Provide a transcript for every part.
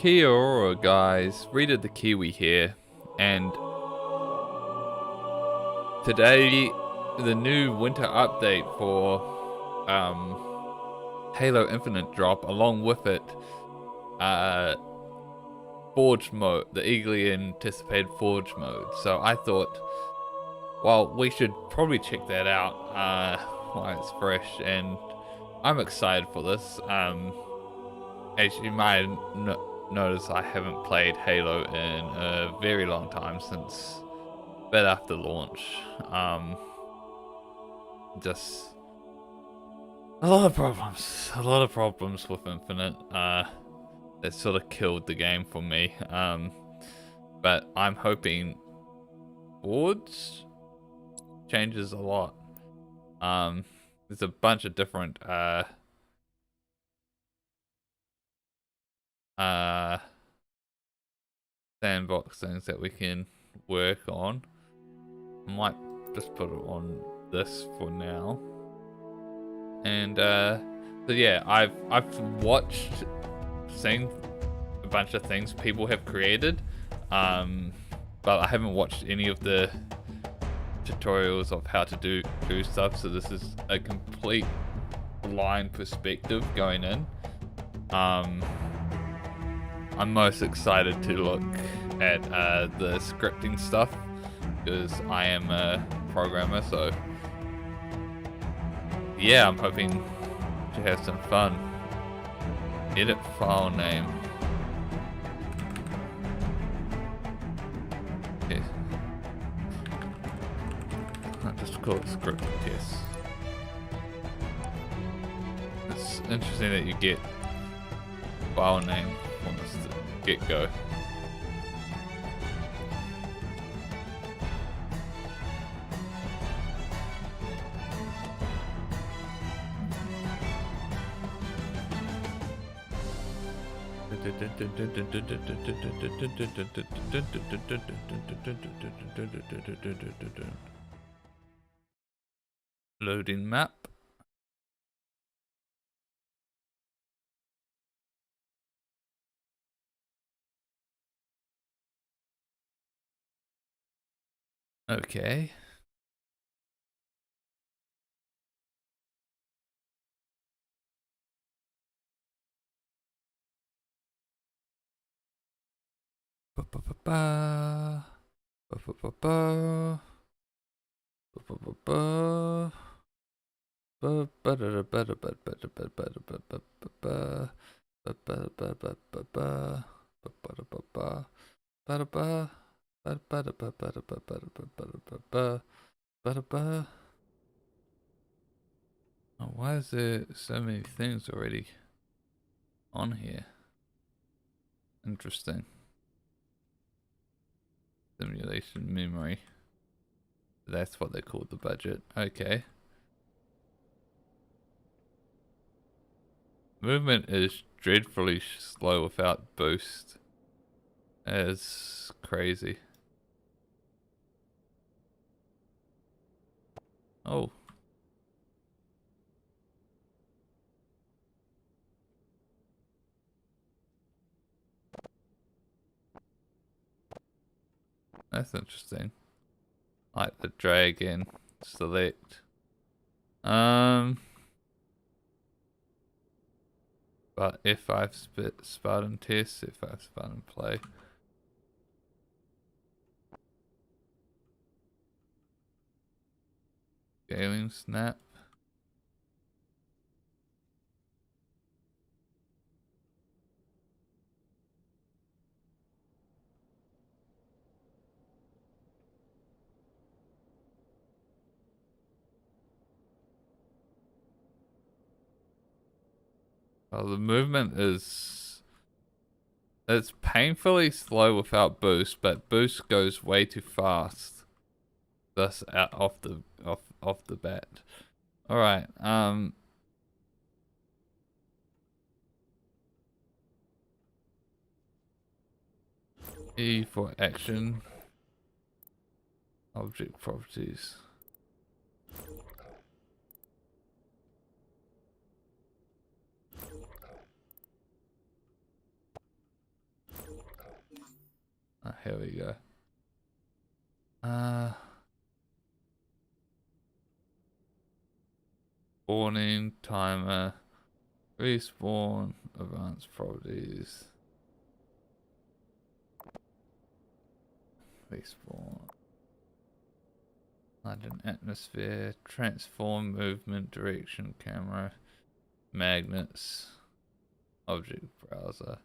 Kia ora guys, Reader the Kiwi here, and today the new winter update for Halo Infinite drop, along with it Forge mode, the eagerly anticipated Forge mode. So I thought, well, we should probably check that out while it's fresh, and I'm excited for this. As you might notice, I haven't played Halo in a very long time, since bit after launch. Just a lot of problems with Infinite. It sort of killed the game for me. But I'm hoping Forge changes a lot. There's a bunch of different sandbox things that we can work on. I might just put it on this for now. And so yeah, I've seen a bunch of things people have created, but I haven't watched any of the tutorials of how to do stuff, so this is a complete blind perspective going in. I'm most excited to look at the scripting stuff, because I am a programmer, so yeah, I'm hoping to have some fun. Edit file name. Okay. I'll just call it script test. It's interesting that you get file name from the get-go. Loading map. Okay. Ba ba ba ba. Ba ba ba ba. Ba ba ba ba. Ba ba da da ba da ba da ba da ba da ba da ba ba ba ba ba ba ba ba ba ba ba da ba ba ba da ba ba ba da ba ba da ba ba da ba ba da ba ba ba da ba. Oh, why is there so many things already on here? Interesting. Simulation memory. That's what they call the budget. Okay. Movement is dreadfully slow without boost. That is crazy. Oh. That's interesting. Like the drag and select. But F5 Spartan test, F5 Spartan play. Scaling snap. Well, the movement it's painfully slow without boost, but boost goes way too fast. Thus out off the bat. Alright, E for action. Object properties. Here we go. Spawning timer, respawn, advanced properties, respawn, London atmosphere, transform movement, direction, camera, magnets, object browser.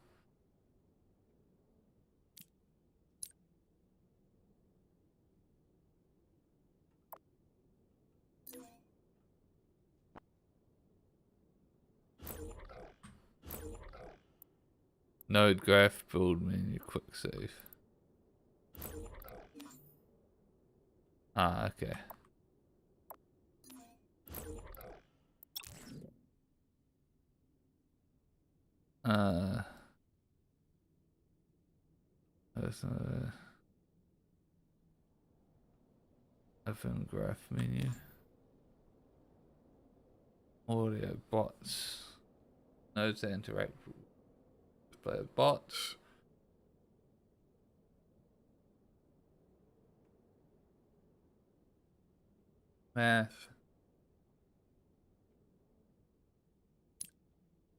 Node graph, build menu, quick save. Ah, okay. There's a open graph menu. Audio bots. Nodes that interact with player bots. Math.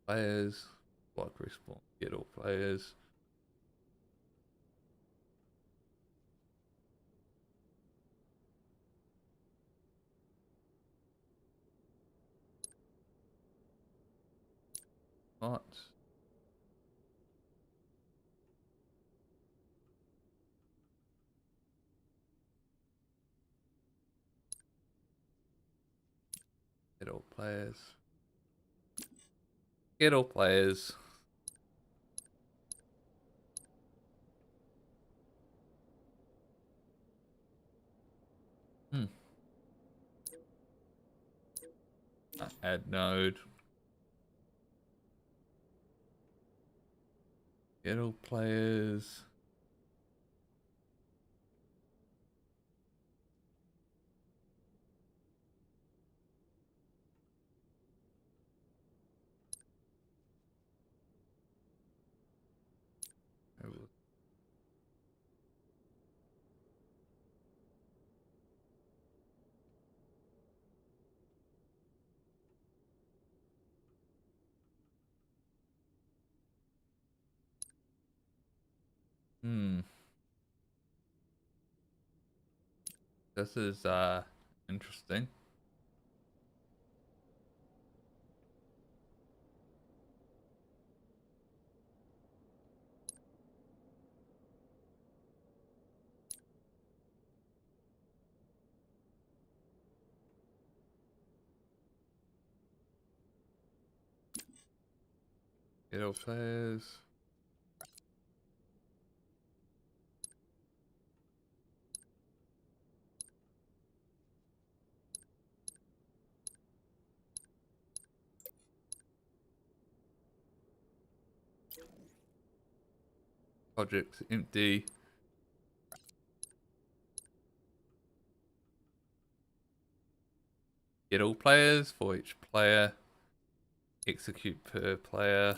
Players. Block respawn. Get all players. Bots. Get all players. Get all players. Add node. Get all players. This is interesting. Get all players. Projects empty. Get all players for each player. Execute per player.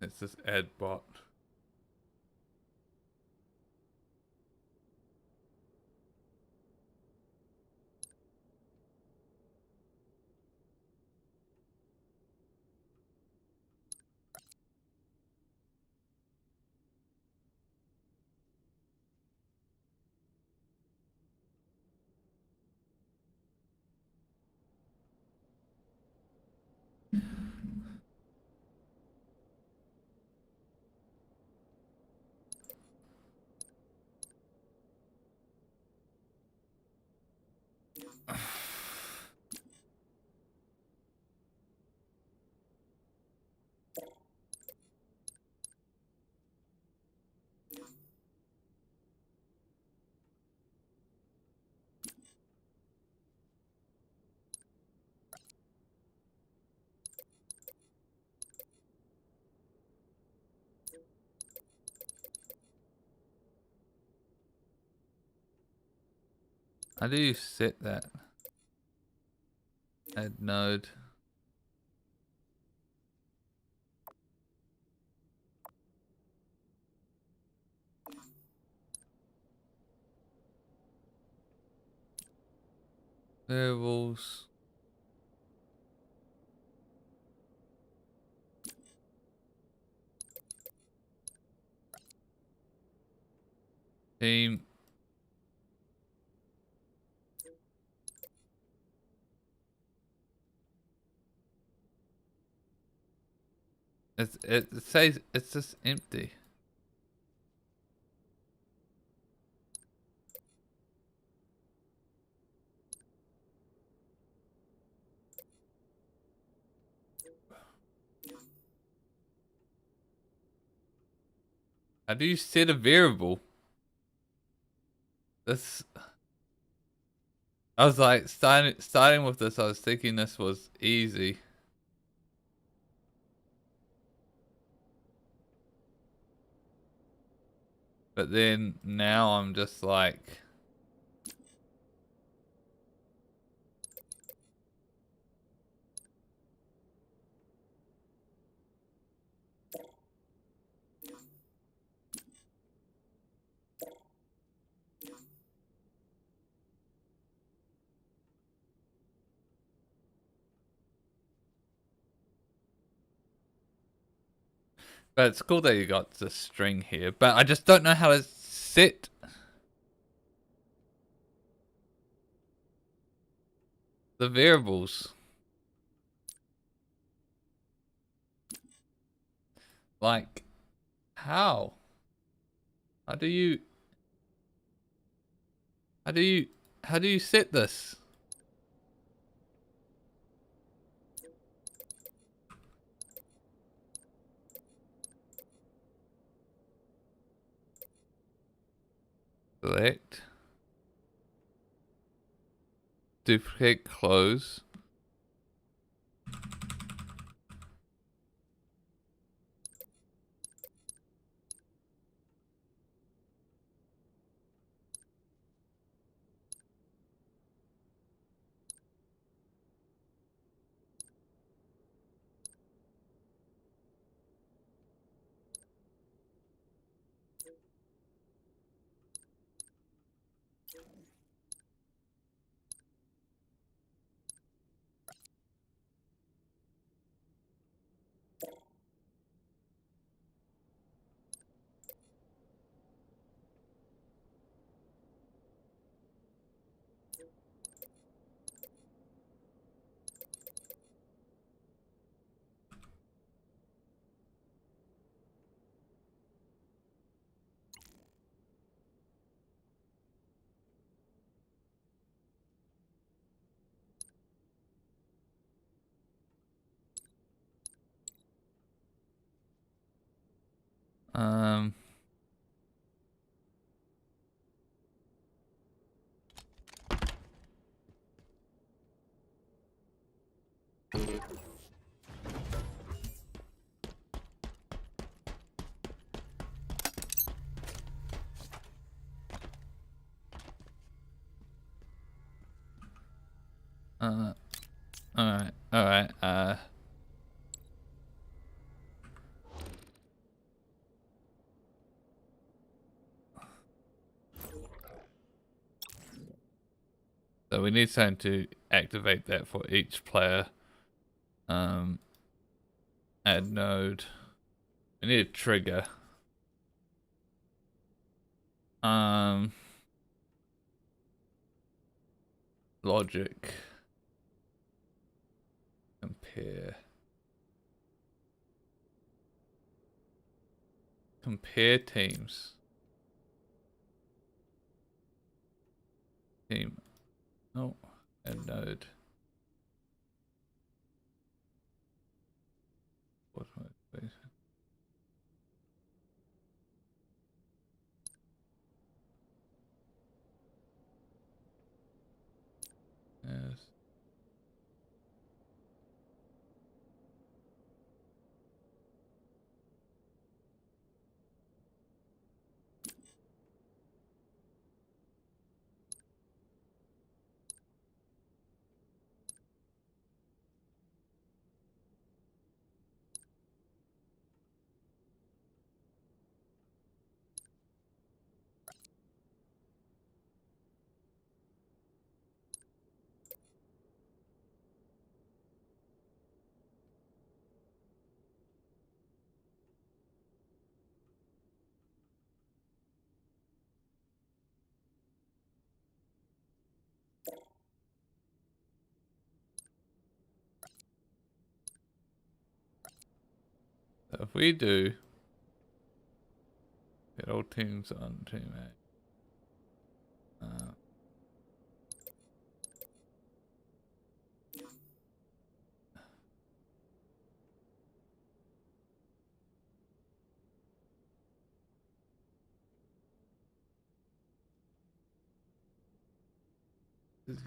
It's this add bot. How do you set that? Add node. Variables. Team. It says it's just empty. How do you set a variable? This. I was like starting with this. I was thinking this was easy. But then now I'm just like, but it's cool that you got the string here. But I just don't know how to set the variables. Like, how? How do you? How do you? How do you set this? Select. Duplicate, close. Um. All right. All right. So we need something to activate that for each player. Add node. We need a trigger. Logic. Compare. Compare teams. Team. Oh, add node. What am I doing? Yes. if we do get all teams on team A.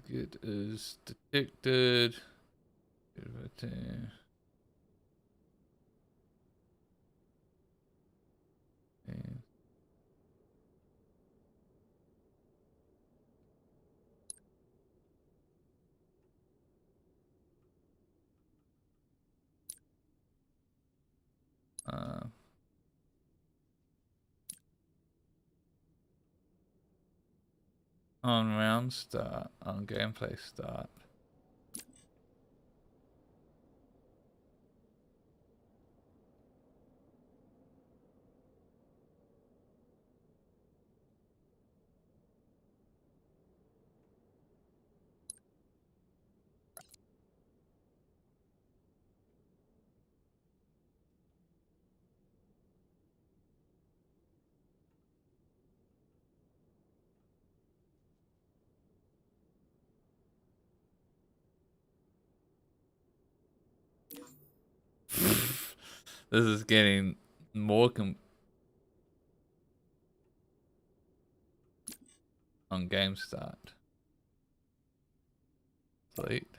It is detected. On round start, on gameplay start. This is getting more on game start. Delete.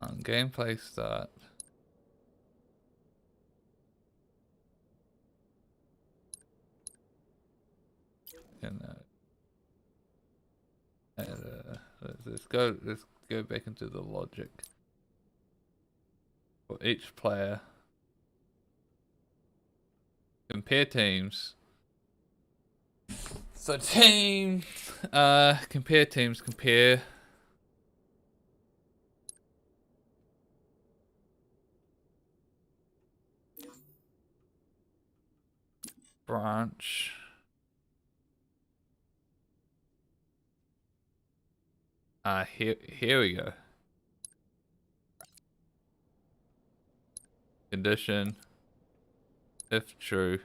On gameplay start. And let's go back into the logic. For each player, compare teams. So team, compare teams, compare. Branch. Here we go. Condition. If true.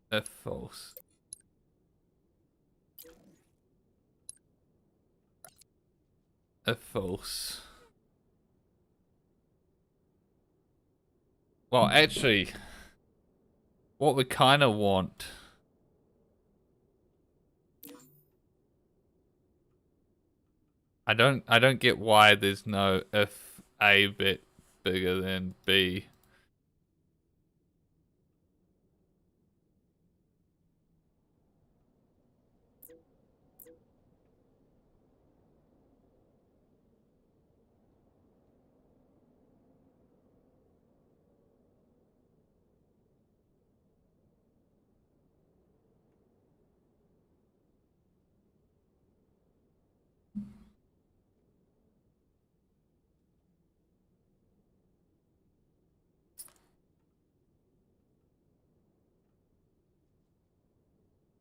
If false. If false. Well, actually, what we kind of want. I don't get why there's no if A bit bigger than B.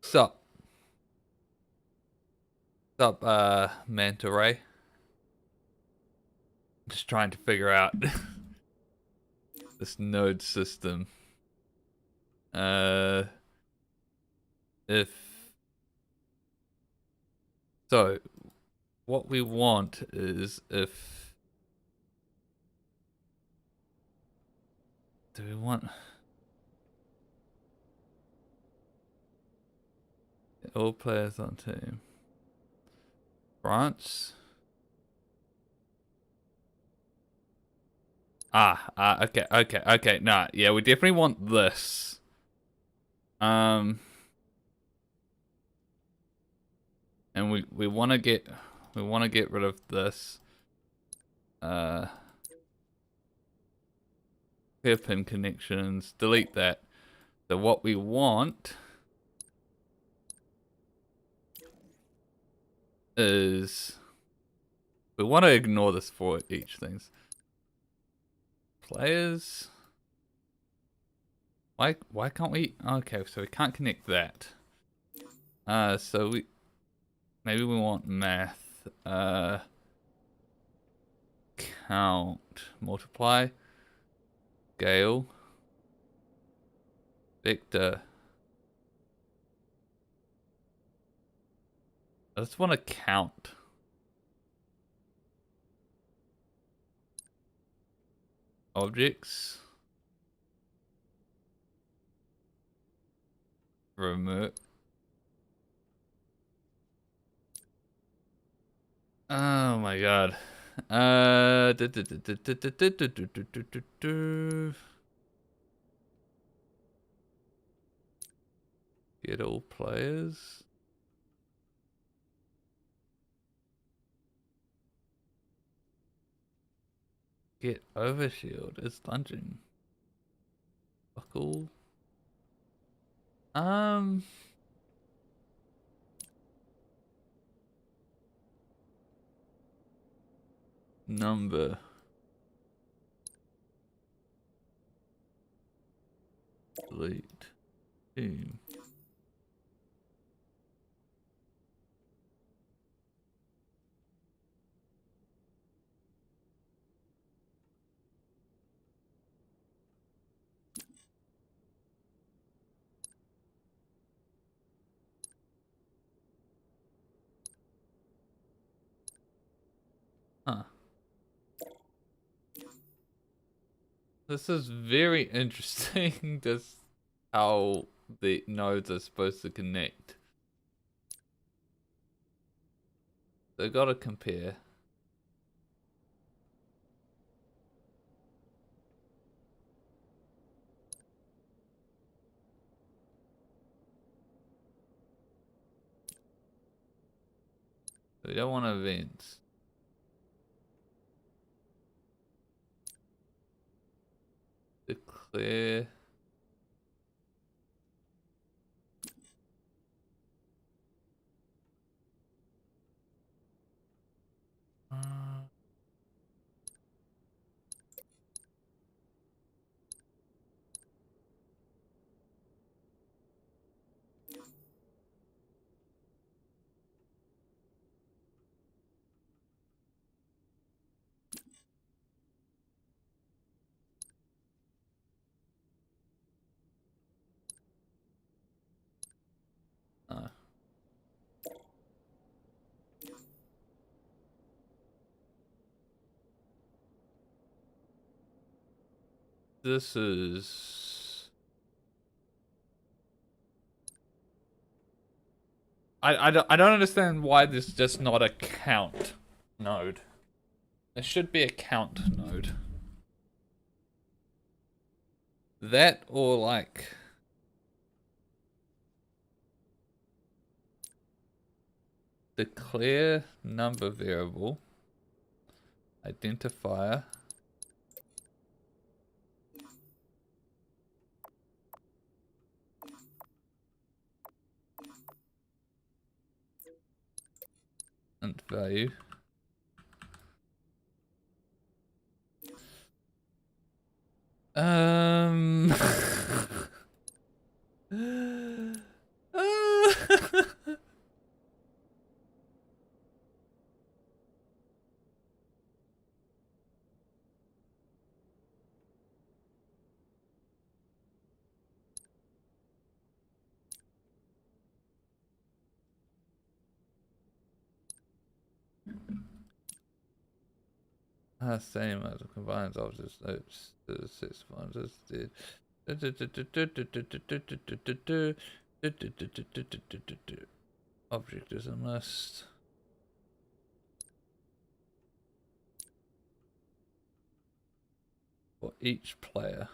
Sup, Manta Ray. Just trying to figure out this node system. If so, what we want is if do we want all players on team branch? Okay. Nah, yeah, we definitely want this. And we want to get rid of this. hairpin connections, delete that. So what we want is, we want to ignore this for each things. Players. Why can't we? Okay, so we can't connect that. So maybe we want math. Count, multiply, scale, vector. I just want to count. Objects. Remote. Oh my god. Get all players. Get overshield. It's lunging. Buckle. Number. Delete. Team. Huh. This is very interesting, just how the nodes are supposed to connect. They gotta compare. We don't want events. Declare. This is... I don't understand why this is just not a count node. There should be a count node. That or like... declare number variable. Identifier. And value. Same as combines objects, notes, six pointers, object is a must. For each player.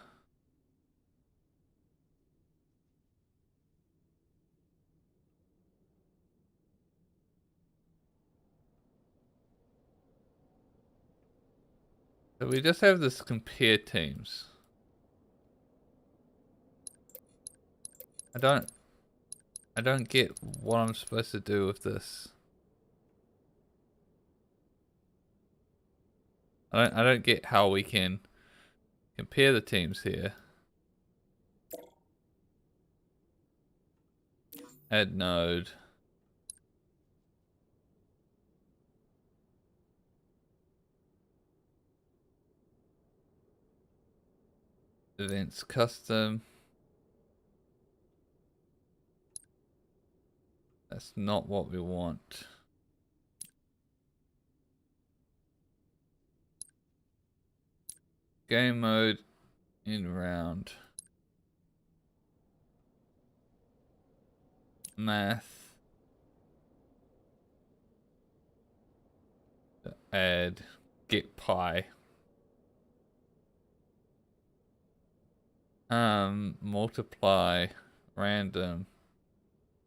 So we just have this compare teams. I don't get what I'm supposed to do with this. I don't get how we can compare the teams here. Add node. Events custom. That's not what we want. Game mode in round. Math. Add get pi. Multiply random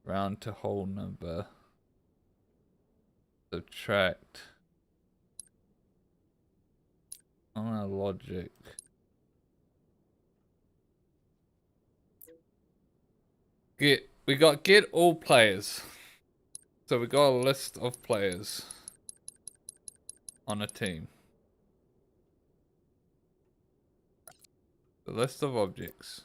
round to whole number. Subtract on our logic. We got get all players. So we got a list of players on a team. The list of objects.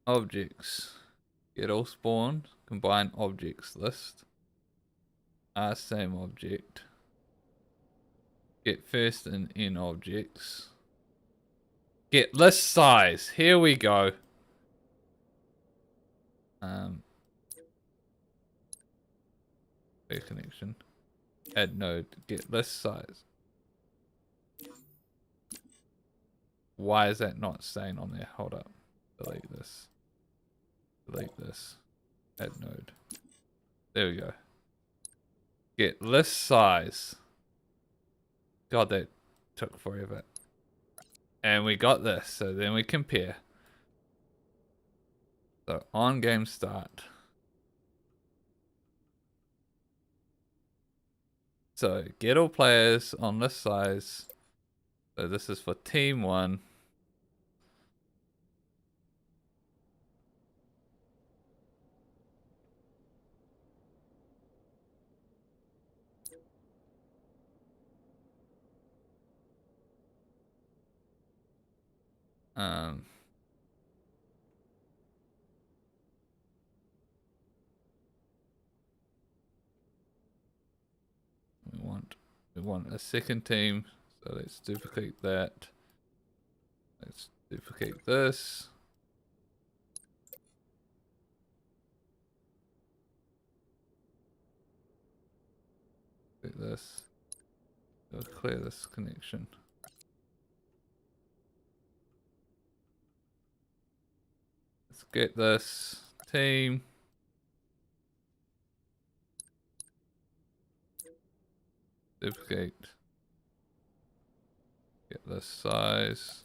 Objects. Get all spawn. Combine objects list. Same object. Get first and in objects. Get list size. Here we go. Fair connection. Add node. Get list size. Why is that not staying on there? Hold up. Delete this. Delete this. Add node. There we go. Get list size. God, that took forever. And we got this. So then we compare. So on game start. So get all players on list size. So this is for team 1. We want a second team, so let's duplicate that. Let's duplicate this. Duplicate this. Let's clear this connection. Let's get this team. Duplicate. Get this size.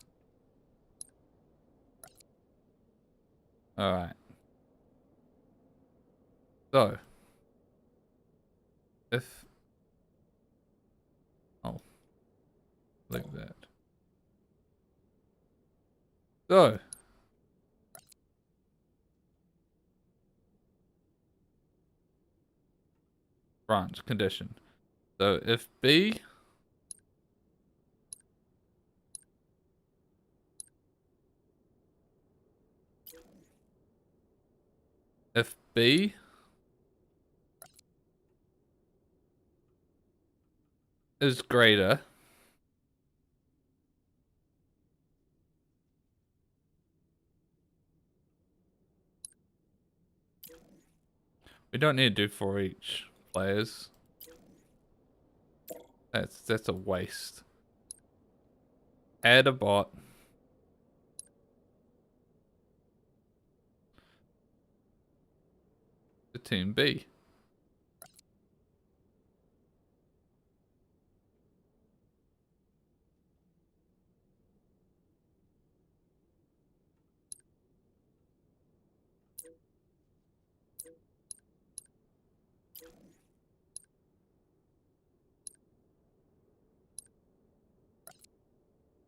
Alright. So. If. Oh. Like that. So. Branch condition. So if B is greater we don't need to do for each players. That's a waste. Add a bot. To team B.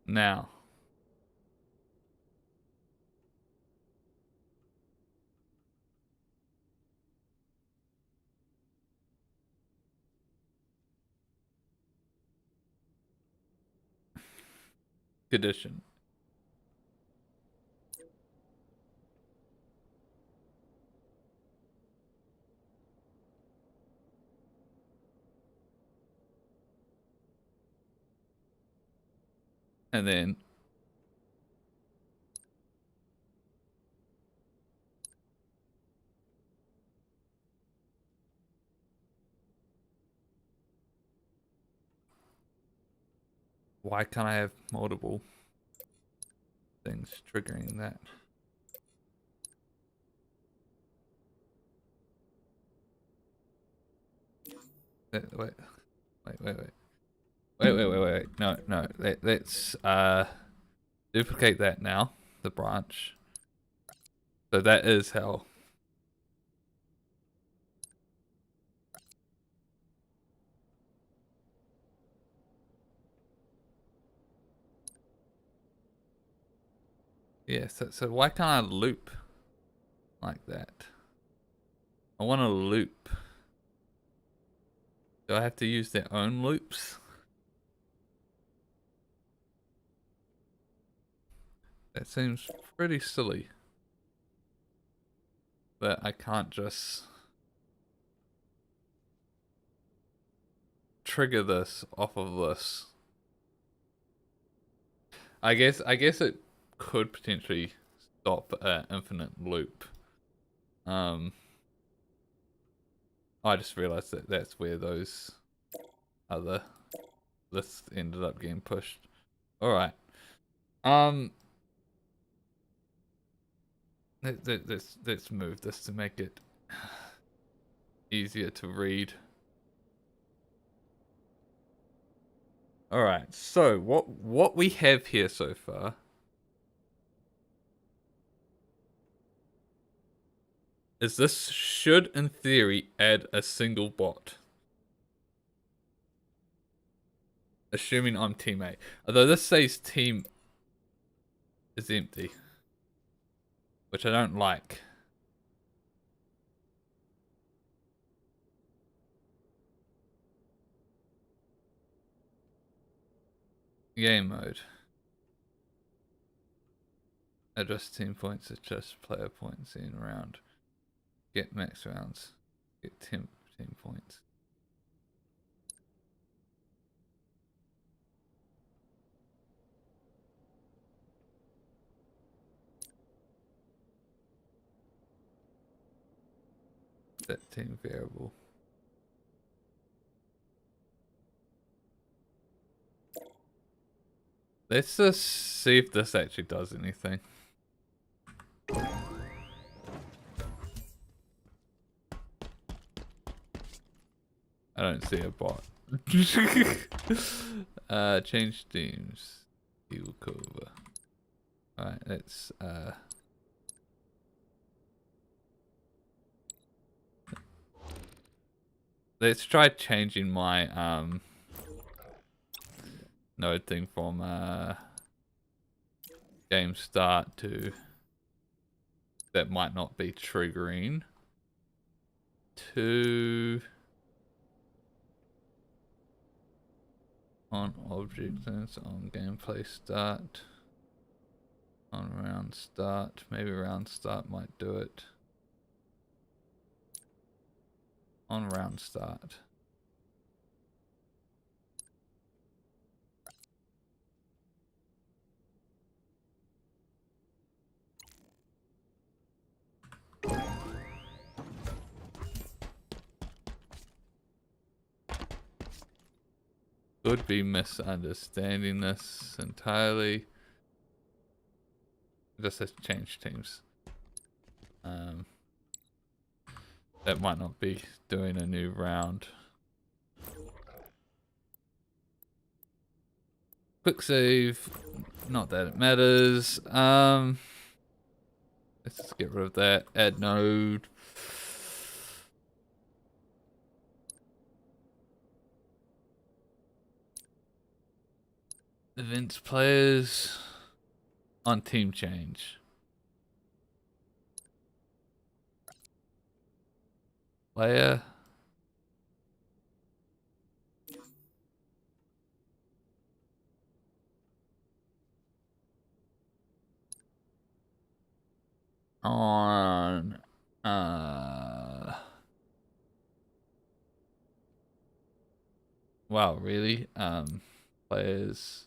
Now, condition. And then why can't I have multiple things triggering that? Wait. No. Let's duplicate that now, the branch. So that is how. Yeah, so why can't I loop like that? I want to loop. Do I have to use their own loops? That seems pretty silly. That I can't just trigger this off of this. I guess it could potentially stop an infinite loop. I just realized that that's where those other lists ended up getting pushed. All right. Let's move this to make it easier to read. All right. So what we have here so far is this should in theory add a single bot. Assuming I'm team A. Although this says team is empty, which I don't like. Game mode. Adjust team points, adjust player points in round. Get max rounds. Get team points. Set team variable. Let's just see if this actually does anything. I don't see a bot. Change teams. Equal cover. Alright, let's try changing my node thing from game start to that might not be triggering to on object sense on gameplay start on round start. Maybe round start might do it. On round start. Could be misunderstanding this entirely. Just has to change teams. That might not be doing a new round. Quick save. Not that it matters. Let's just get rid of that. Add node. Events players on team change. Player. on wow, really? Players.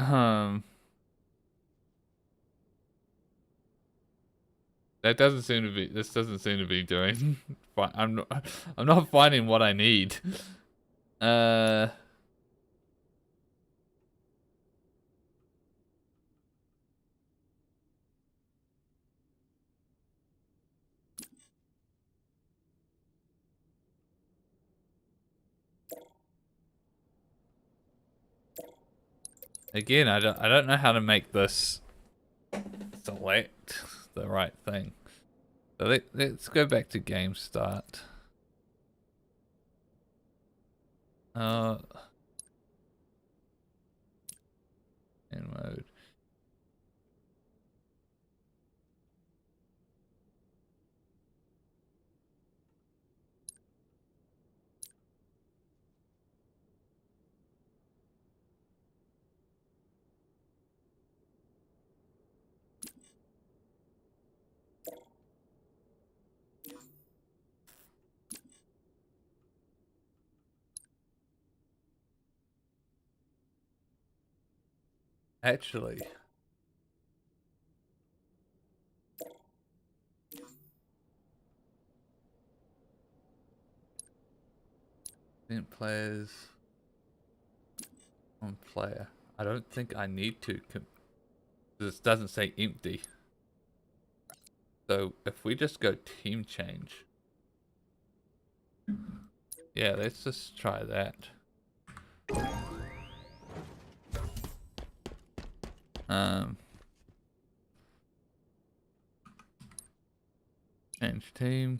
Um, that doesn't seem to be. This doesn't seem to be doing. I'm not. I'm not finding what I need. Uh. Again, I don't know how to make this select the right thing. So let's go back to game start. In mode. Actually, event players on player. I don't think I need to. This doesn't say empty. So if we just go team change. Yeah, let's just try that. Change team.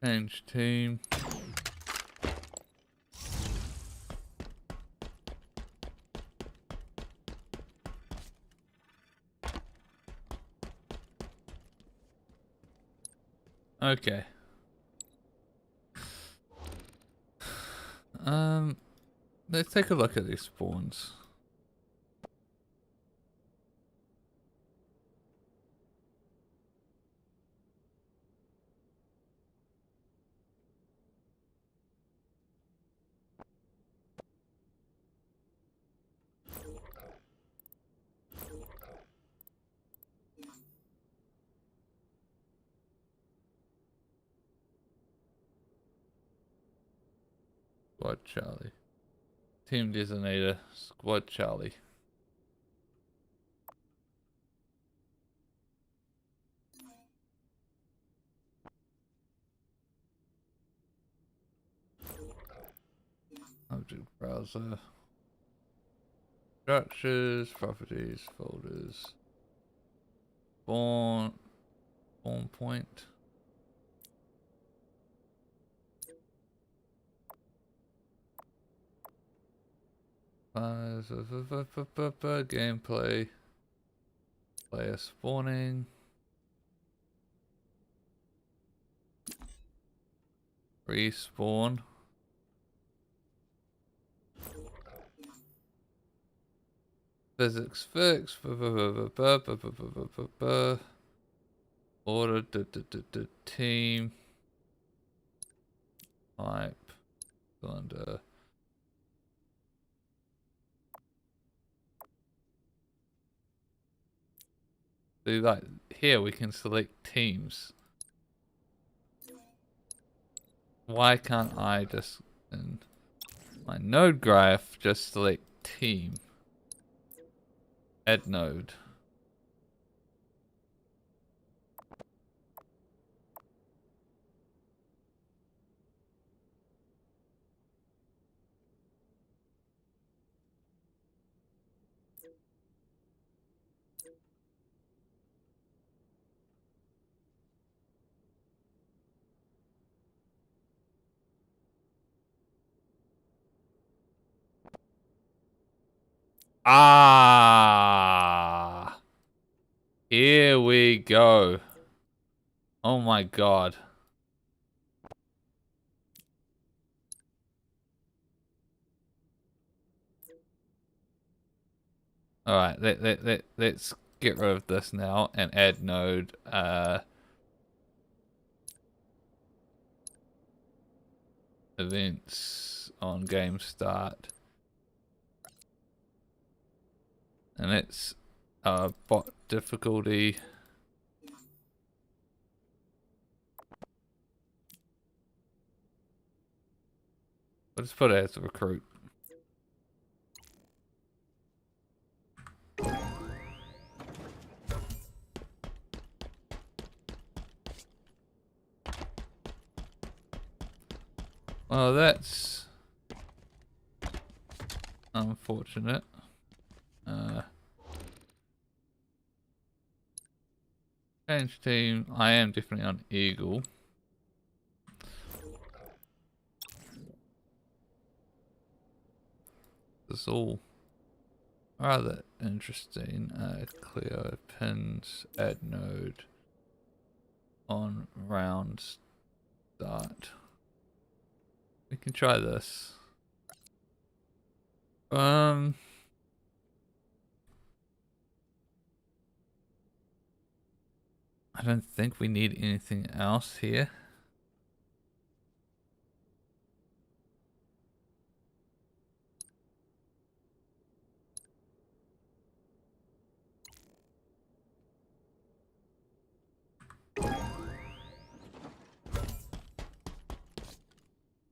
Change team. Okay. Let's take a look at these spawns. Squad Charlie. Team designator, Squad Charlie. Object browser. Structures, properties, folders. Spawn point. Gameplay. Player spawning. Respawn. Physics fix. Order team. Type. Cylinder. See, like here we can select teams. Why can't I just in my node graph just select team? Add node. Ah, here we go. Oh my god. All right, let's get rid of this now and add node. Events on game start, and it's bot difficulty. Let's put it as a recruit. Well, that's unfortunate. Change team. I am definitely on Eagle. This is all rather interesting. Clear pins, add node on round start. We can try this. I don't think we need anything else here.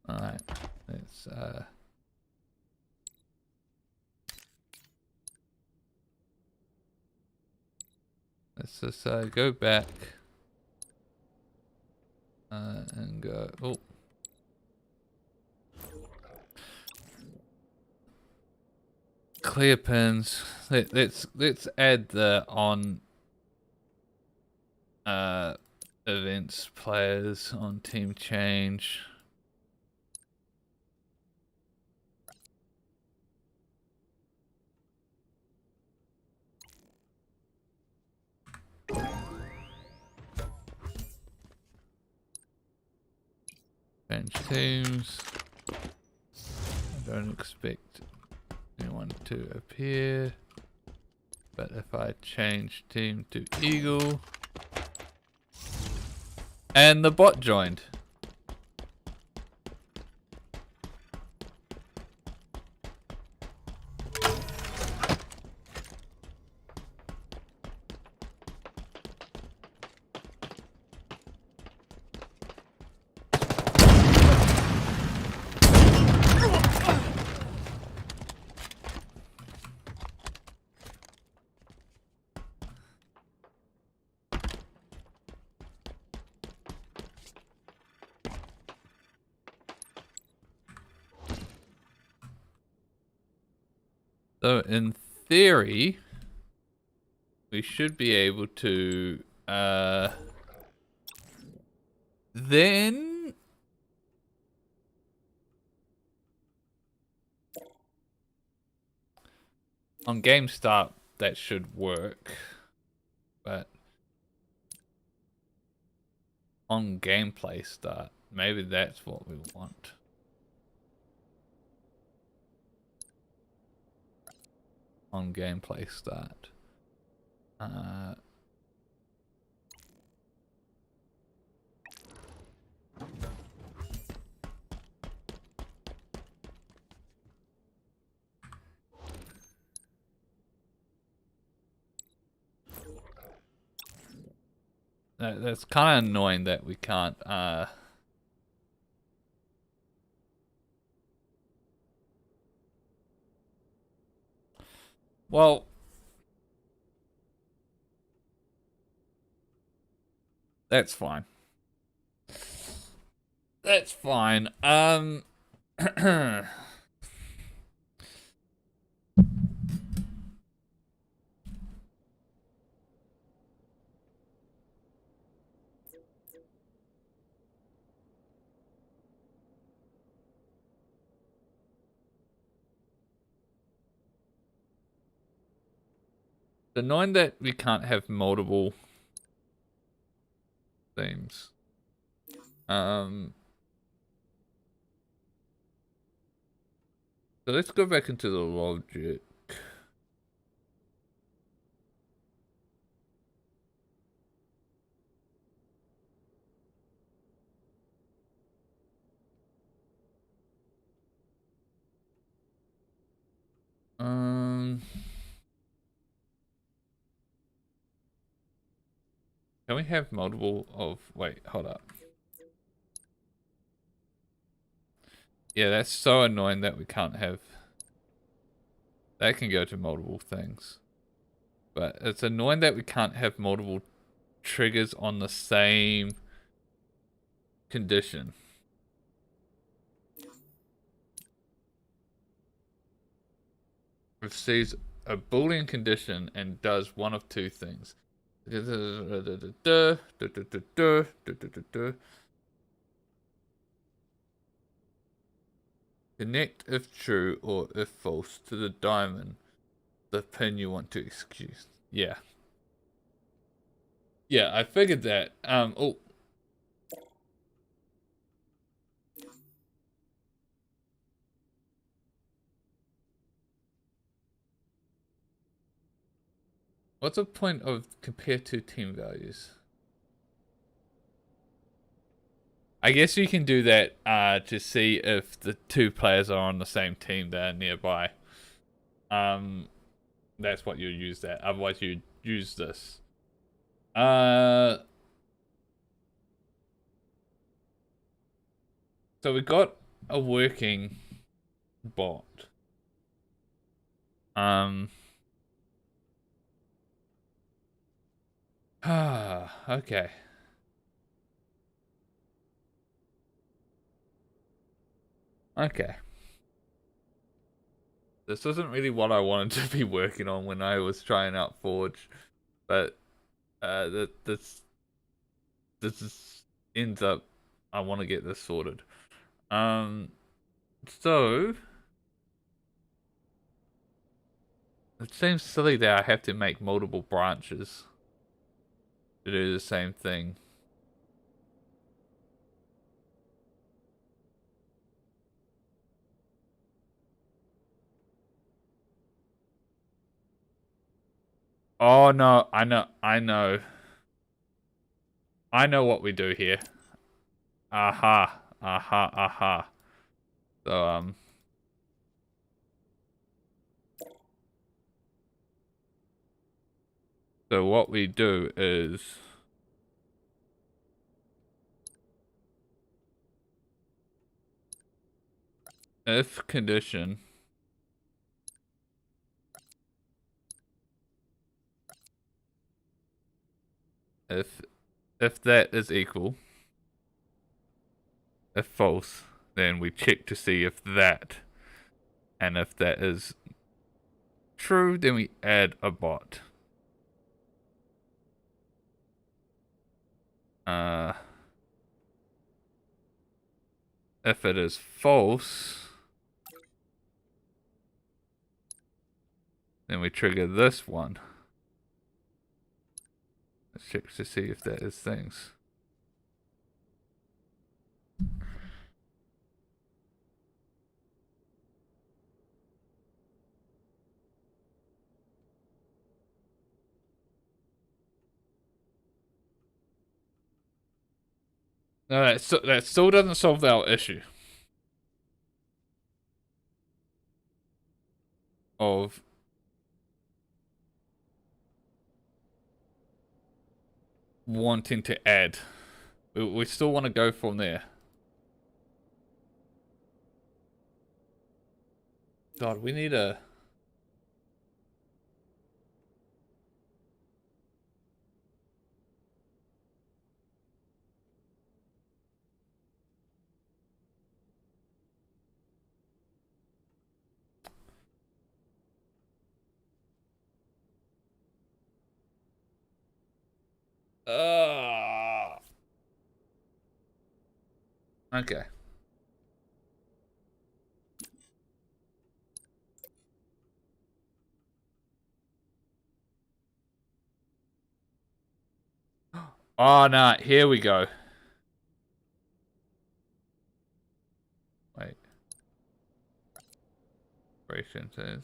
Alright, let's just go back and go. Oh, clear pins. Let's add the on events players on team change. Change teams. I don't expect anyone to appear, but if I change team to Eagle, and the bot joined. So in theory, we should be able to then on game start that should work, but on gameplay start, maybe that's what we want. On gameplay start. That's kind of annoying that we can't well, That's fine. That's fine. Annoying that we can't have multiple themes. So let's go back into the logic. Can we have multiple of, wait, hold up. Yeah, that's so annoying that we can't have, that can go to multiple things. But it's annoying that we can't have multiple triggers on the same condition. It sees a Boolean condition and does one of two things. Connect if true or if false to the diamond, the pin you want to execute. Yeah. Yeah, I figured that. Oh. What's the point of compare two team values? I guess you can do that to see if the two players are on the same team that are nearby. That's what you use that. Otherwise, you use this. So we got a working bot. Okay. Okay. This wasn't really what I wanted to be working on when I was trying out Forge, but this is, ends up, I want to get this sorted. So it seems silly that I have to make multiple branches to do the same thing. Oh no, I know what we do here. Aha, aha, aha. So so what we do is if condition if that is equal, if false, then we check to see if that, and if that is true, then we add a bot. If it is false, then we trigger this one. Let's check to see if that is things. No, that still doesn't solve our issue of wanting to add. We still want to go from there. God, we need a... Okay. Oh no, here we go. Wait. Operation says.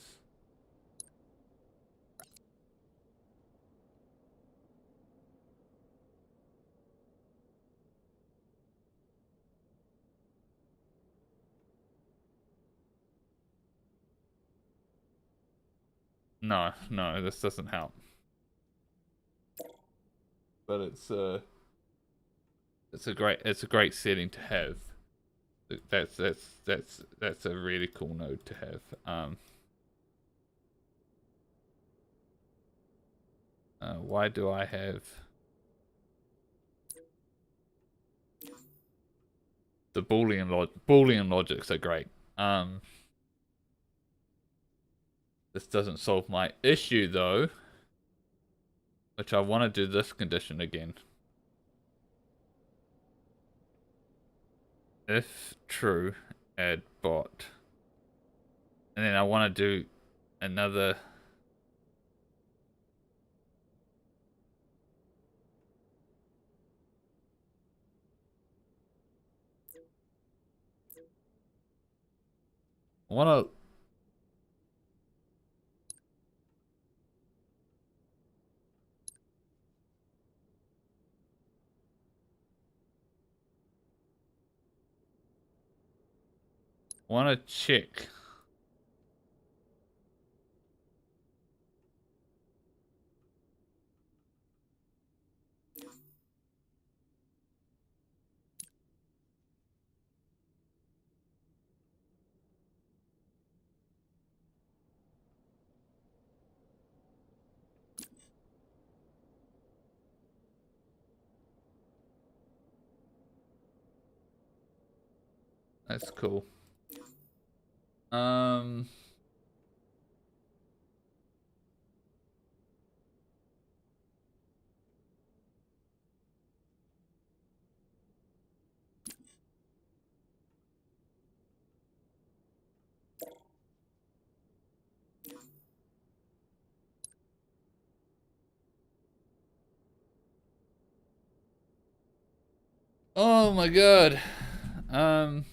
No, no, this doesn't help. But it's a great setting to have. That's a really cool node to have. Why do I have the Boolean logics are great. This doesn't solve my issue though, which I want to do this condition again. If true, add bot. And then I want to do another. I want to check. That's cool. Oh my god. Um.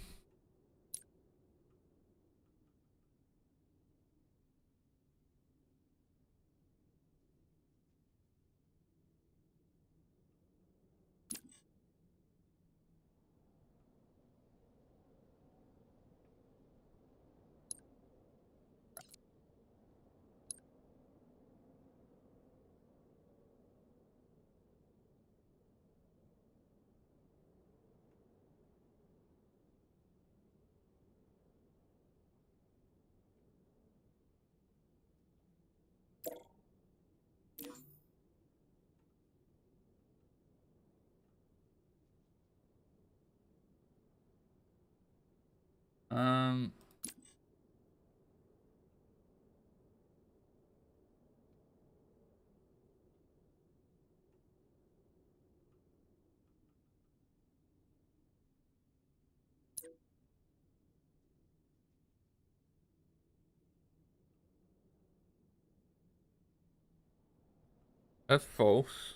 That's false.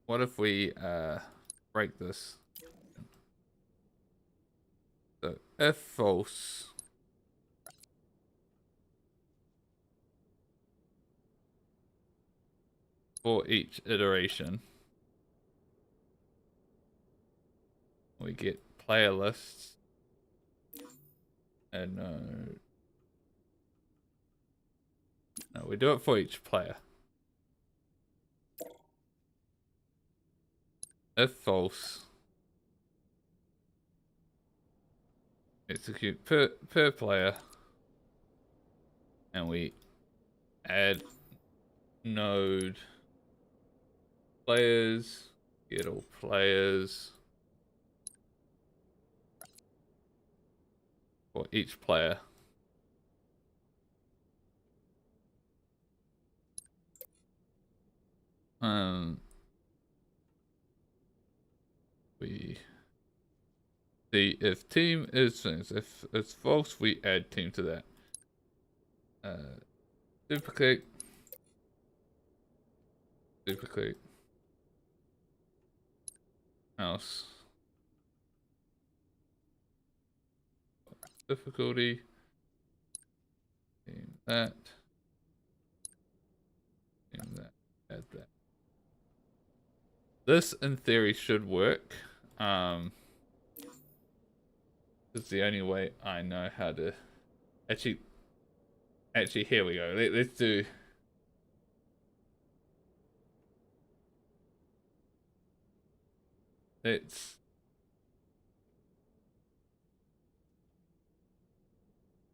What if we break this? So if false, for each iteration, we get player lists. And no, we do it for each player. If false, execute per player, and we add node players, get all players for each player. We see if team is if it's false, we add team to that. Duplicate. Mouse. Difficulty. Team that. Team that. Add that. This, in theory, should work. It's the only way I know how to. Actually, here we go. Let's do.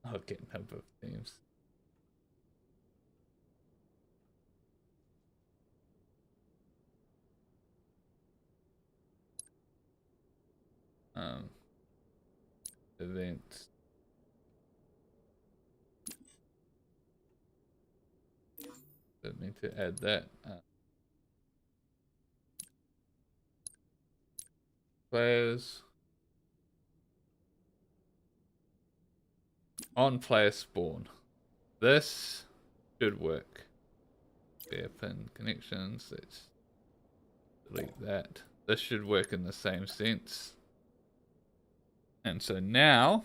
I'll get number of themes. Event. Don't need to add that. Players. On player spawn. This should work. Pin connections. Let's delete that. This should work in the same sense. And so now,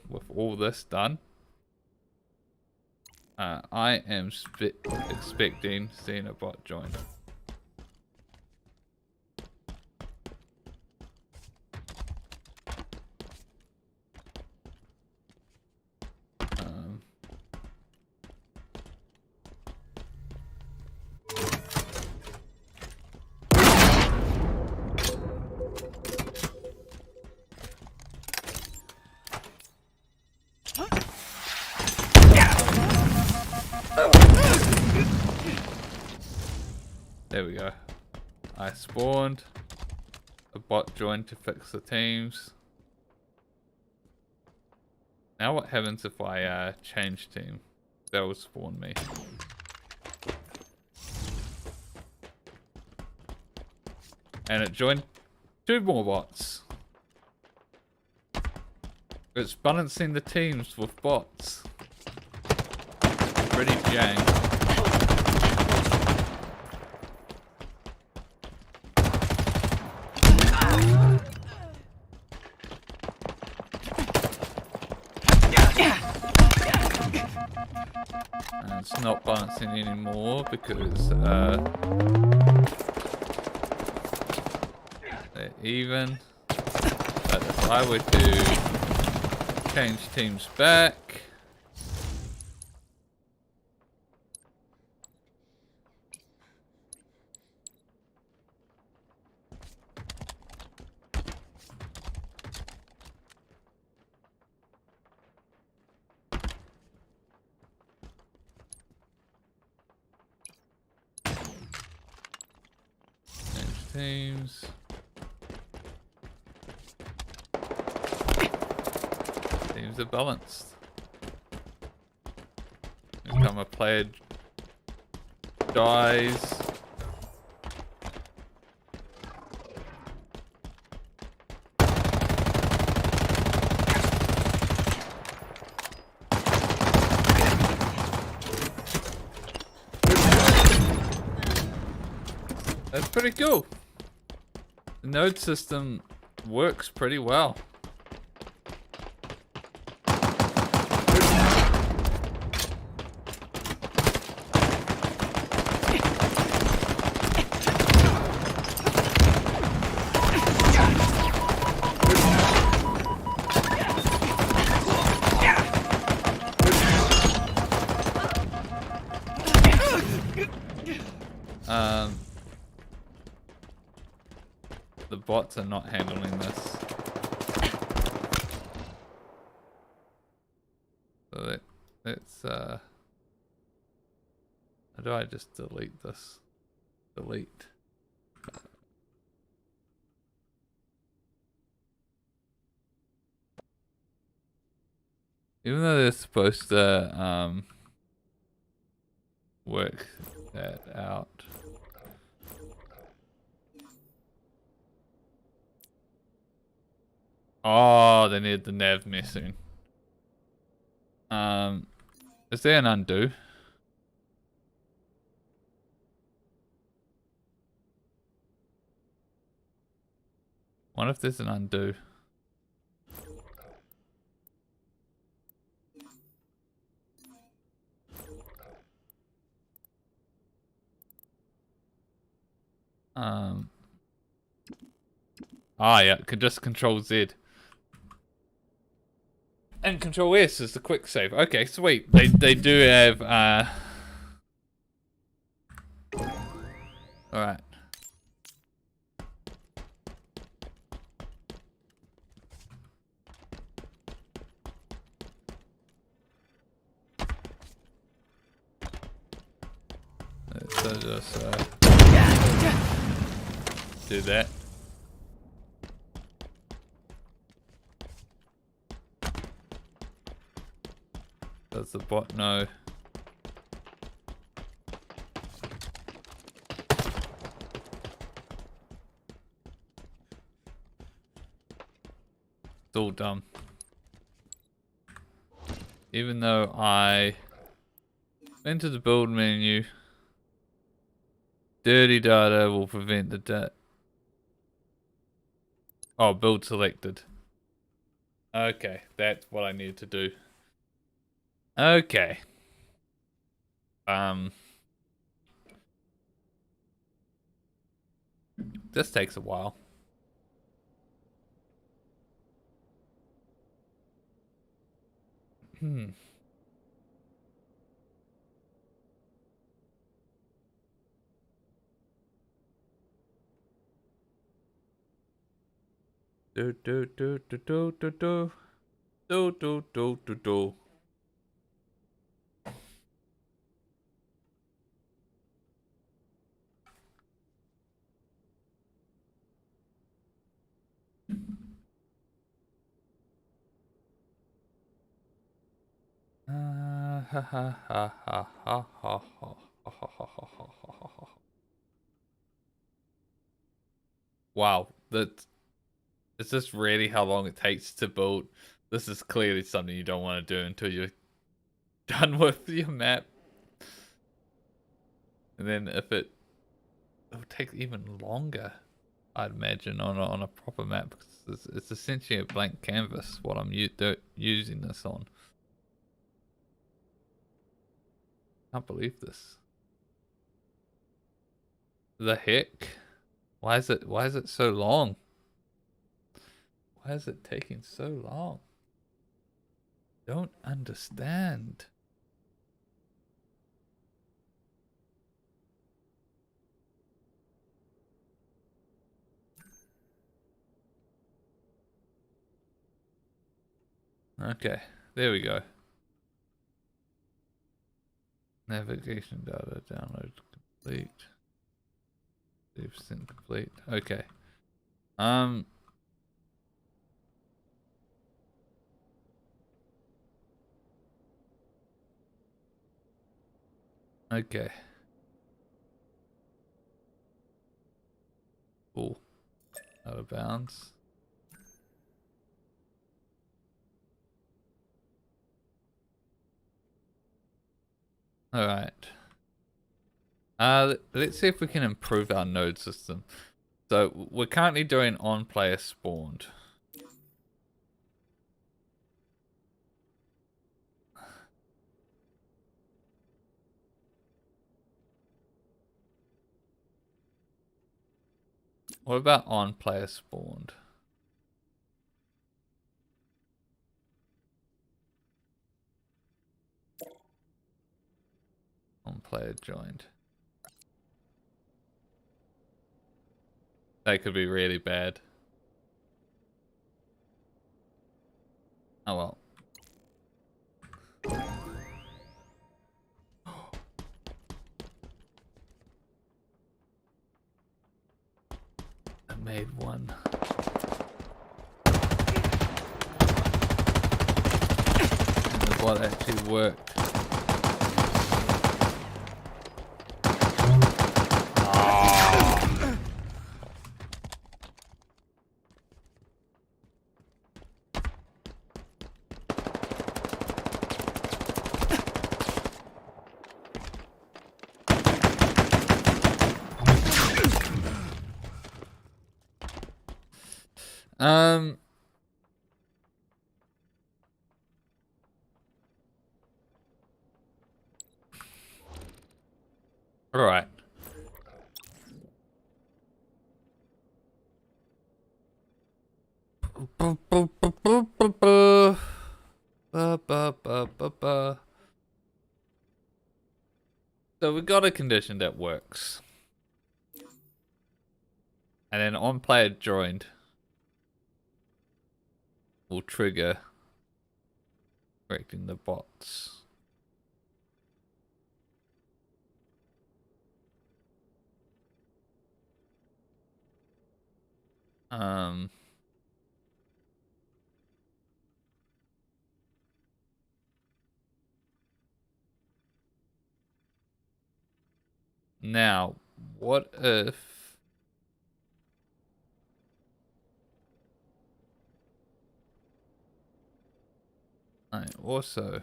with all this done, I am expecting seeing a bot join. There we go. I spawned. A bot joined to fix the teams. Now what happens if I change team? That will spawn me. And it joined 2 more bots. It's balancing the teams with bots. Pretty jank. And it's not balancing anymore because they're even. But if I were to change teams back, teams. Teams are balanced. Every time a player dies, that's pretty cool. The node system works pretty well. The bots are not handling this. So let's How do I just delete this? Delete. Even though they're supposed to work that out. Oh, they need the nav missing. Is there an undo? What if there's an undo? Ah, yeah, could just Control Z. And Control S is the quick save. Okay, sweet. They do have alright. So just do that. Does the bot know? It's all dumb. Even though I enter the build menu, dirty data will prevent the data. Oh, build selected. Okay, that's what I need to do. Okay. This takes a while. Hmm. Do do do do do do do do do do do do. Ha ha ha ha ha ha ha. Wow, is this really how long it takes to build? This is clearly something you don't want to do until you're done with your map. And then if it'll take even longer, I'd imagine, on a proper map, because it's essentially a blank canvas what I'm using this on. Can't believe this. The heck? Why is it so long? Why is it taking so long? Don't understand. Okay, there we go. Navigation data download complete. 30% complete. Okay. Okay. Cool. Out of bounds. All right. Let's see if we can improve our node system. So we're currently doing on player spawned. What about on player spawned? On player joined. That could be really bad. Oh well. made one. And the bot actually worked. All right. So we got a condition that works. And then on player joined will trigger correcting the bots. Now, what if I also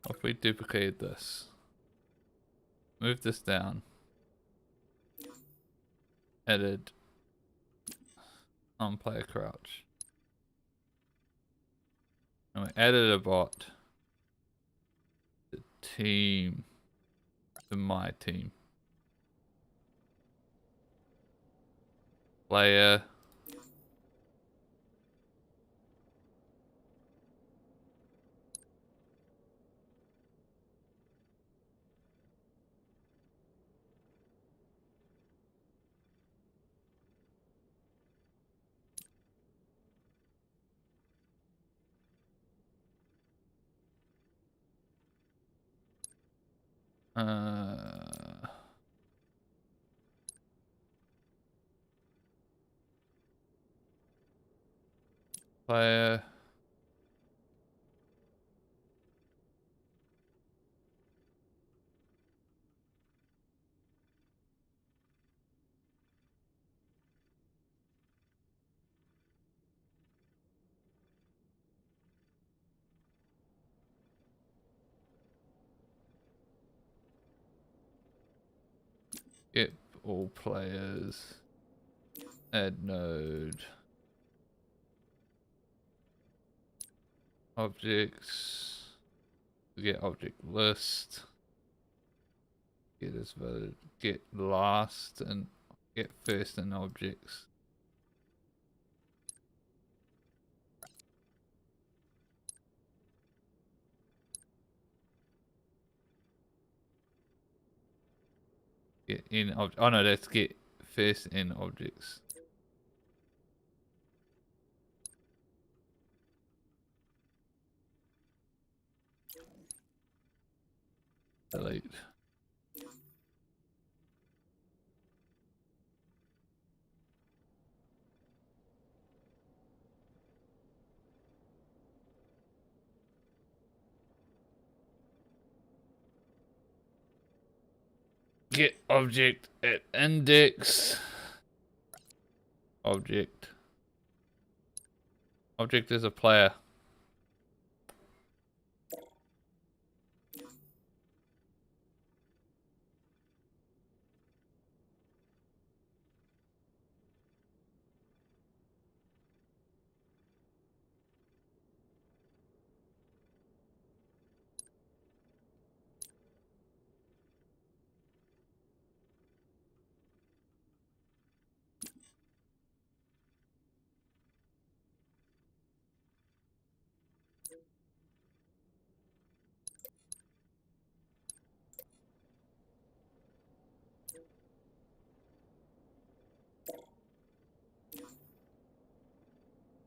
if we duplicate this, move this down, edit on player crouch, and we added a bot, the team, to my team, player, player, get all players, add node, objects, get object list, get as voted, get last, and get first in objects. Get in object. Oh no, that's get first in objects. Delete. Get object at index. Object. Object is a player.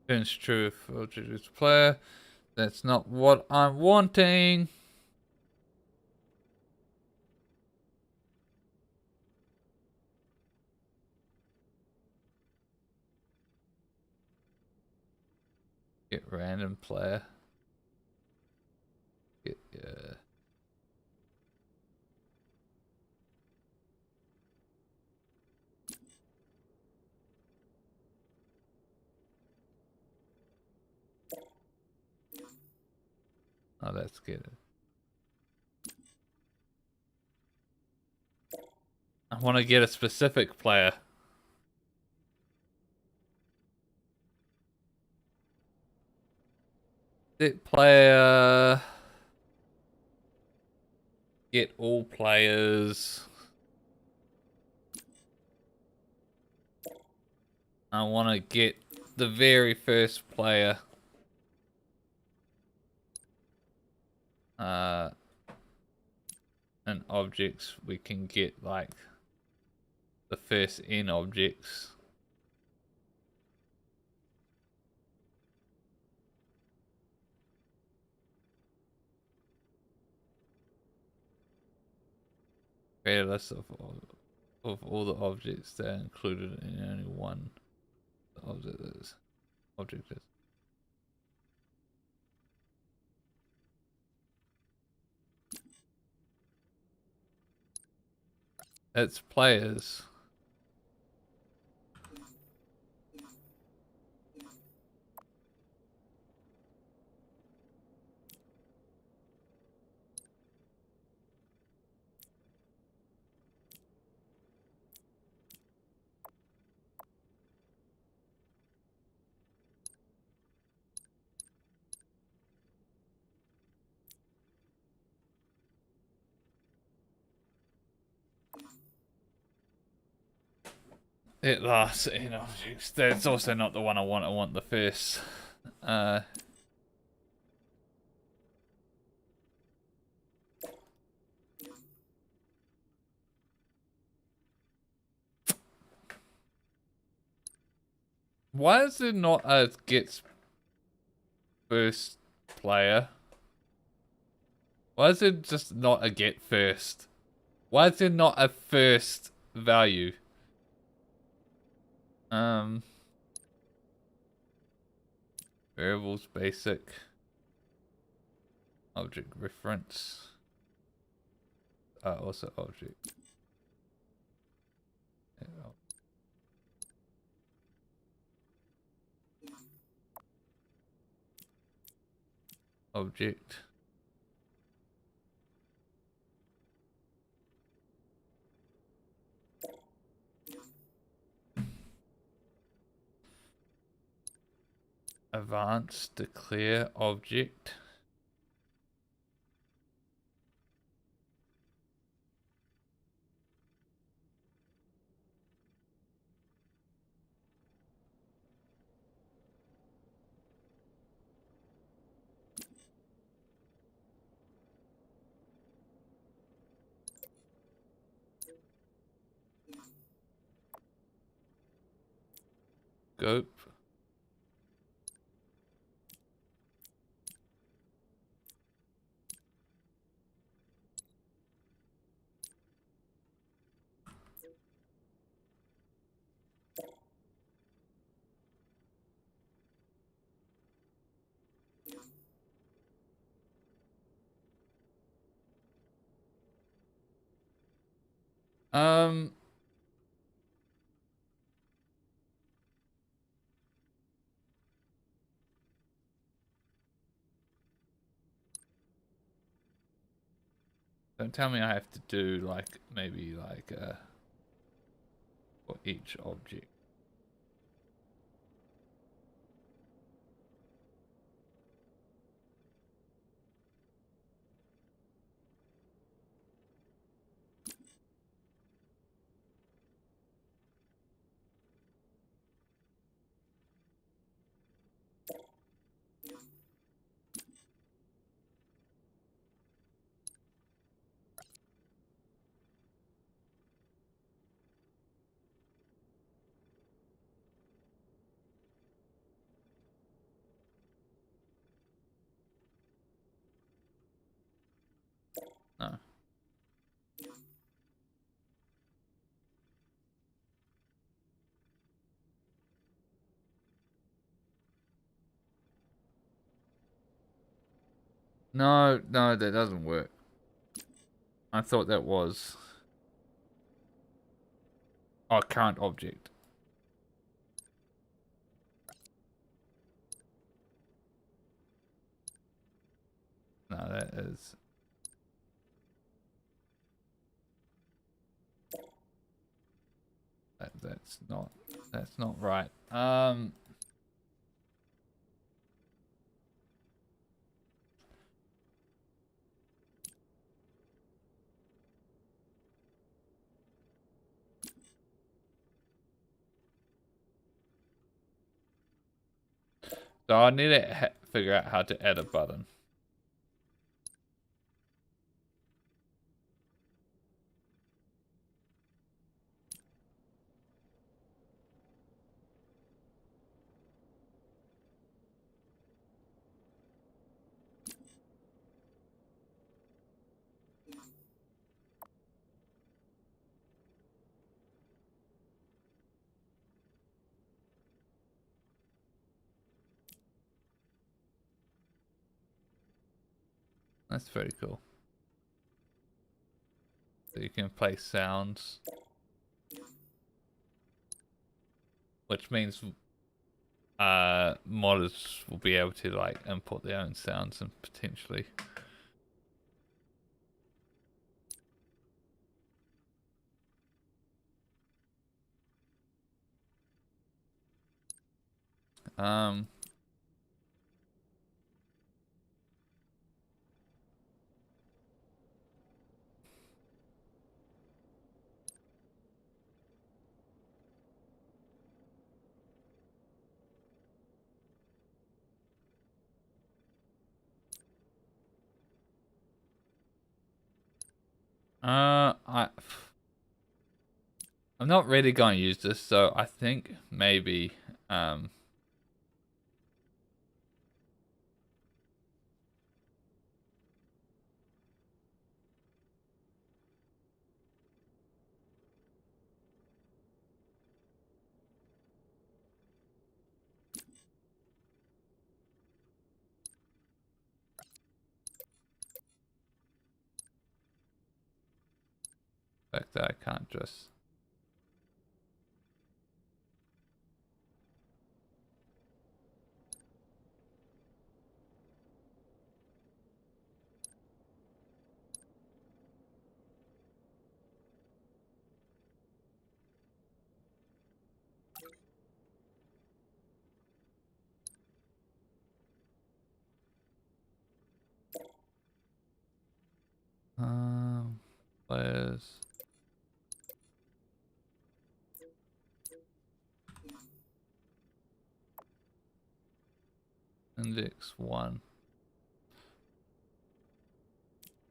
Turns true if object is player. That's not what I'm wanting. Get random player. Get oh, let's get it. I want to get a specific player. Set player. Get all players. I want to get the very first player. And objects, we can get like the first N objects. Create a list of all the objects that are included in only one object is. It's players. It lasts in objects. That's also not the one I want. I want the first. Why is it not a gets first player? Why is it just not a get first? Why is it not a first value? Variables basic. Object reference. Also object. Object. Advanced declare object. Scope. Don't tell me I have to do like maybe like for each object. No. No, no, that doesn't work. I thought that was... Oh, current object. No, that is... That's not right. So I need to figure out how to add a button. That's very cool. So you can play sounds, which means modders will be able to like import their own sounds and potentially um I'm not really going to use this, so I think maybe the fact that I can't just players index 1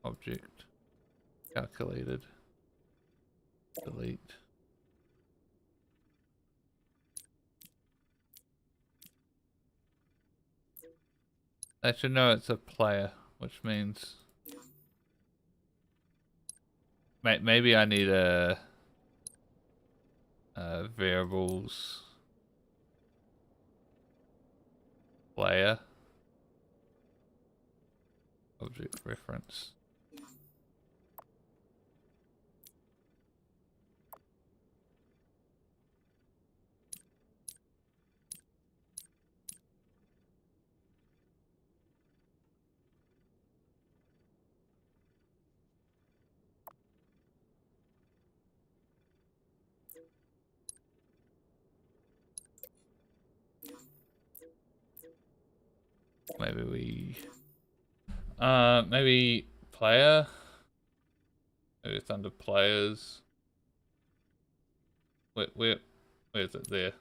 object calculated delete. I should know it's a player, which means maybe I need a variables player object reference. Maybe we maybe player. Maybe it's under players. Where's it there?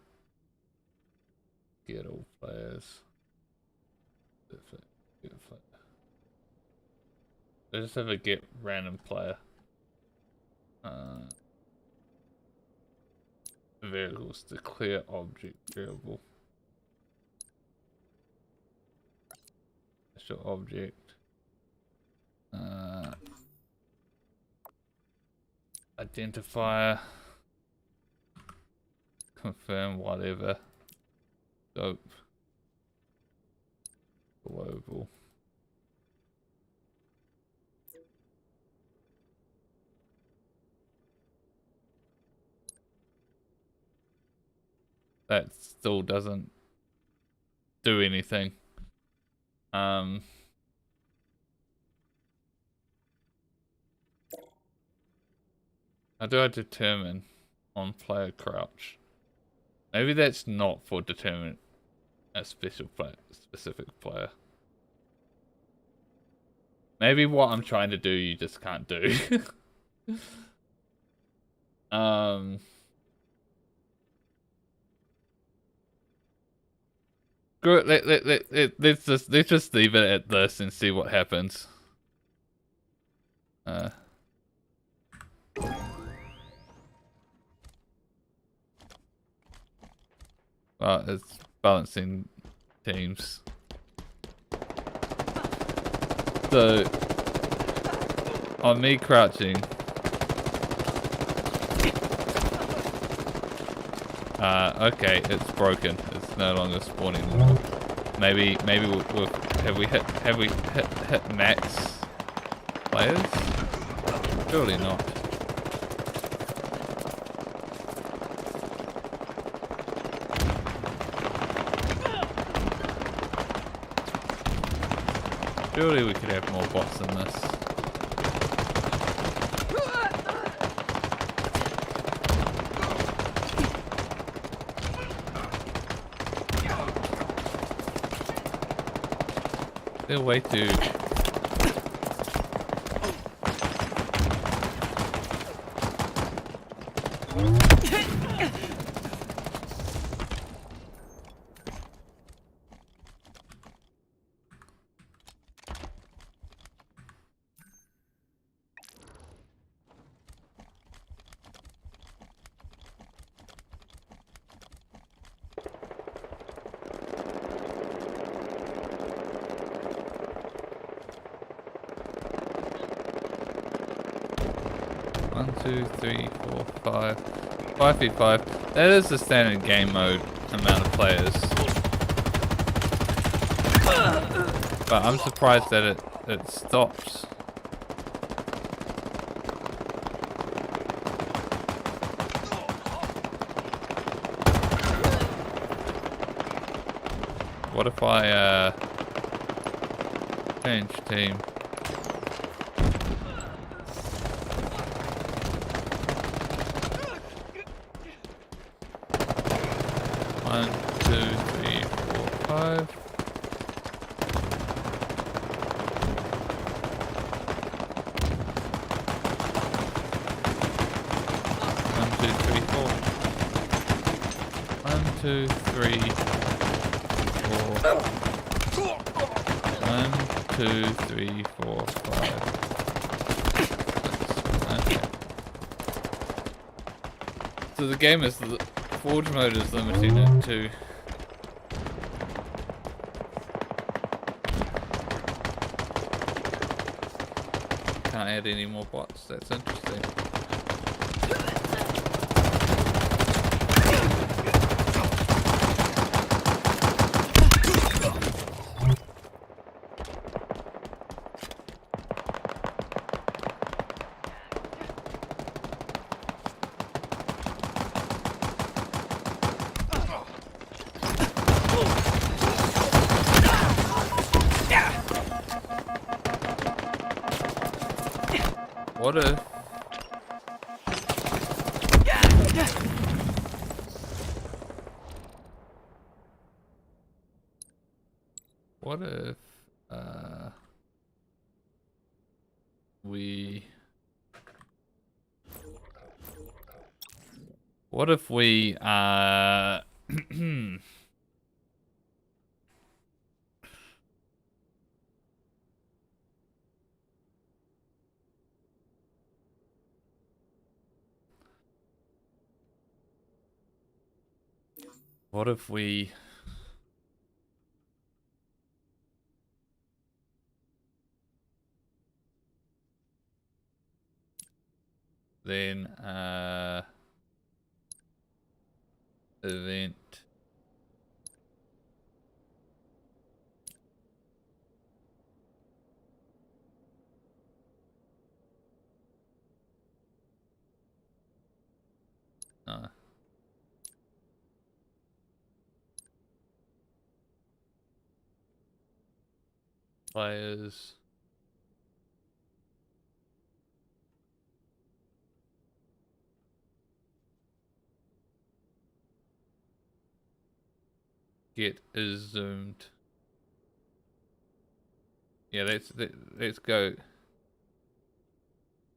Get all players. I just have a get random player. Variables, declare object variable. Special object. Identifier. Confirm whatever. Scope. Global. That still doesn't do anything. How do I determine on player crouch? Maybe that's not for determining a specific player. Maybe what I'm trying to do you just can't do. Good. Let's just leave it at this and see what happens. Well, it's balancing teams. So on me crouching, okay, it's broken. It's no longer spawning. Maybe we'll have we hit max players? Surely not. Surely we could have more bots than this. They're way too... One, two, three, four, five. 5v5. That is the standard game mode amount of players. But I'm surprised that it stops. What if I change team? One, two, three, four, five. One, two, three, four. One, two, three, four. One, two, three, four, five. Okay. So the game is Forge mode is limiting it to can't add any more bots. That's interesting. What if... What if... we... What if we... What if we... Then event. Players. Get is zoomed. Yeah, let's go.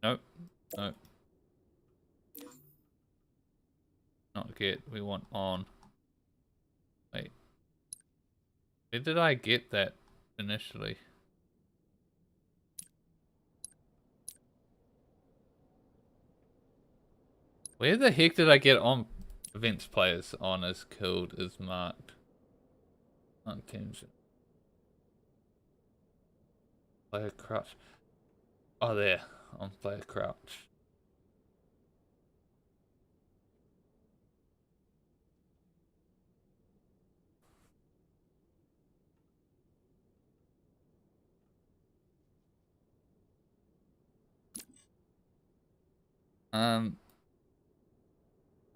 Nope. Nope. Not get. We want on. Wait. Where did I get that initially? Where the heck did I get on events players on is killed is marked? On Kenshin. Player crouch. Oh, there. On player crouch.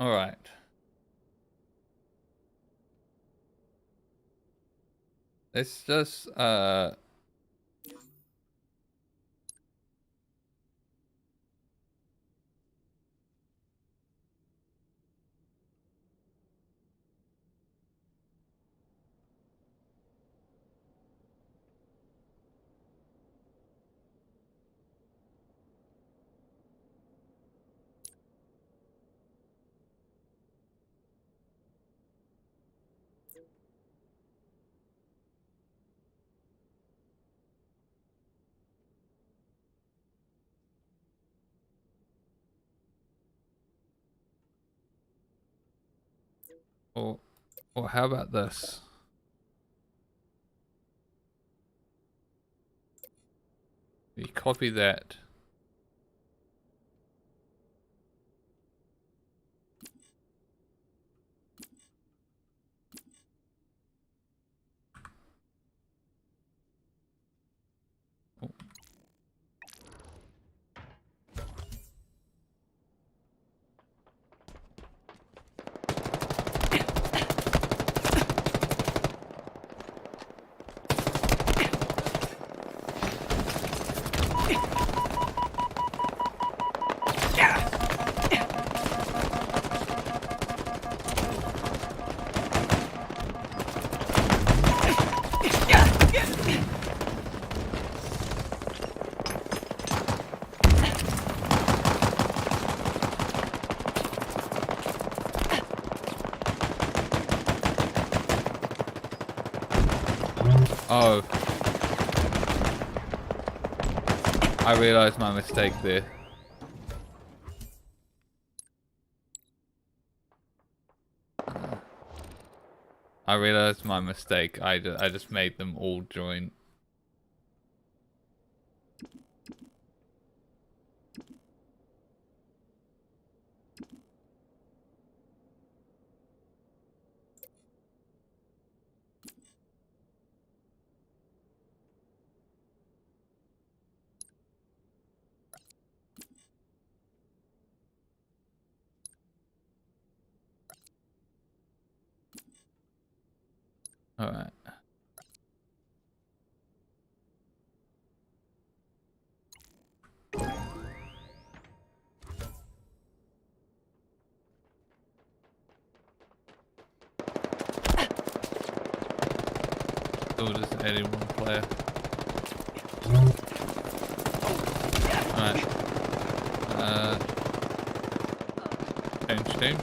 All right. Let's just or how about this? We copy that. Oh. I realized my mistake there. I realized my mistake. I just made them all join. All right. So just adding one player. Alright. Change team.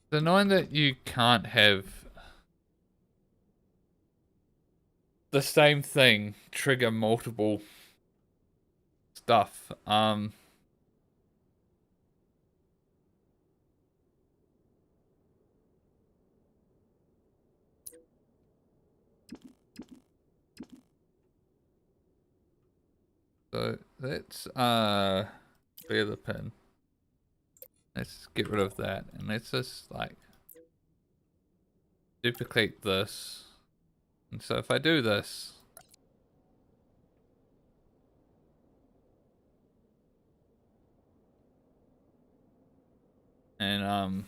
It's annoying that you can't have the same thing trigger multiple stuff. So let's clear the pin. Let's get rid of that, and let's just like duplicate this. And so if I do this, and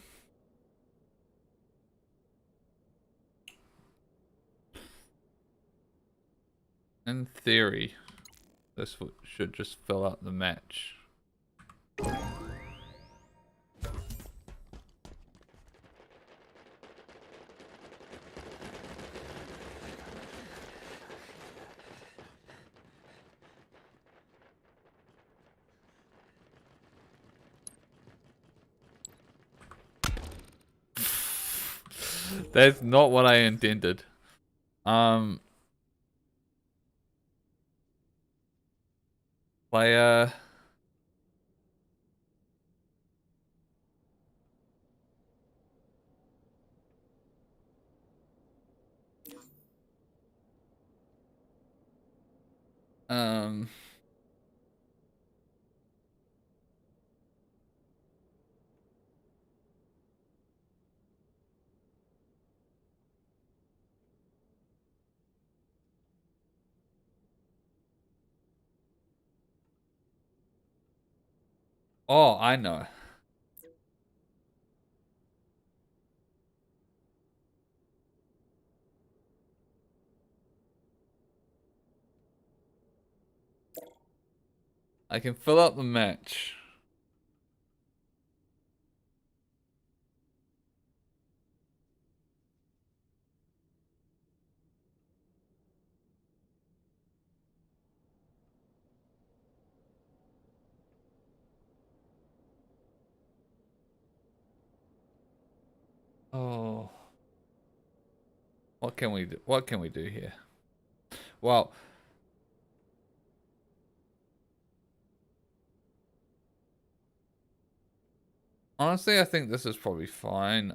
in theory, this should just fill out the match. That's not what I intended. Player. Oh, I know. I can fill out the match. Oh. What can we do? What can we do here? Well, honestly, I think this is probably fine.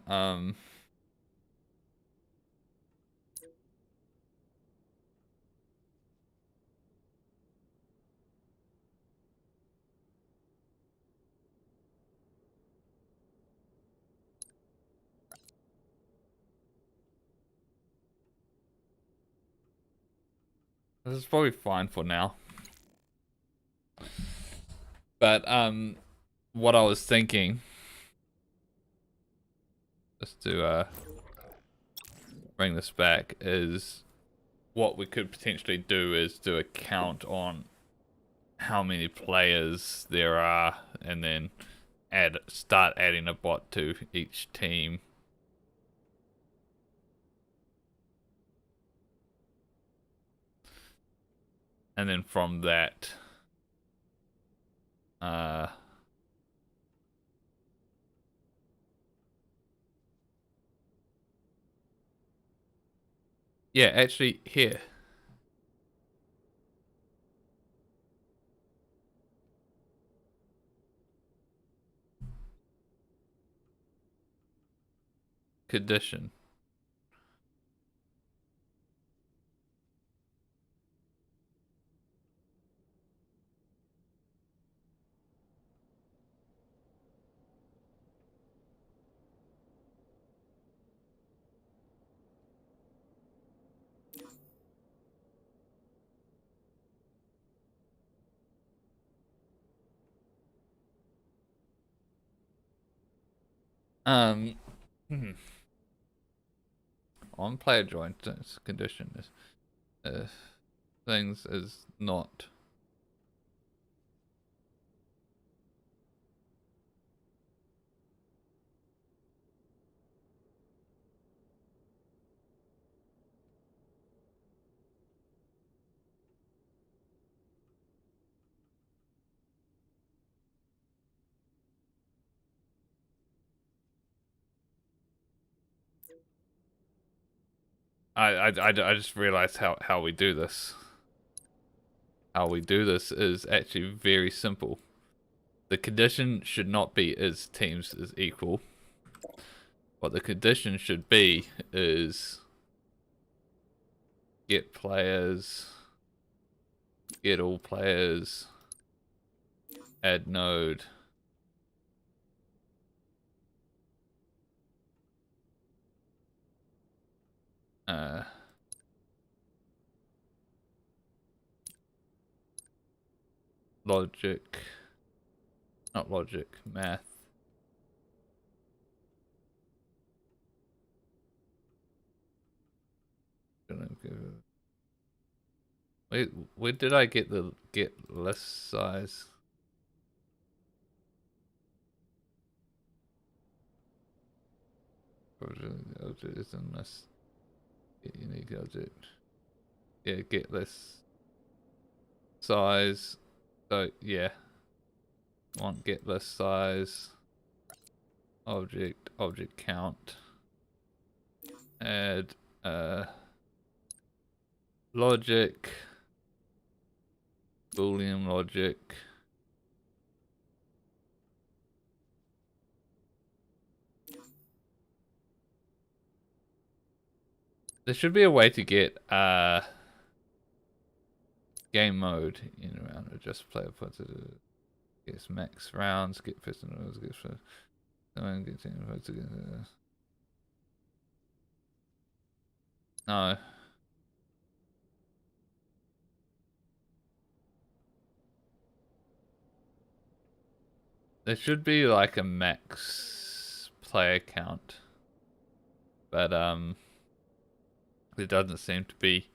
This is probably fine for now. But what I was thinking, just to bring this back, is what we could potentially do is do a count on how many players there are, and then start adding a bot to each team. And then from that, yeah, actually here. Condition. Um, on player joint condition is things is not. I just realized how we do this. How we do this is actually very simple. The condition should not be is teams is equal. What the condition should be is get players, get all players, add node. Logic, not logic, math. Wait, where did I get the list size? Object is in this unique object. Yeah, get list size. So yeah, want get list size. Object count. Add logic. Boolean logic. There should be a way to get game mode in around adjust player points. Gets max rounds, get personals, get for someone gets in votes against no. There should be like a max player count. But there doesn't seem to be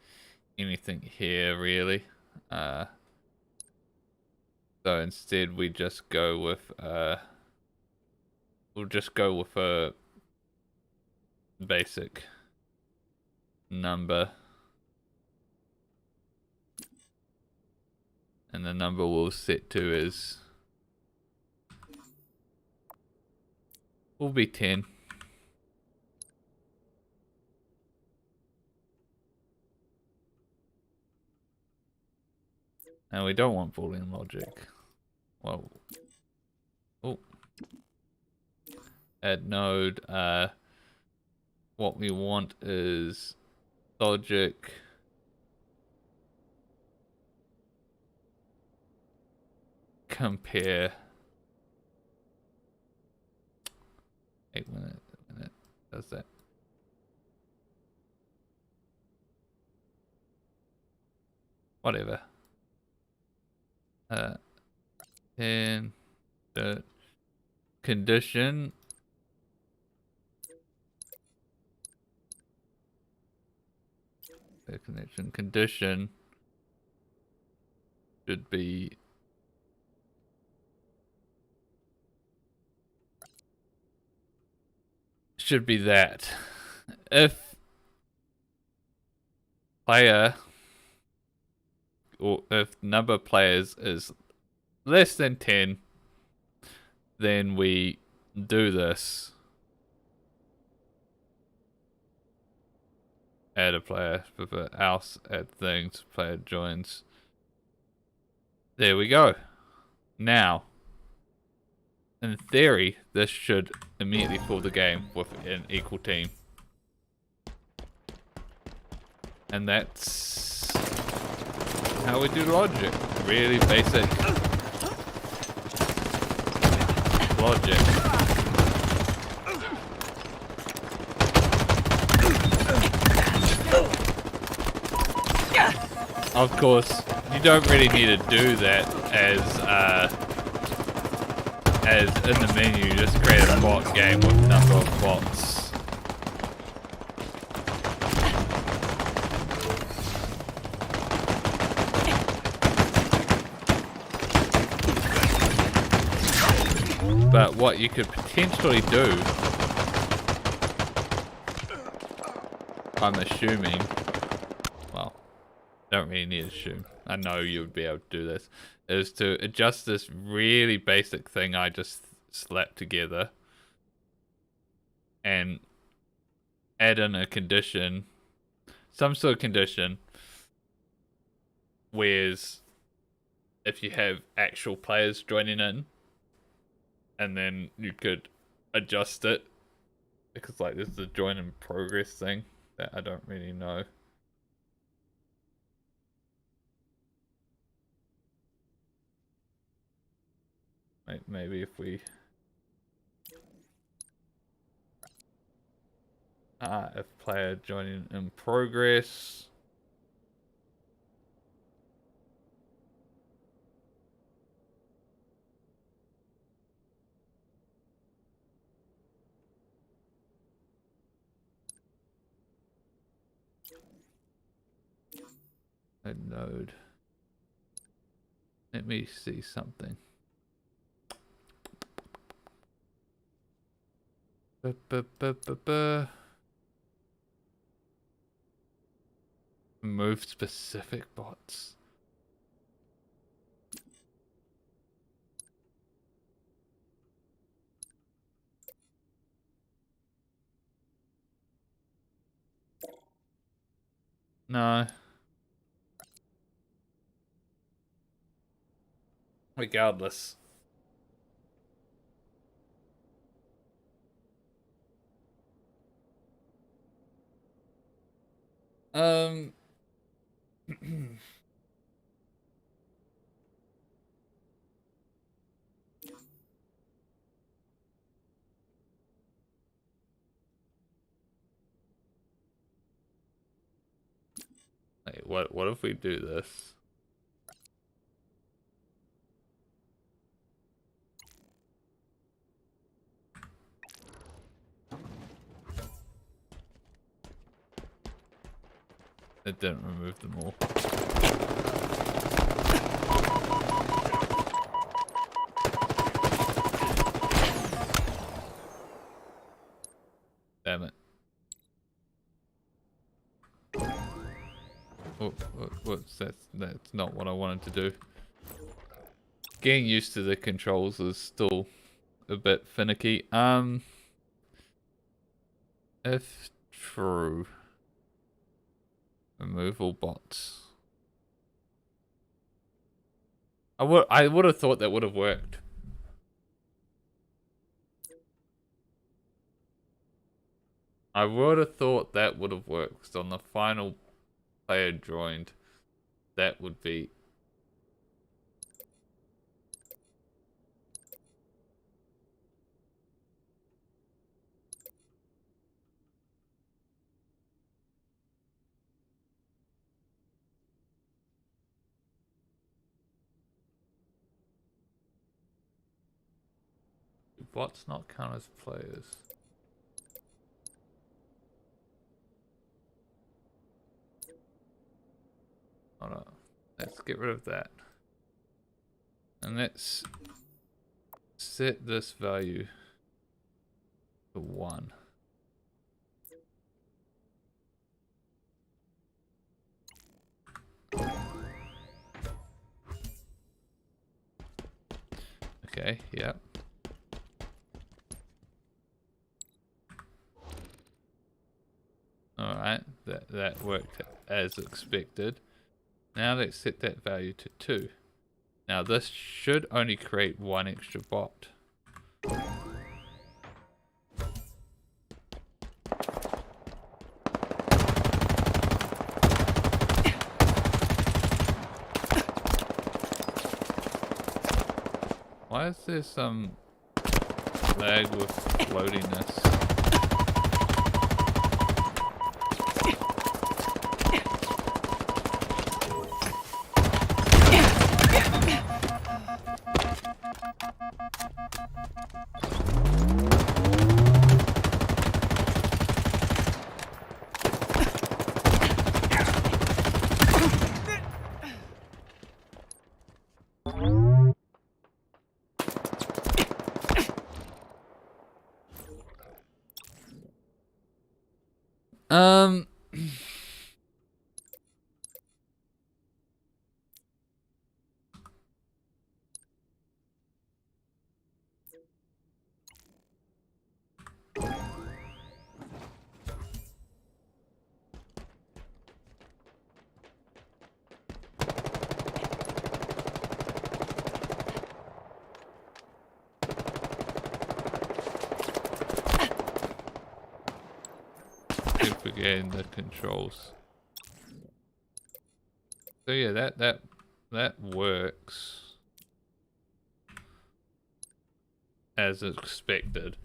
anything here really. So instead we just go with we'll just go with a basic number. And the number we'll set to is will be 10. And we don't want Boolean logic. Well, oh, add node. What we want is logic. Compare. Wait, when it does that. Whatever. And the condition condition should be that if player or if number of players is less than 10, then we do this. Add a player, else add things, player joins. There we go. Now, in theory, this should immediately pull the game with an equal team. And that's how we do logic. Really basic logic. Of course, you don't really need to do that as in the menu. Just create a bot game with a number of bots. But what you could potentially do, I'm assuming, well, don't really need to assume, I know you would be able to do this, is to adjust this really basic thing I just slapped together and add in a condition some sort of condition, whereas if you have actual players joining in, and then you could adjust it, because like there's the join in progress thing that I don't really know. Maybe if we if player joining in progress. A node. Let me see something. Move specific bots. No. Regardless. Wait, what if we do this? It didn't remove them all. Damn it. Oh, whoops, that's not what I wanted to do. Getting used to the controls is still a bit finicky. If true, remove all bots. I would have thought that would have worked. I would have thought that would have worked, because on the final player joined, that would be. Do bots not count as players? Hold on. Let's get rid of that. And let's set this value to 1. Okay, yep. Alright, that worked as expected. Now let's set that value to 2. Now this should only create 1 extra bot. Why is there some lag with loadiness? forgetting the controls. So yeah, that works as expected.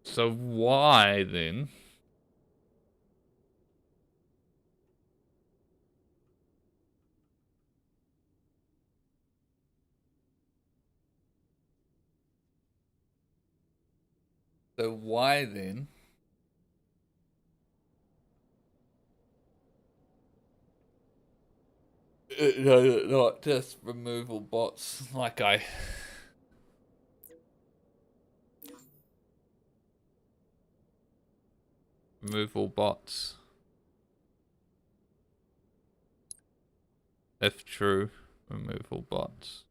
So why then? So why then? No, not just removal bots like I. Removal bots. If true, removal bots.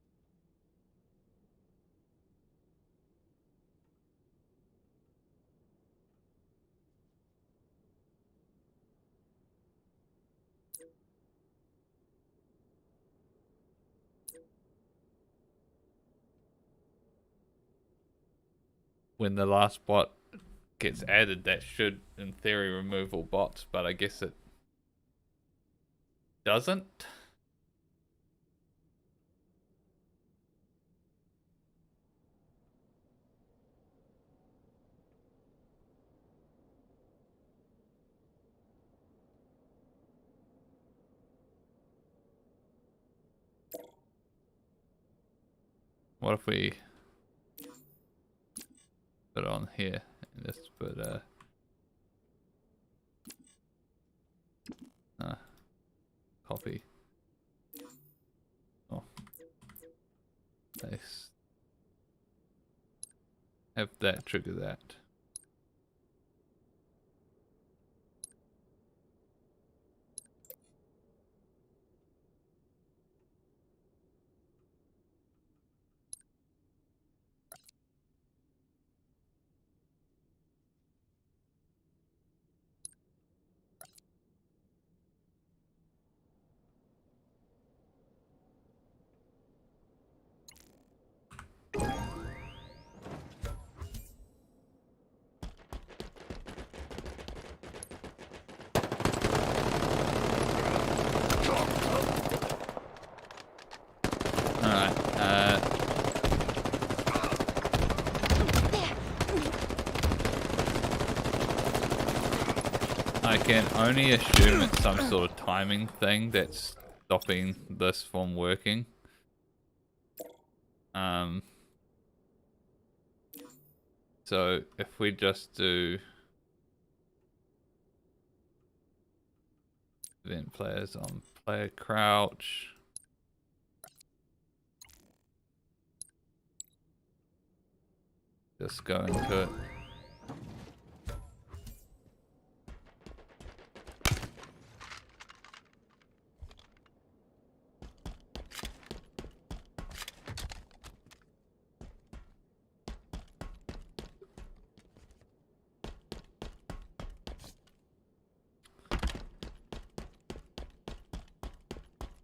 When the last bot gets added, that should, in theory, remove all bots, but I guess it doesn't. What if we put it on here and just put copy. Oh, paste. Have that trigger that. I can only assume it's some sort of timing thing that's stopping this from working. So if we just do event players on player crouch. Just go into it.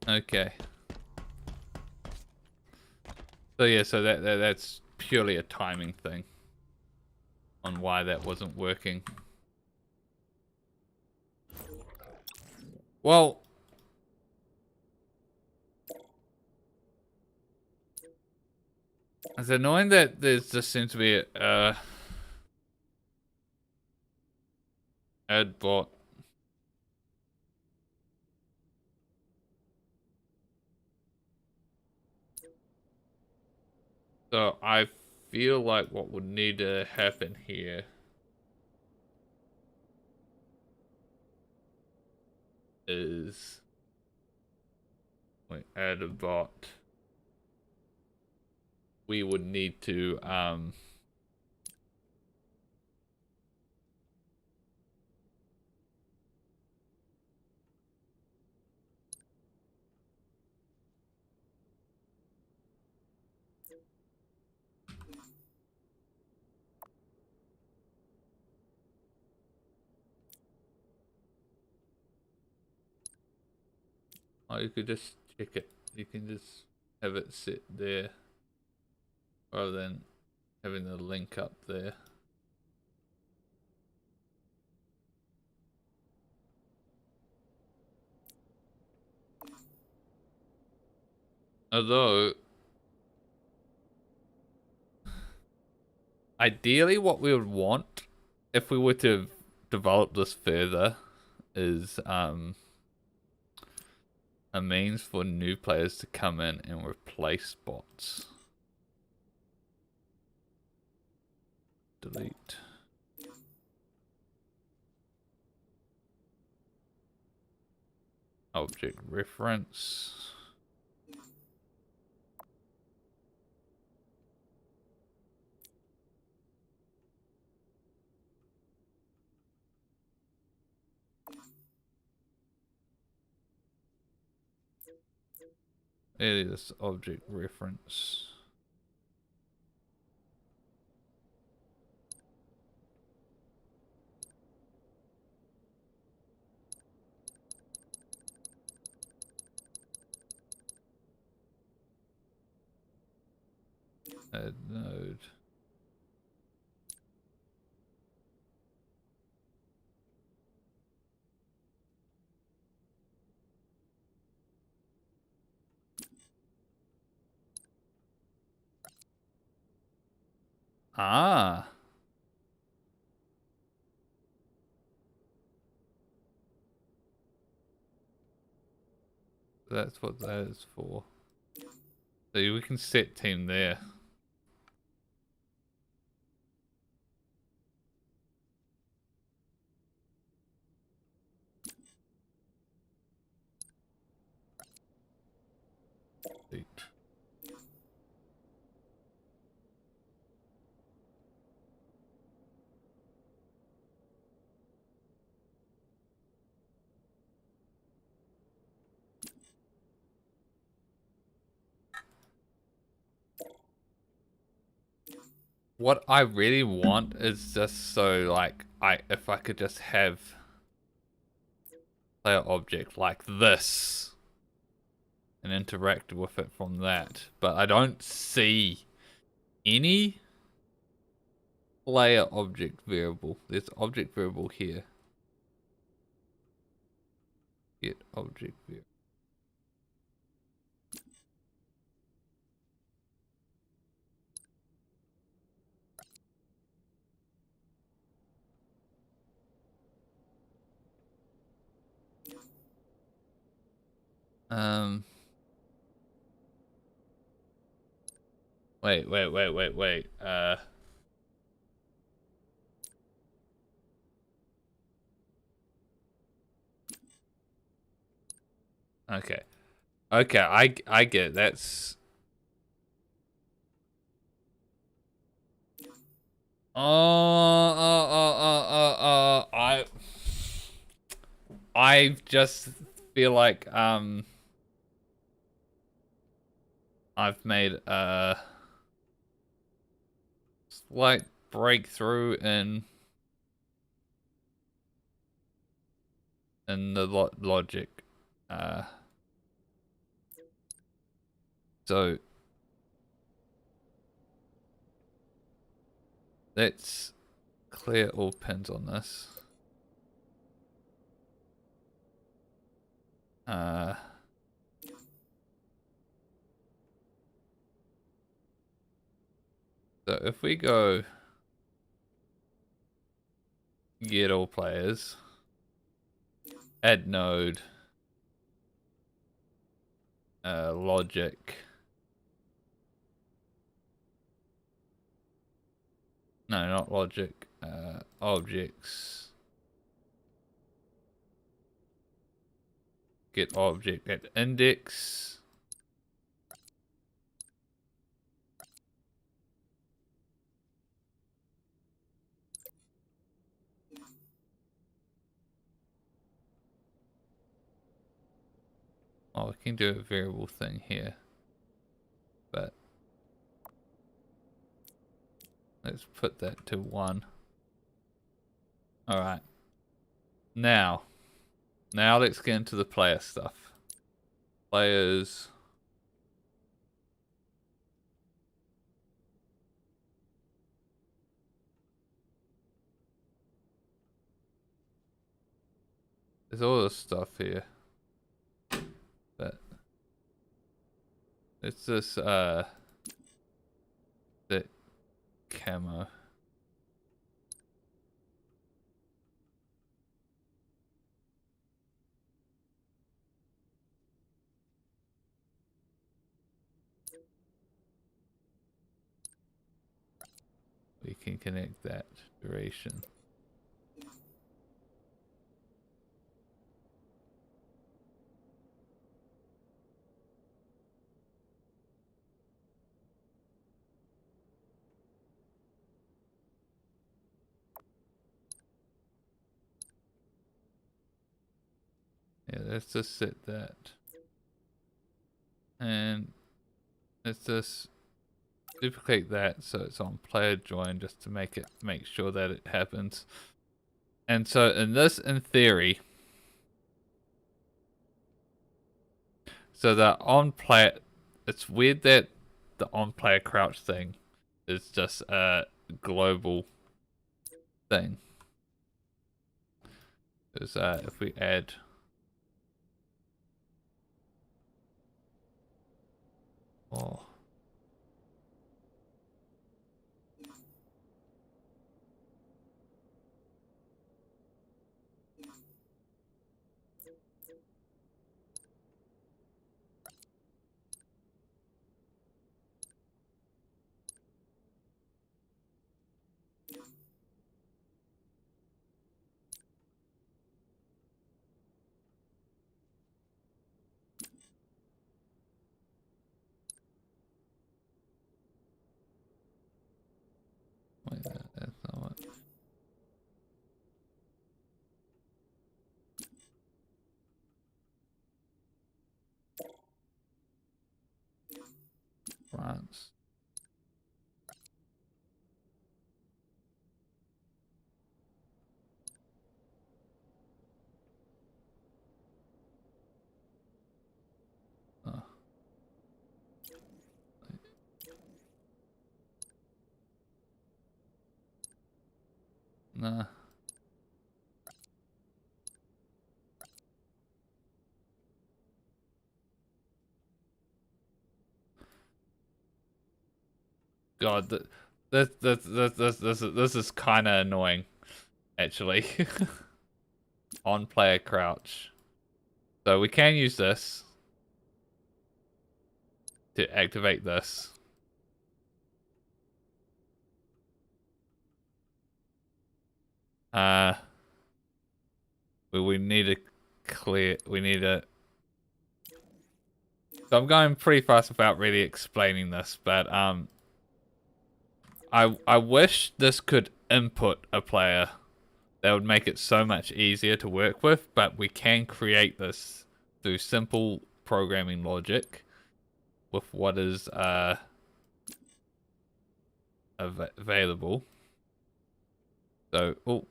Okay. So yeah, so that's purely a timing thing on why that wasn't working. Well, it's annoying that there's just seems to be a ad bot. So I feel like what would need to happen here is we add a bot. We would need to or you could just check it. You can just have it sit there. rather than having the link up there. Although, ideally what we would want, if we were to develop this further, is a means for new players to come in and replace bots. Delete. Object reference. It is object reference. Add node. Ah. That's what that is for. So we can set team there. Delete. What I really want is just so like if I could just have player object like this and interact with it from that, but I don't see any player object variable. There's object variable here. Get object variable. Wait. Okay. Okay, I get it. That's I just feel like I've made a slight breakthrough in the logic. So let's clear all pins on this. So if we go get all players, add node, logic. No, not logic. Objects. Get object at index. Oh, I can do a variable thing here. But let's put that to 1. Alright. Now let's get into the player stuff. Players. there's all this stuff here. But it's this the camo. We can connect that duration. Yeah, let's just set that. And let's just duplicate that so it's on player join just to make sure that it happens. And so in this, in theory, so the on player, it's weird that the on player crouch thing is just a global thing. Because if we add wait, that's not what. France. Oh. Nah. God, this is kind of annoying, actually. On player crouch. So we can use this to activate this. But we need to clear. We need to. So I'm going pretty fast without really explaining this, but I wish this could input a player. That would make it so much easier to work with, but we can create this through simple programming logic with what is available. So,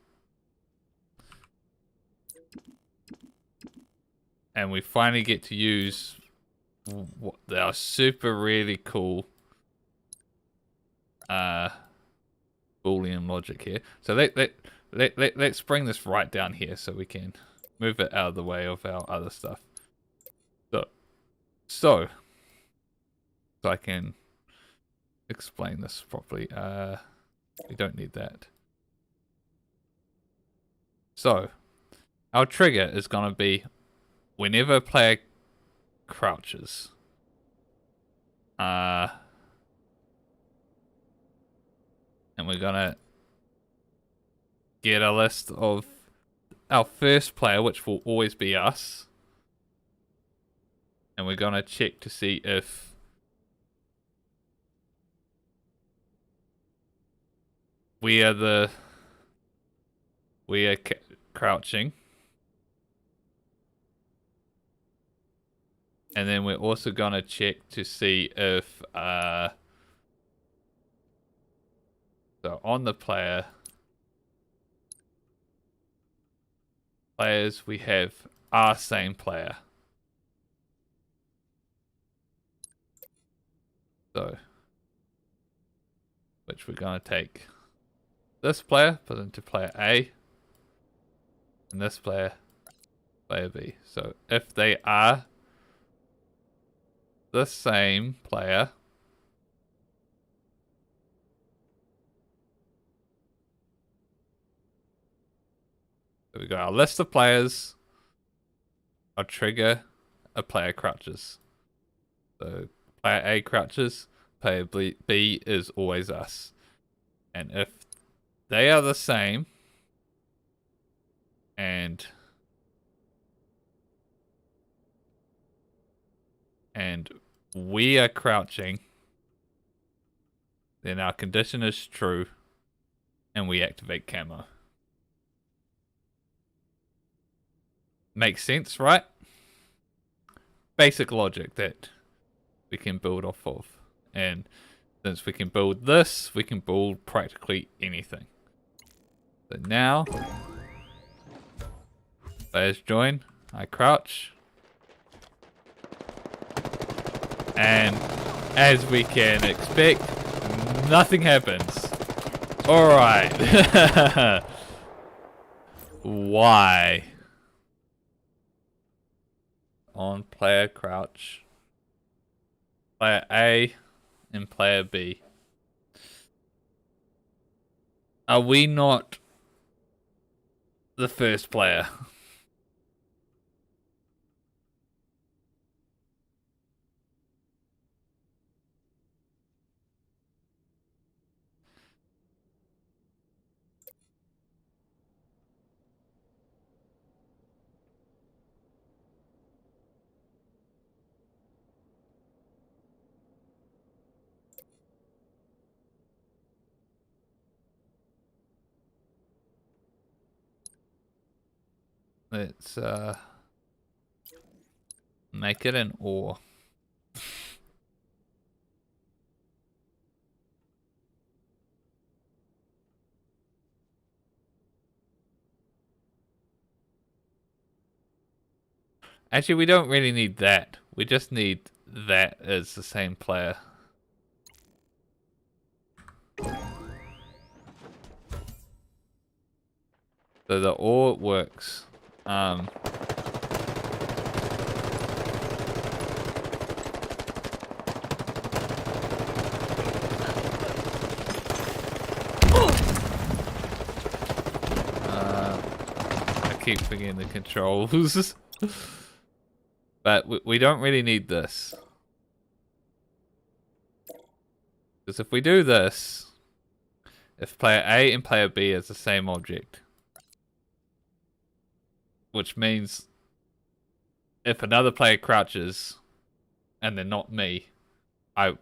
and we finally get to use our super really cool Boolean logic here. So let's bring this right down here so we can move it out of the way of our other stuff. So I can explain this properly. We don't need that. So our trigger is going to be whenever a player crouches. And we're going to get a list of our first player, which will always be us. And we're going to check to see if we are crouching. And then we're also going to check to see if so on the players we have our same player. So which we're going to take this player, put into player A, and this player player B. So if they are the same player, there we go. Our list of players. I'll trigger a player crouches. So player A crouches, player B is always us. And if they are the same, and we are crouching, then our condition is true, and we activate camo. Makes sense, right? Basic logic that we can build off of. And since we can build this, we can build practically anything. So now, players join, I crouch. And as we can expect, nothing happens. Alright. Why? On player crouch. Player A and player B. Are we not the first player? Let's make it an or. Actually, we don't really need that. We just need that as the same player. So the or works. I keep forgetting the controls. But we don't really need this. Because if we do this, if player A and player B is the same object, which means if another player crouches and they're not me, I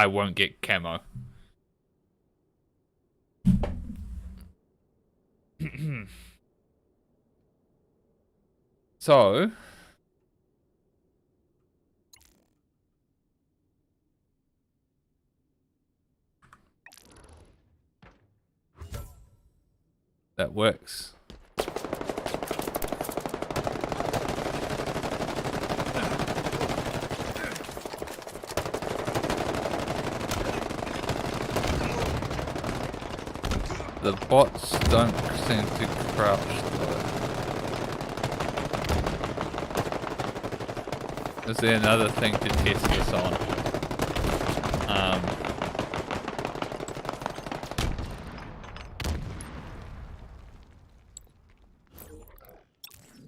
won't get camo. So that works. The bots don't seem to crouch though. Is there another thing to test this on?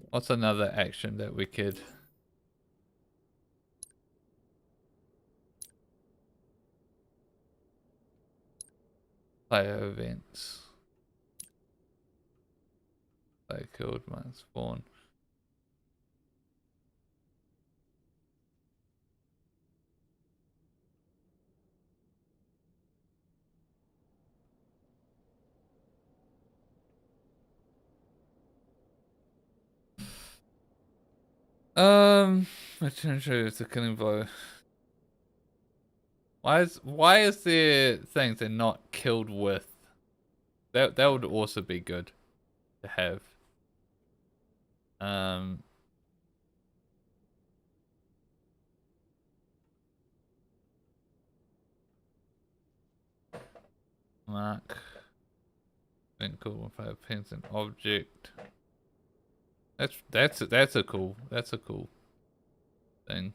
What's another action that we could... Player events. Player killed might spawn. Potentially it's a killing blow. Why is there things they're not killed with? That would also be good to have. Mark. Been called with 5 pins an object. That's a cool thing.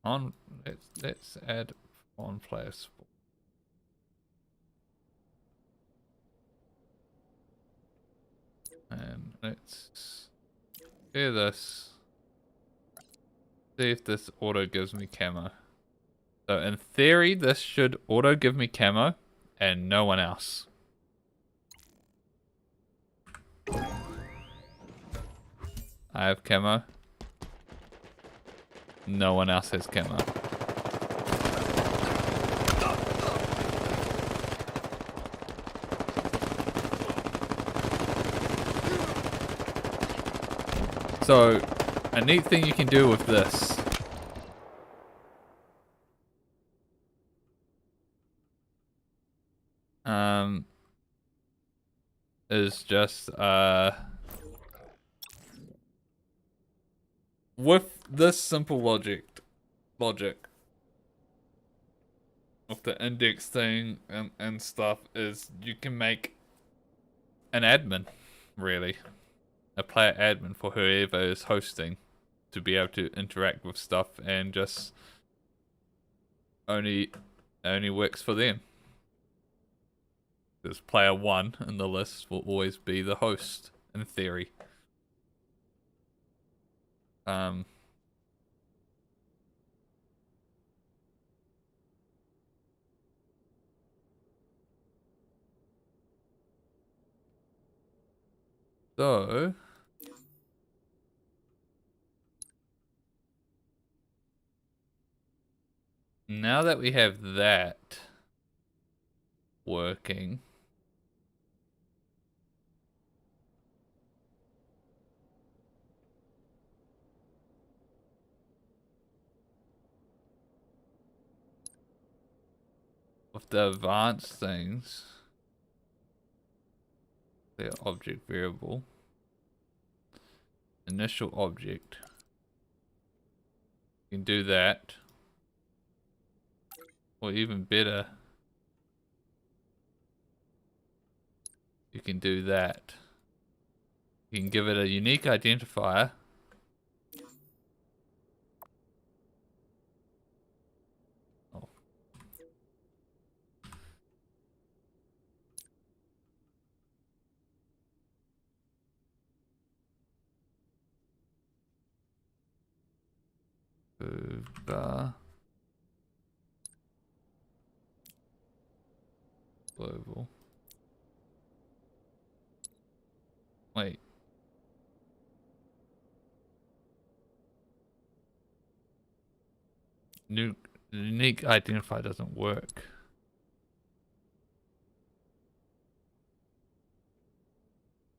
On let's add on player support. And let's do this. See if this auto gives me camo. So in theory, this should auto give me camo and no one else. I have camo. No one else has camo. So, a neat thing you can do with this is just with this simple logic of the index thing and stuff is you can make an admin, really. A player admin for whoever is hosting to be able to interact with stuff and just only works for them. Because player 1 in the list will always be the host, in theory. So now that we have that working, with the advanced things, the object variable, initial object, you can do that. Or even better, you can do that. You can give it a unique identifier. Oh. Global. Wait. Unique identifier doesn't work.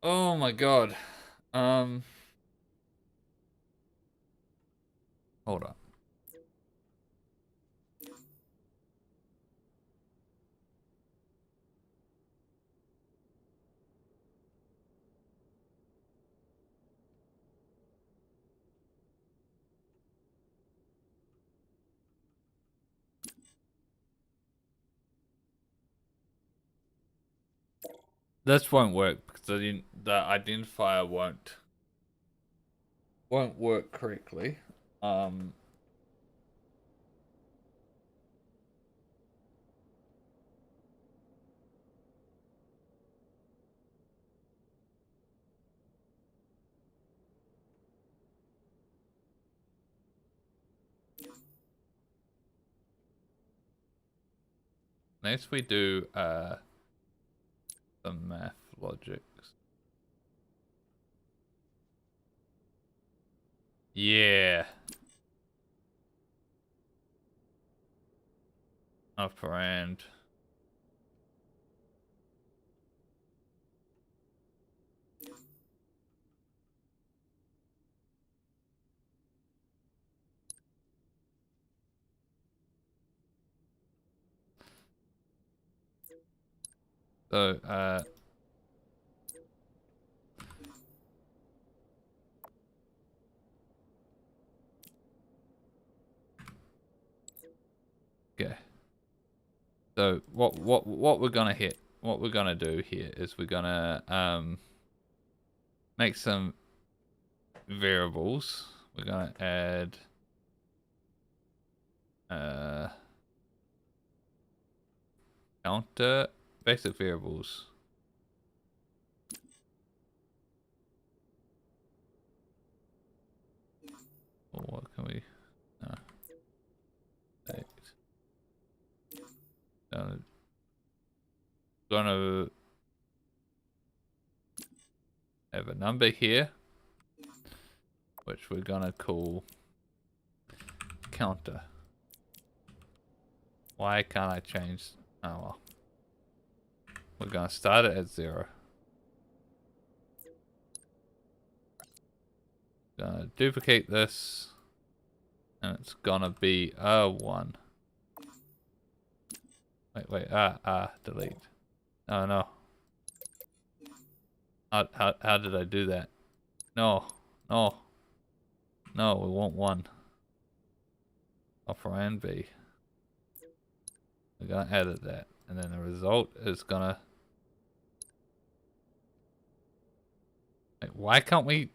Oh my god. Hold on. This won't work because the identifier won't work correctly. Next we do some math logics. Yeah. Operand. So okay. So what we're gonna do here is we're gonna make some variables. We're gonna add counter basic variables. Or what can we? Gonna have a number here, which we're gonna call counter. Why can't I change? Oh well. We're gonna start it at 0. Gonna duplicate this, and it's gonna be a 1. Wait, delete. Oh no. How did I do that? No, we want 1. Operand B. We're gonna edit that, and then the result is gonna. Wait, why can't we?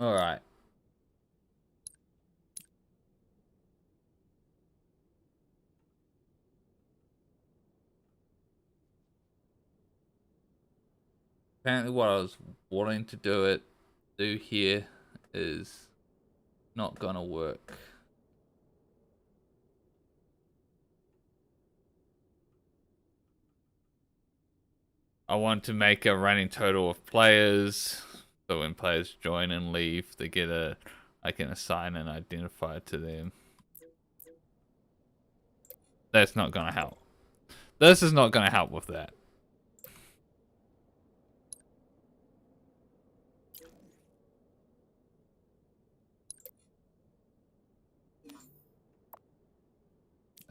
All right. Apparently what I was wanting to do here is not gonna work. I want to make a running total of players, so when players join and leave, they get I can assign an identifier to them. That's not gonna help. This is not gonna help with that.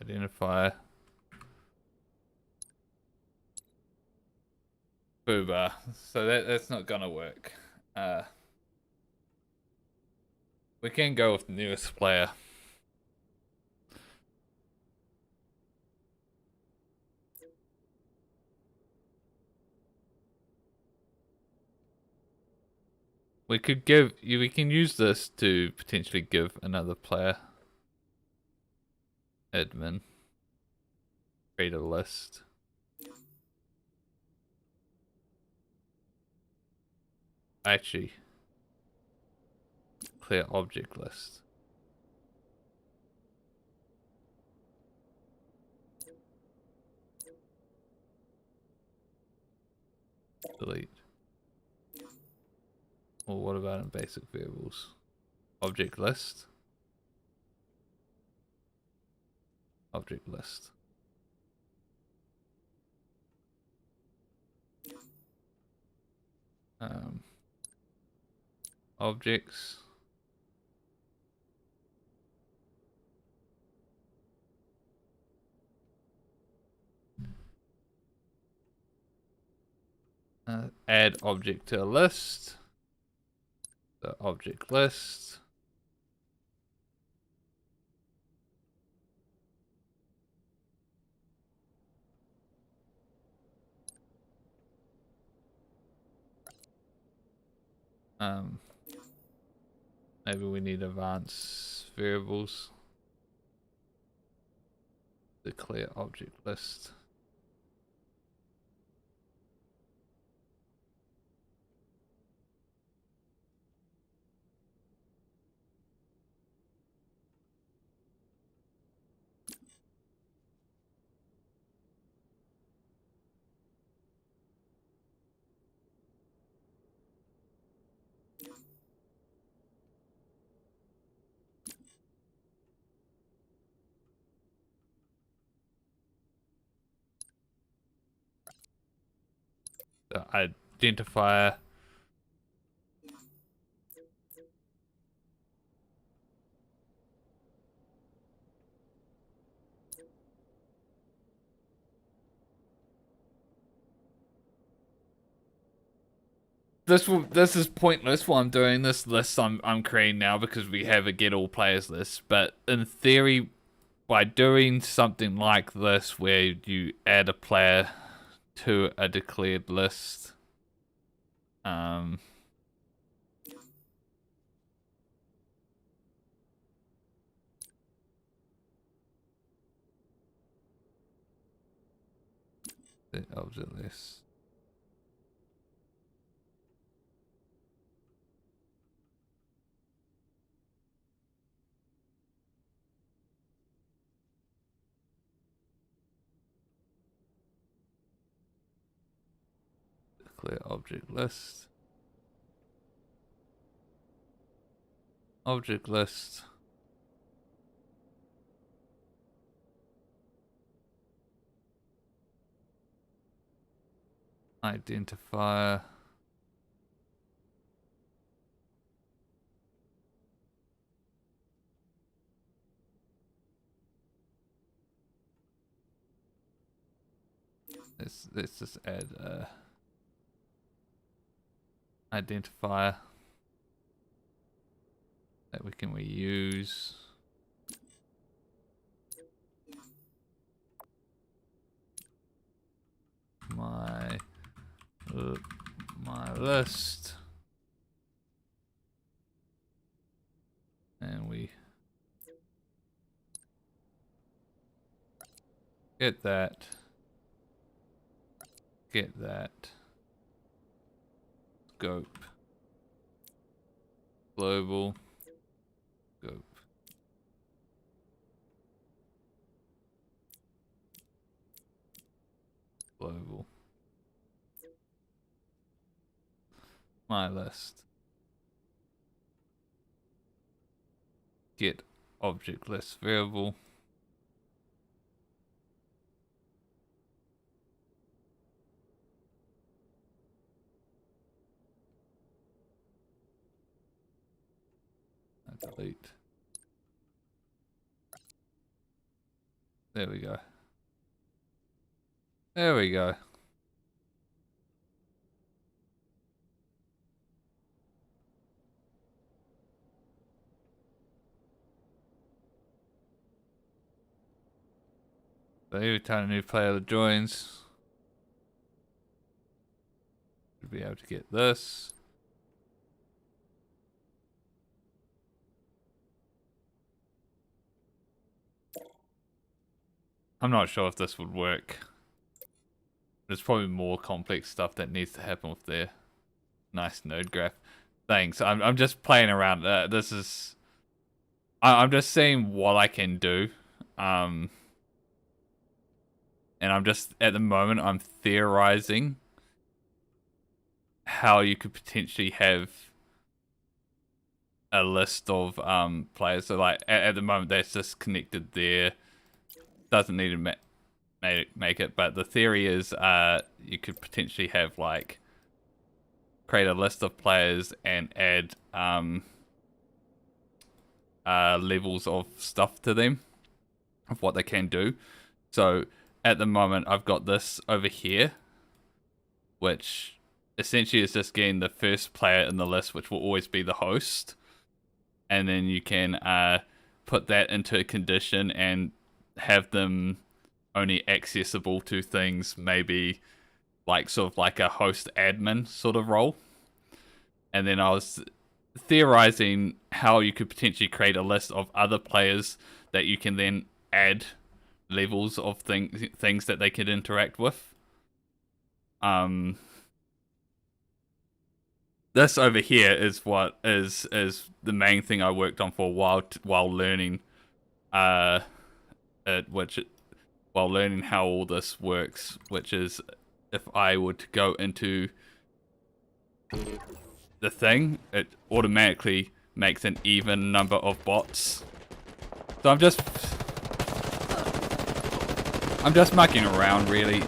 Identifier. Booba. So that's not gonna work. We can go with the newest player. We can use this to potentially give another player admin. Create a list. Actually, clear object list. Delete. Well, what about in basic variables? Object list. Object list. Objects. Add object to a list. The object list. Maybe we need advanced variables. Declare object list. The identifier. This is pointless while I'm doing this list I'm creating now because we have a get all players list. But in theory, by doing something like this where you add a player to a declared list, the object list. Declare object list. Object list. Identifier. Let's just add a identifier that we can reuse. My list, and we get that, scope, global, scope, global, my list, get object list variable, delete. There we go. There we go. So every time a new player joins, should be able to get this. I'm not sure if this would work. There's probably more complex stuff that needs to happen with their nice node graph. Thanks. I'm just playing around. This is. I'm just seeing what I can do. And I'm just at the moment I'm theorizing how you could potentially have a list of players. So like at the moment that's just connected there. Doesn't need to make it, but the theory is you could potentially have like create a list of players and add levels of stuff to them of what they can do. So at the moment I've got this over here, which essentially is just getting the first player in the list, which will always be the host, and then you can put that into a condition and have them only accessible to things maybe like sort of like a host admin sort of role. And then I was theorizing how you could potentially create a list of other players that you can then add levels of things that they could interact with. This over here is what is the main thing I worked on for a while learning while learning how all this works, which is if I were to go into the thing, it automatically makes an even number of bots. So I'm just mucking around really.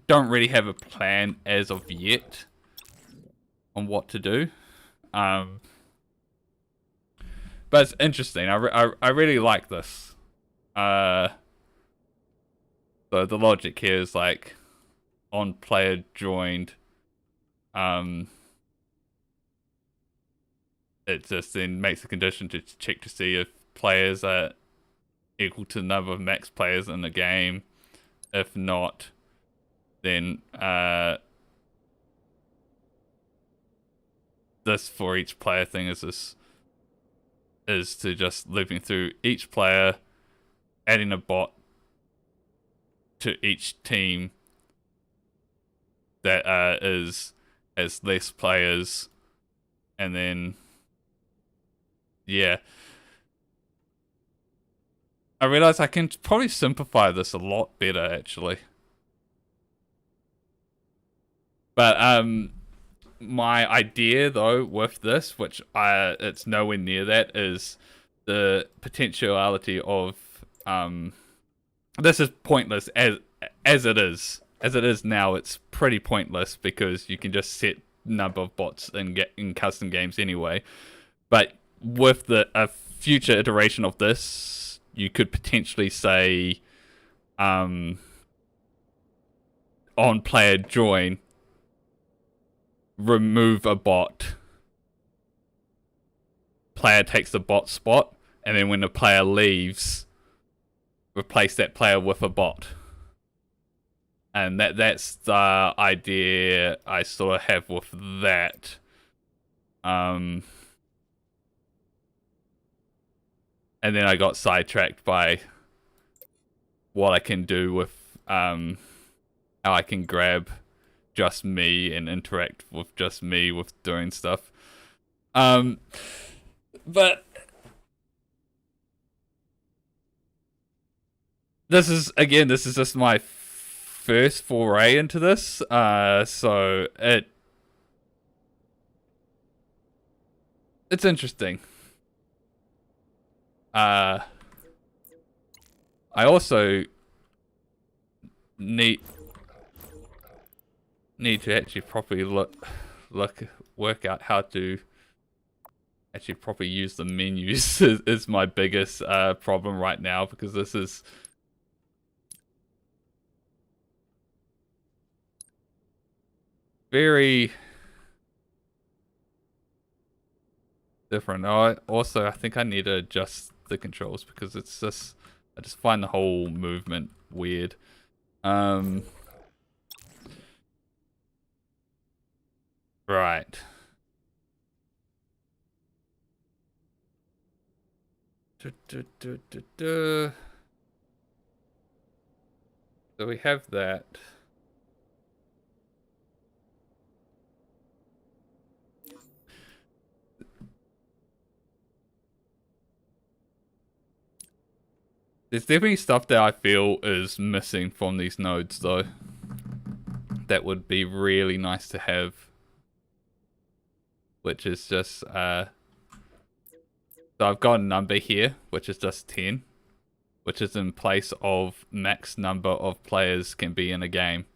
don't really have a plan as of yet on what to do. But it's interesting. I really like this. So the logic here is like on player joined. It just then makes a condition to check to see if players are equal to the number of max players in the game. If not, then this for each player thing is to just looping through each player, adding a bot to each team that has less players, and then yeah. I realize I can probably simplify this a lot better actually. But my idea though with this, which it's nowhere near that, is the potentiality of this is pointless as it is. As it is now, it's pretty pointless because you can just set number of bots and get in custom games anyway. But with a future iteration of this, you could potentially say on player join, remove a bot, player takes the bot spot, and then when the player leaves, replace that player with a bot. And that's the idea I sort of have with that. And then I got sidetracked by what I can do with how I can grab just me and interact with just me with doing stuff. But this is just my first foray into this. So it's interesting. I also need to actually properly work out how to actually properly use the menus is my biggest problem right now, because this is very different. I think I need to adjust the controls because I just find the whole movement weird. Right. So we have that. There's definitely stuff that I feel is missing from these nodes though, that would be really nice to have, which is just so I've got a number here which is just 10, which is in place of max number of players can be in a game,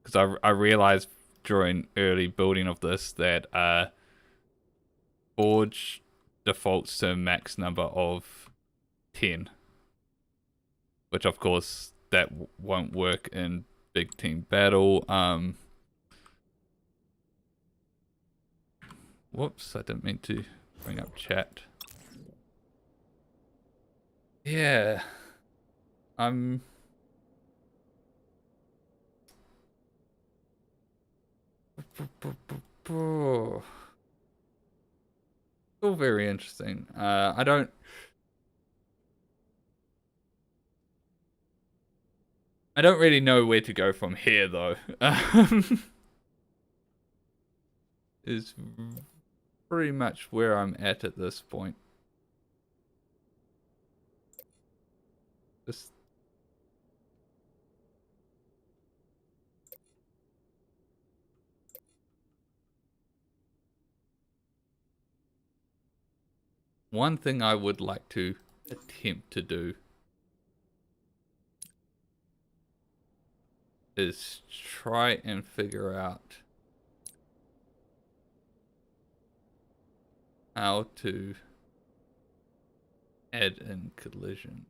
because I realized during early building of this that Forge defaults to max number of 10, which of course that won't work in big team battle. Whoops, I didn't mean to bring up chat. Yeah. Still very interesting. I don't really know where to go from here though. Is pretty much where I'm at this point. Just one thing I would like to attempt to do is try and figure out how to add in collision.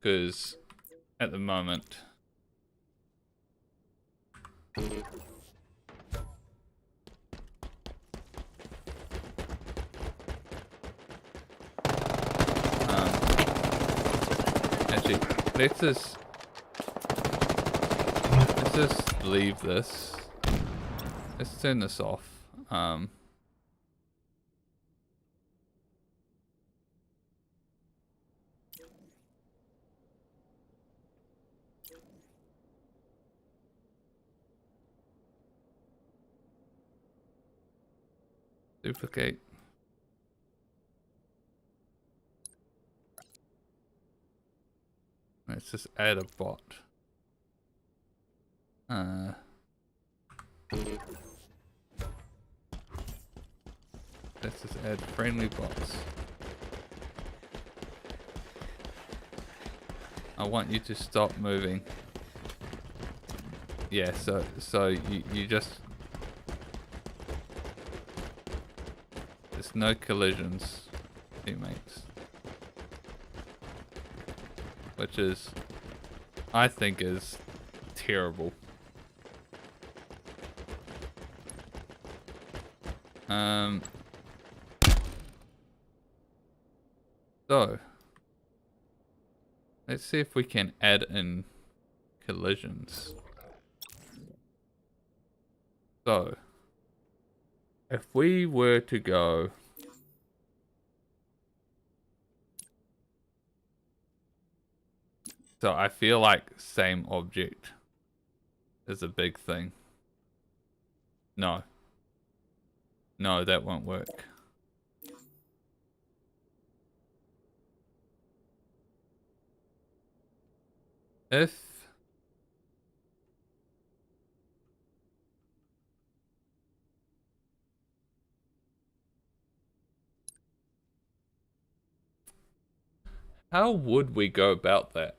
Because at the moment actually let's just leave this. Let's turn this off. Duplicate. Let's just add a bot. Let's just add friendly bots. I want you to stop moving. Yeah, so you just, there's no collisions, teammates. Which is, I think is terrible. So let's see if we can add in collisions. So if we were to go so I feel like same object is a big thing. No, that won't work. If how would we go about that?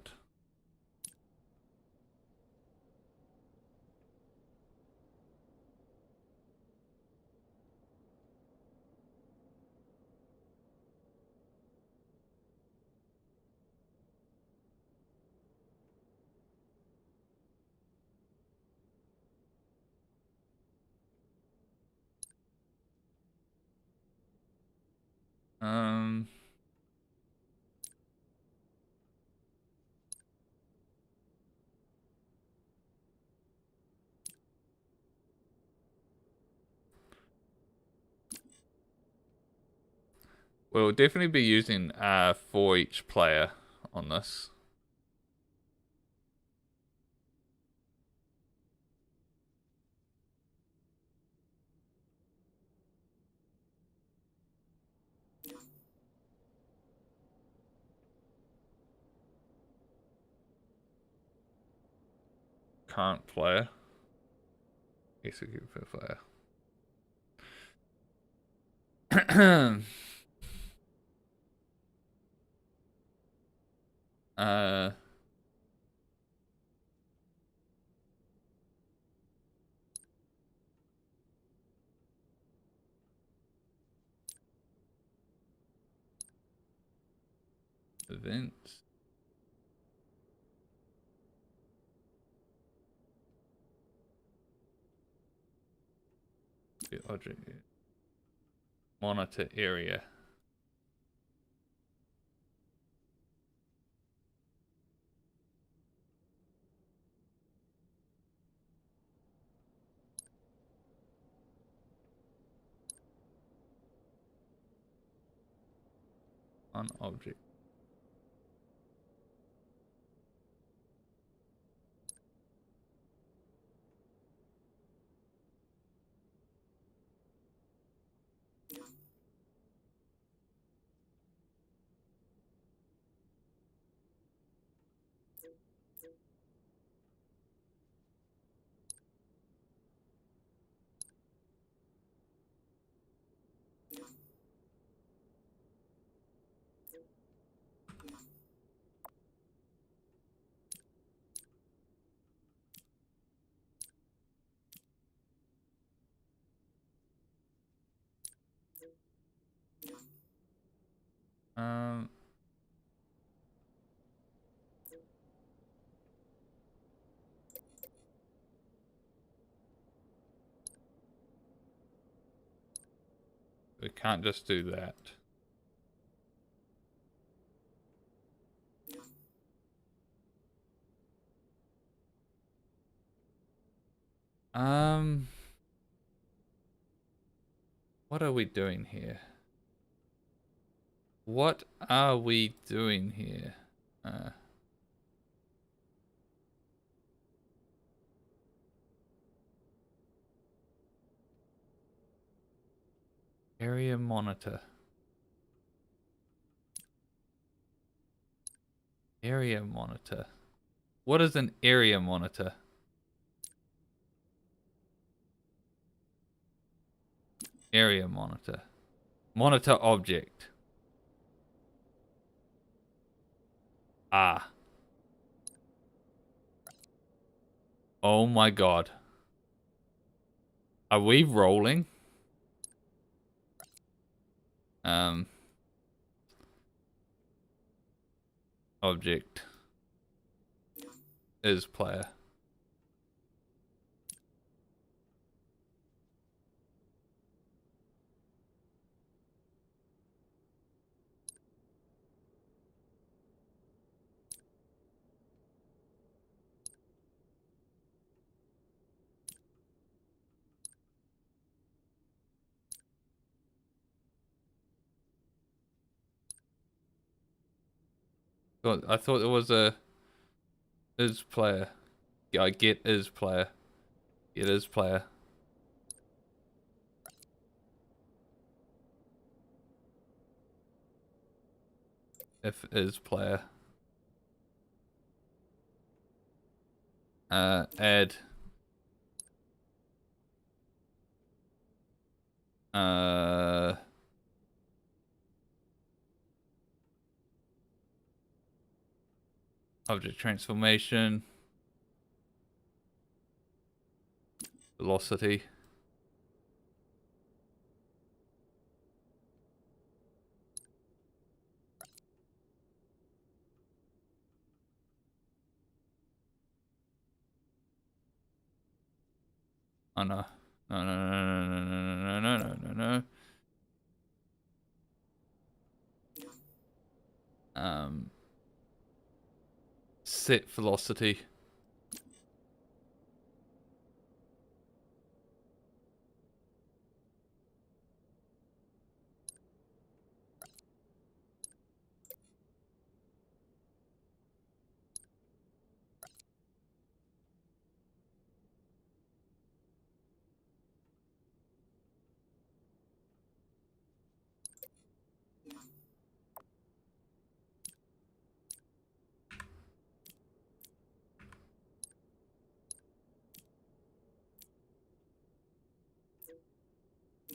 We'll definitely be using for each player on this. Current player. Execute per player. Events. The object. Monitor area. On object. can't just do that. What are we doing here? What are we doing here? Area monitor. Area monitor. What is an area monitor? Area monitor. Monitor object. Ah. Oh my god. Are we rolling? Object is player. God, I thought it was a is player. Yeah, I get is player. It is player. If is player. Add. Object transformation. Velocity. Oh no. No, no, no, no, no, no, no, no, no, no, no. Set velocity.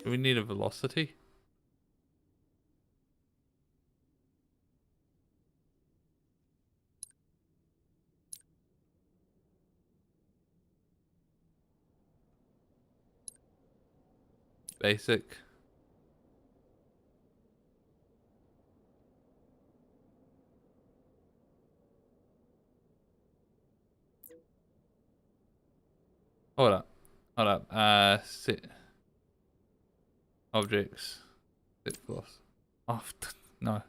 Do we need a velocity? Basic. Hold up. Hold up. Set objects. Set velocity. Oh, no.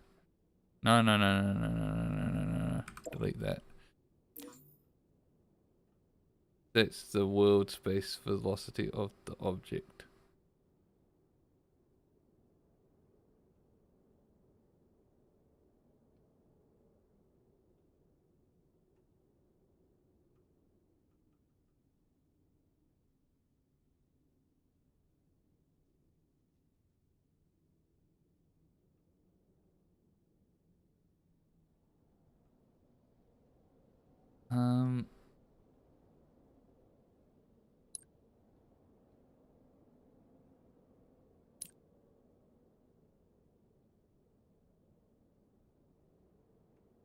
No, no, no, no, no, no, no, no, no, no, no. Delete that. That's the world space velocity of the object.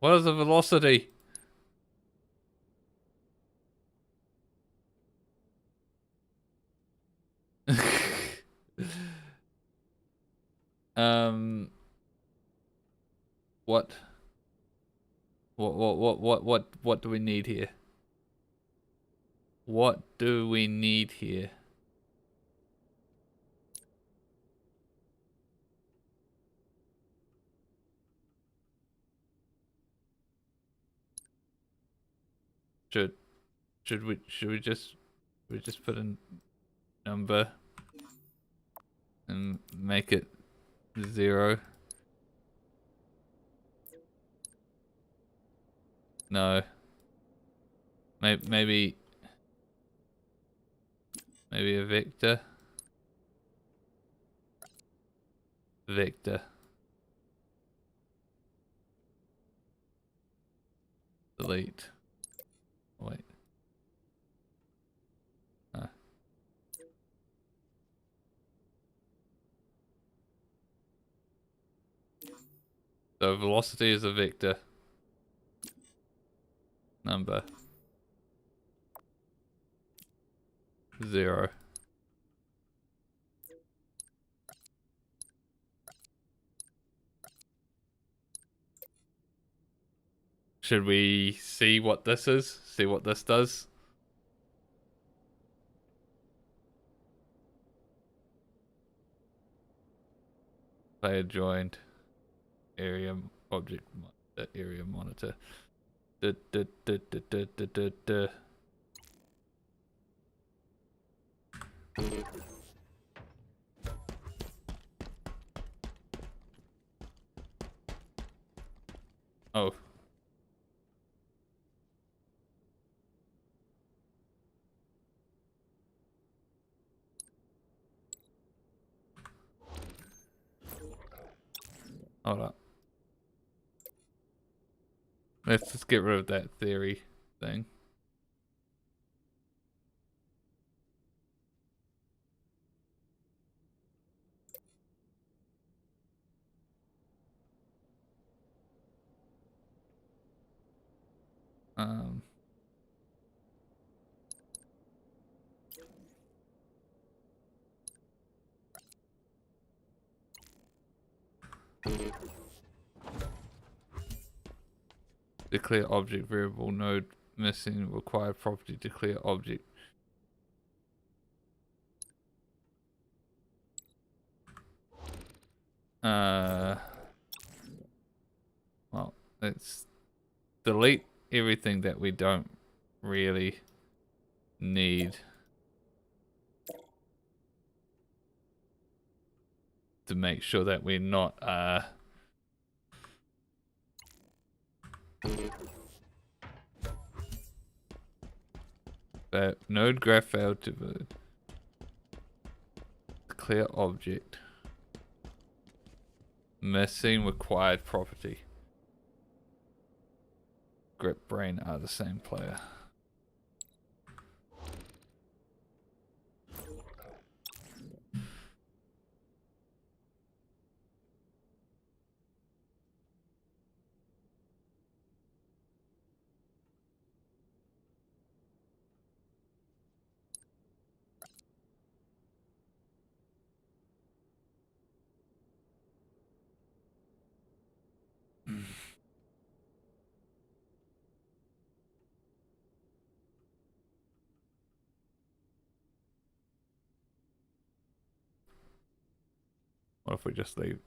What is the velocity? um, what? What do we need here? What do we need here? Should we just put in number and make it 0? No. Maybe a vector. Vector. Delete. Wait. So velocity is a vector. Number 0. Should we see what this is? See what this does? Player joined. Area object area monitor. Oh. Hold up. Let's just get rid of that theory thing. Declare object variable node missing required property declare object. Well, let's delete everything that we don't really need to make sure that we're not that node graph failed to declare object missing required property. Grip brain are the same player. What if we just leave?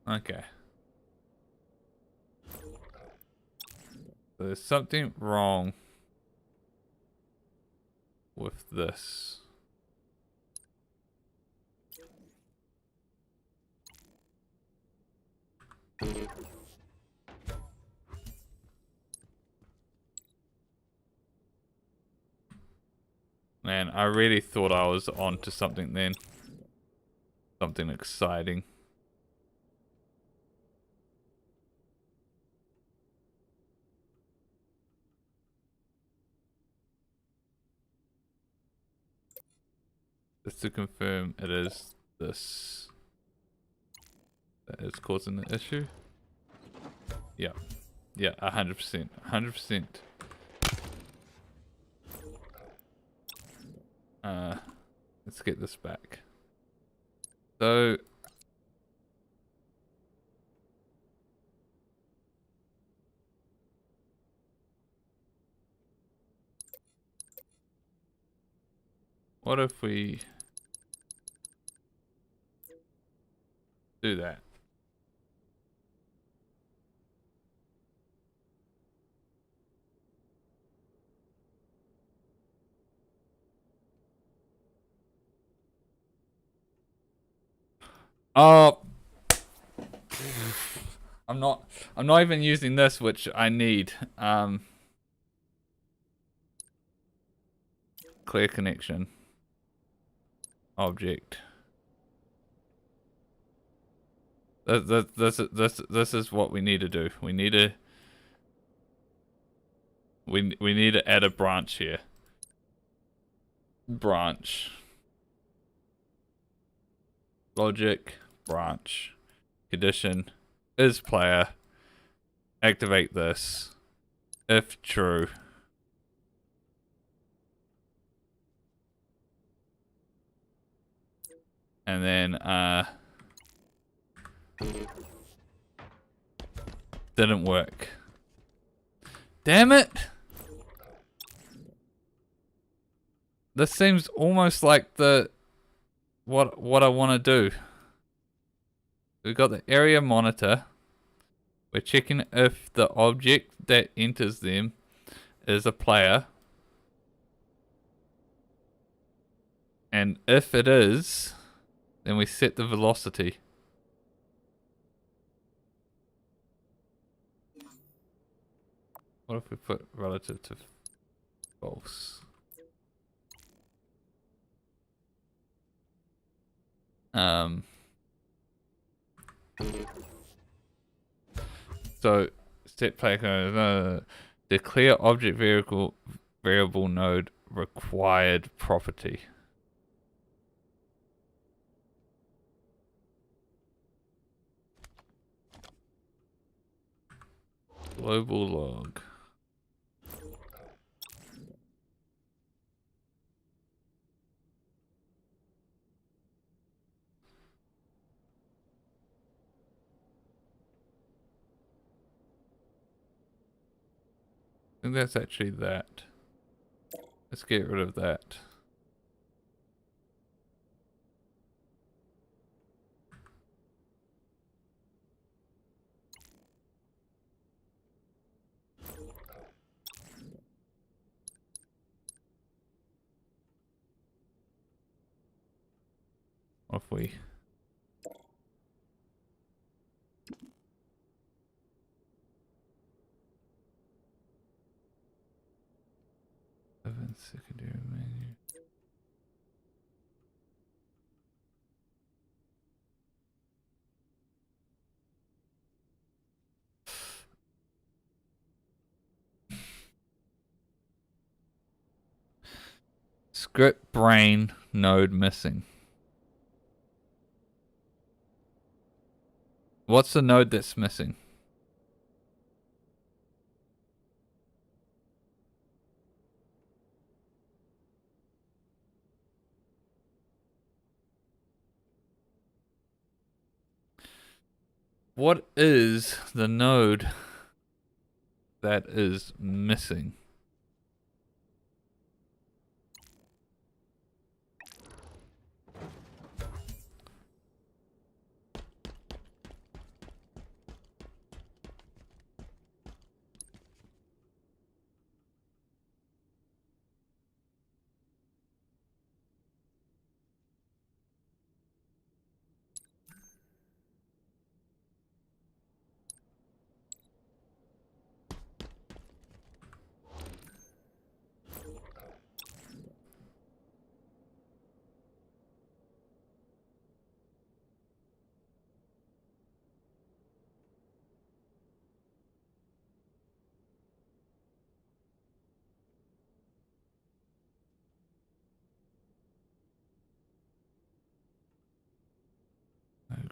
Okay. There's something wrong with this. Man, I really thought I was onto something then. Something exciting. Just to confirm, it is this that is causing the issue. Yeah. Yeah, 100%. 100%. Let's get this back. So What if we do that? Oh, I'm not even using this, which I need. Clear connection. Object. This is what we need to do. We need to we need to add a branch here. Branch. Logic branch. Condition is player. Activate this. If true. And then didn't work. Damn it! This seems almost like the what I want to do. We've got the area monitor. We're checking if the object that enters them is a player. And if it is, then we set the velocity. What if we put relative to false? So set player declare object variable node required property. Global log. I think that's actually that. Let's get rid of that. What if we... secondary menu. Script brain node missing. What's the node that's missing? What is the node that is missing?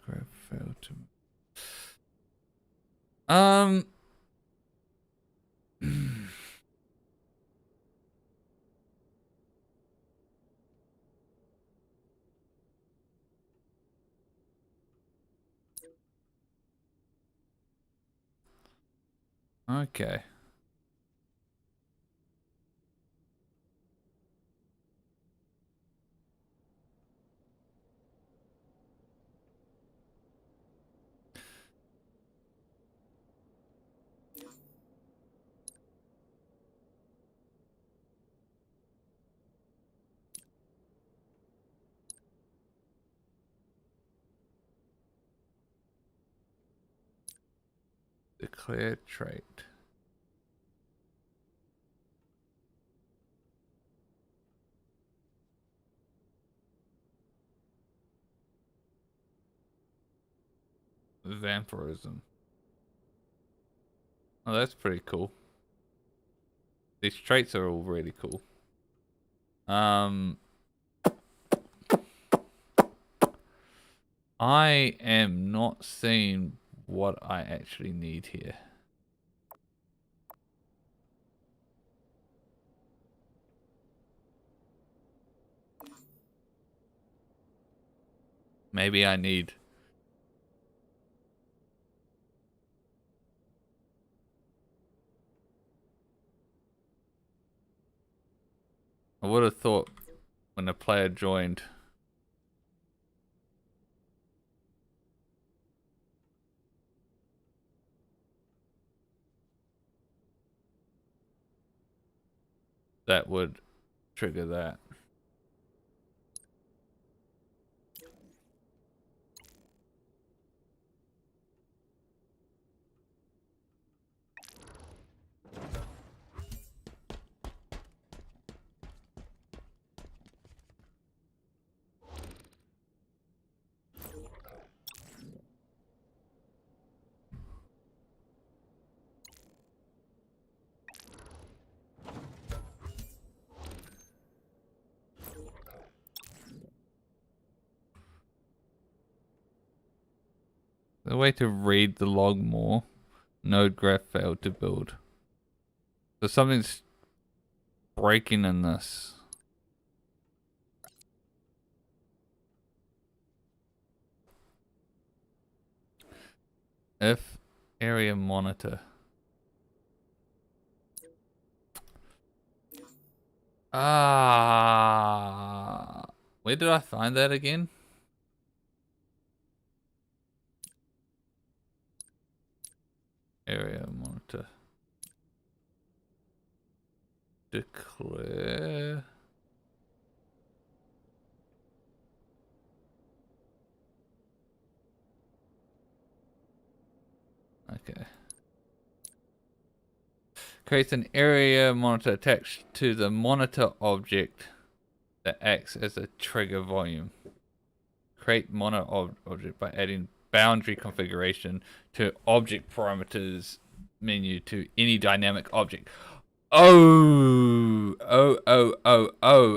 Graph failed to... Okay. Declare trait. Vampirism. Oh, that's pretty cool. These traits are all really cool. I am not seeing what I actually need here. Maybe I need... I would have thought when a player joined... that would trigger that. The way to read the log more. Node graph failed to build. So something's breaking in this. If area monitor. Where did I find that again? Area monitor. Declare. Okay. Creates an area monitor attached to the monitor object that acts as a trigger volume. Create monitor object by adding boundary configuration to object parameters menu to any dynamic object. Oh,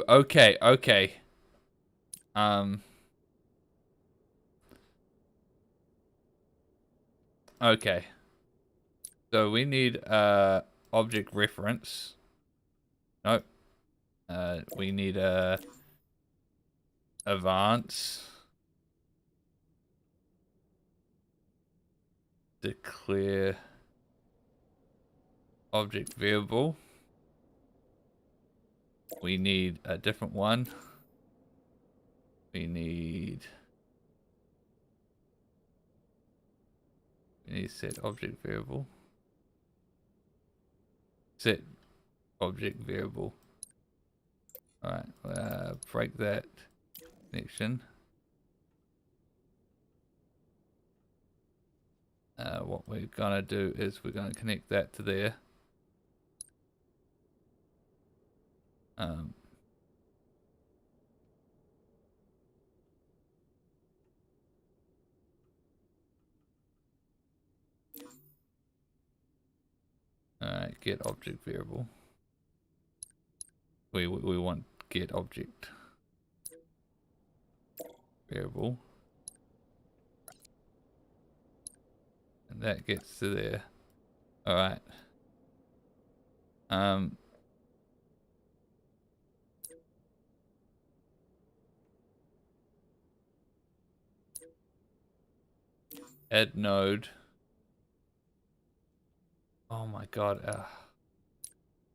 okay. Okay. So we need object reference. Nope. We need advance. Declare object variable. We need a different one. We need set object variable. Set object variable. Alright, break that connection. What we're gonna do is we're gonna connect that to there. Alright, get object variable. We want get object variable. And that gets to there. Alright. Add node. Oh my god.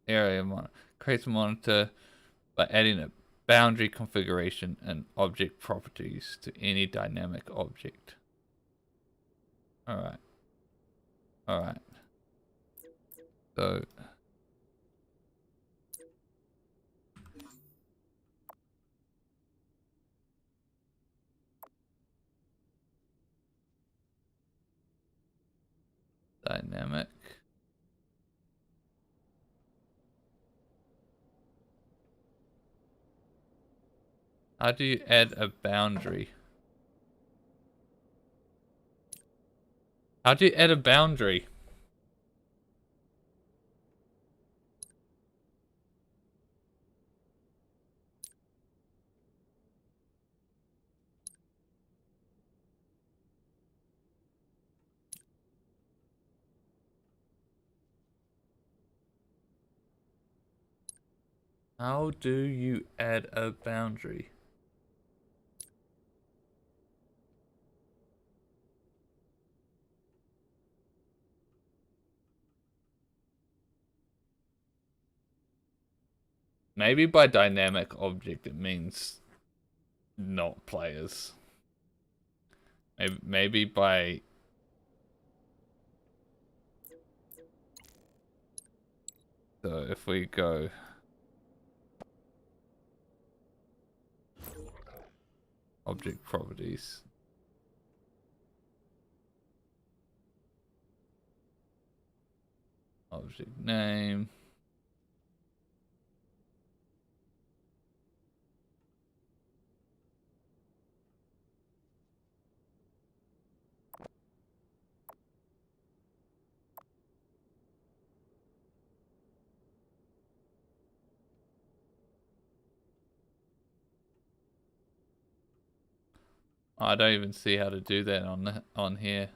Area monitor. Creates a monitor by adding a boundary configuration and object properties to any dynamic object. Alright. So dynamic. How do you add a boundary? How do you add a boundary? How do you add a boundary? Maybe by dynamic object it means not players. Maybe by... So if we go... Object properties. Object name. I don't even see how to do that on here.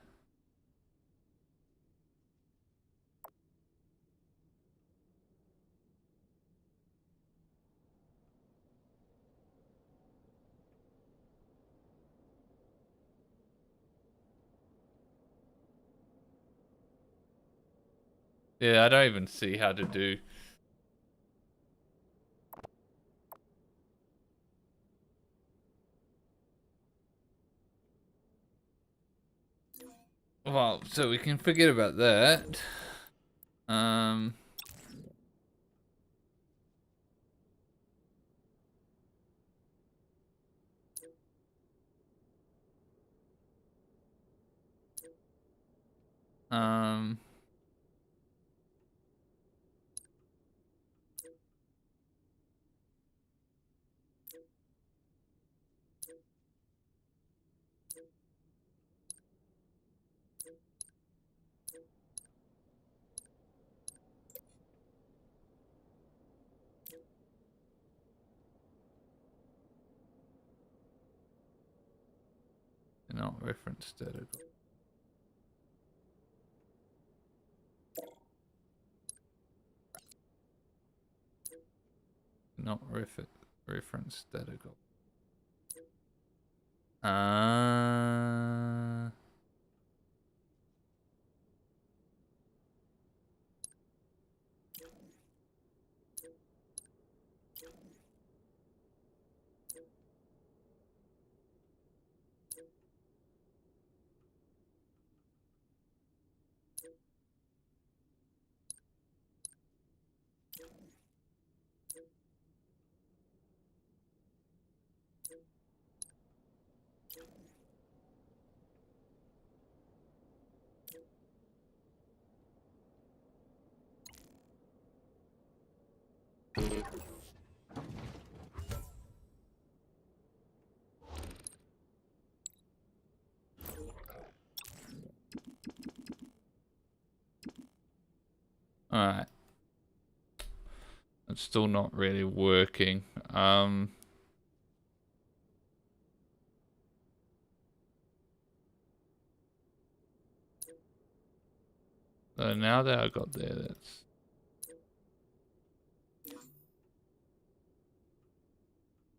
Yeah, I don't even see how to do... Well, so we can forget about that. Um... Not reference static. Not reference static. Alright. It's still not really working. So now that I got there, that's...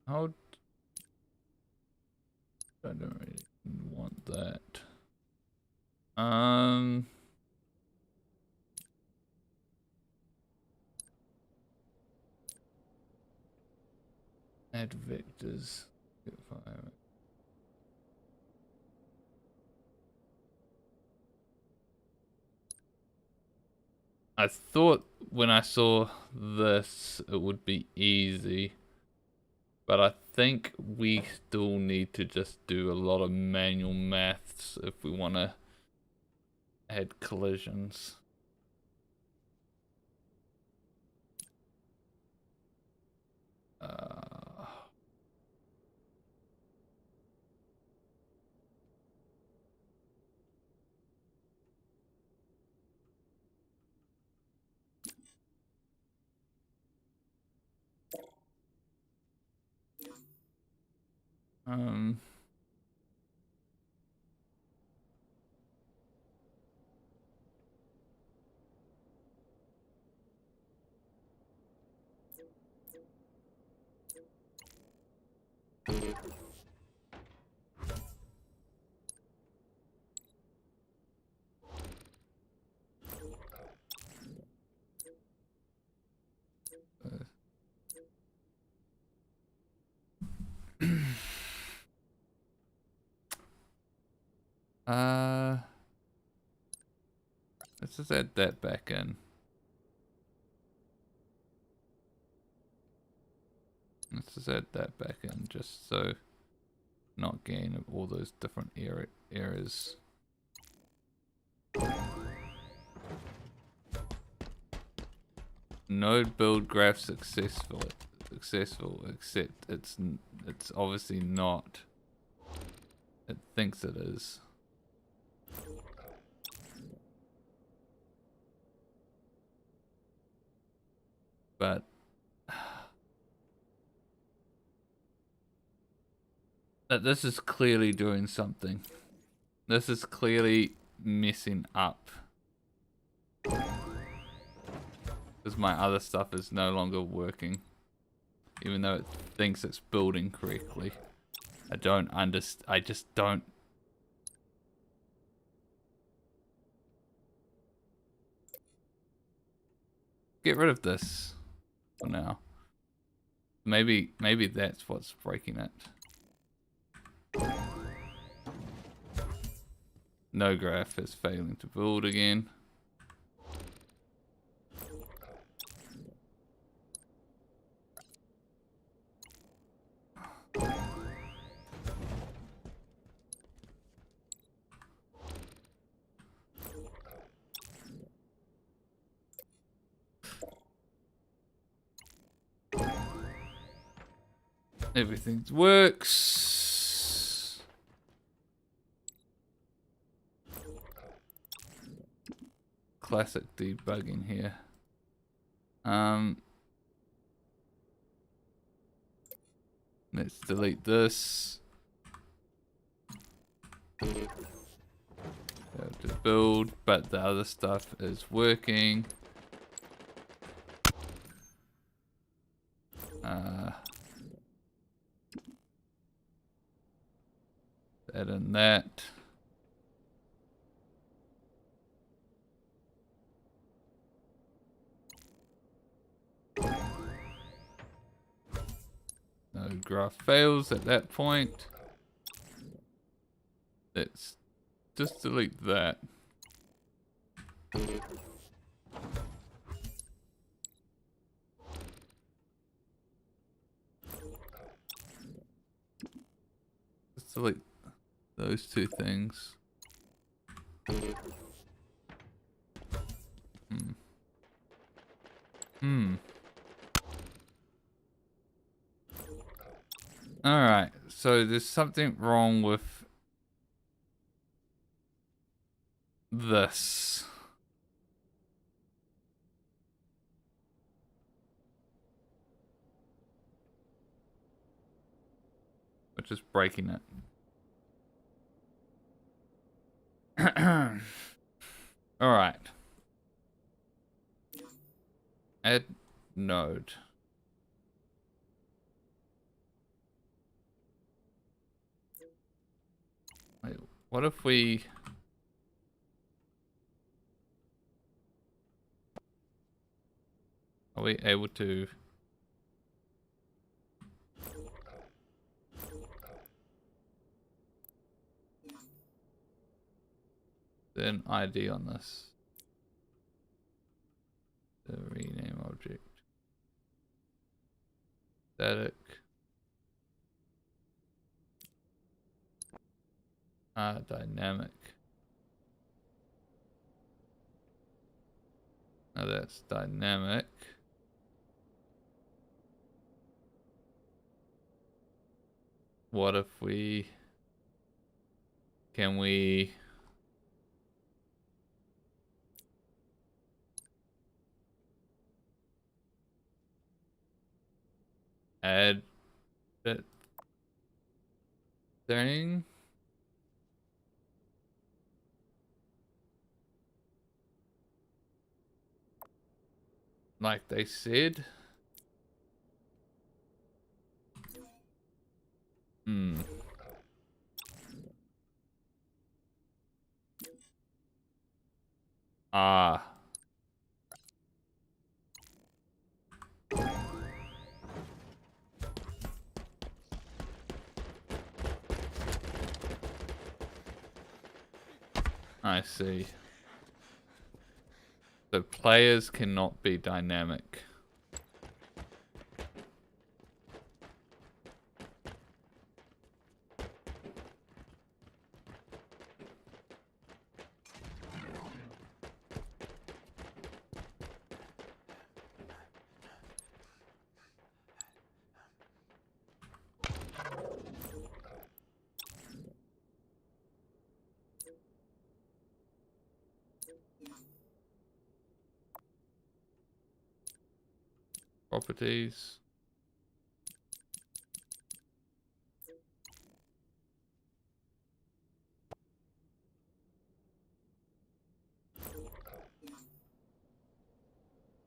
How... I don't really want that. Add vectors. I thought when I saw this it would be easy, but I think we still need to just do a lot of manual maths if we want to add collisions. Um, let's just add that back in. Let's just add that back in just so not gain all those different errors. Node build graph successful, except it's obviously not. It thinks it is. But this is clearly doing something. This is clearly messing up. Because my other stuff is no longer working. Even though it thinks it's building correctly. I just don't. Get rid of this for now. Maybe that's what's breaking it. No graph is failing to build again. Everything works. Classic debugging here. Let's delete this. Go to build, but the other stuff is working. Add in that. No graph fails at that point. Let's just delete that. Just delete those two things. Alright, so there's something wrong with this. Which is breaking it. Alright. Add node. Wait, what if we... Are we able to... An ID on this? The rename object. Static. Dynamic. Now that's dynamic. What if we... Can we... add that thing? Like they said? Ah. I see. So players cannot be dynamic. Properties.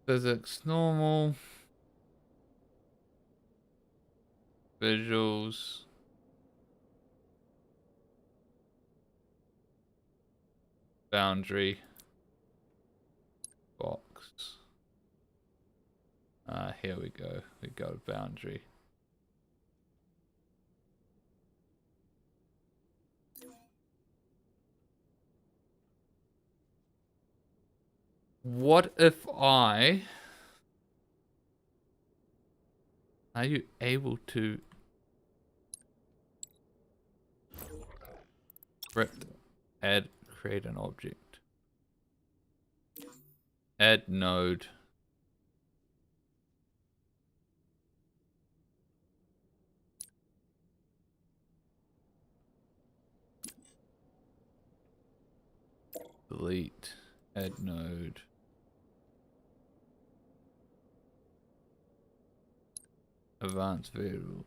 Physics normal. Visuals. Boundary. Box. Here we go. We go to boundary. What if I... Are you able to... add, create an object. Add node. Delete. Add node. Advanced variable.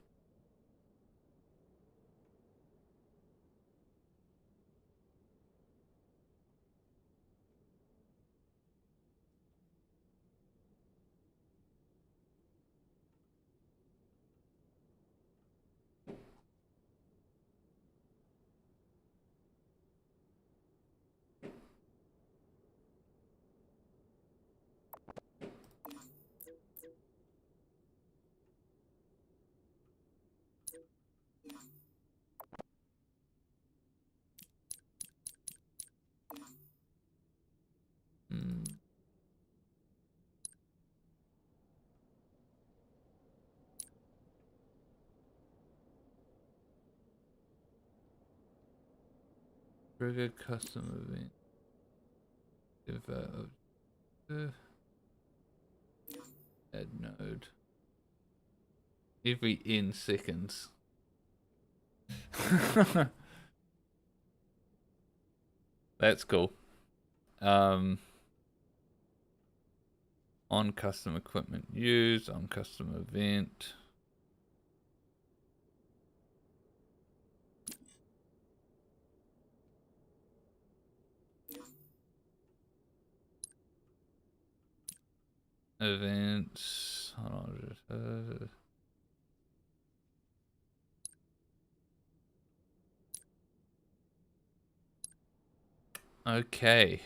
Trigger custom event. Add node. Every n seconds. That's cool. On custom equipment used, on custom event. Events. Hold on. Okay.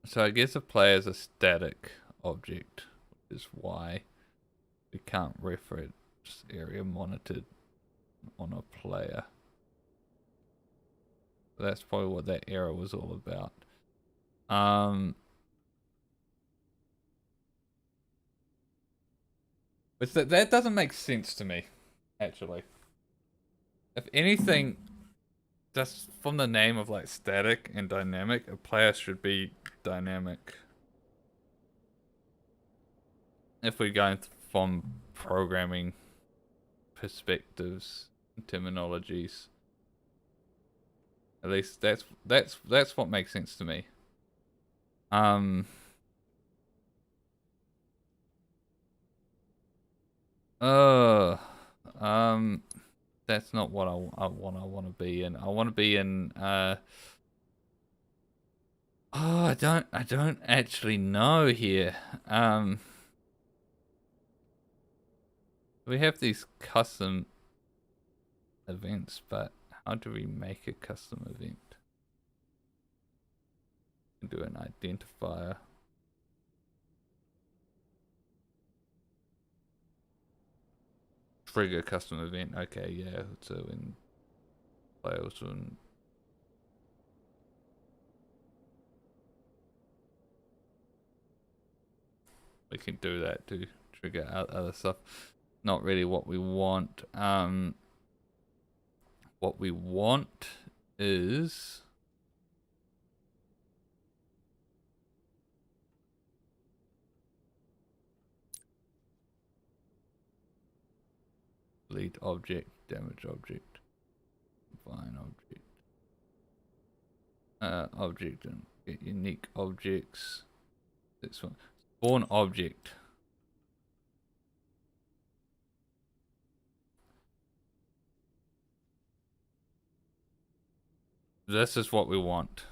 So I guess a player is a static object, which is why we can't refer it Just area monitored on a player. That's probably what that error was all about. But that doesn't make sense to me, actually. If anything, just from the name of like static and dynamic, a player should be dynamic. If we're going from programming perspectives and terminologies, at least that's what makes sense to me. Uh, that's not what I want to be in. I want to be in oh, I don't actually know here. We have these custom events, but how do we make a custom event? Do an identifier. Trigger custom event. Okay, yeah. So in players and we can do that to trigger other stuff. Not really what we want. What we want is delete object, damage object, define object, object and get unique objects. This one, spawn object. This is what we want.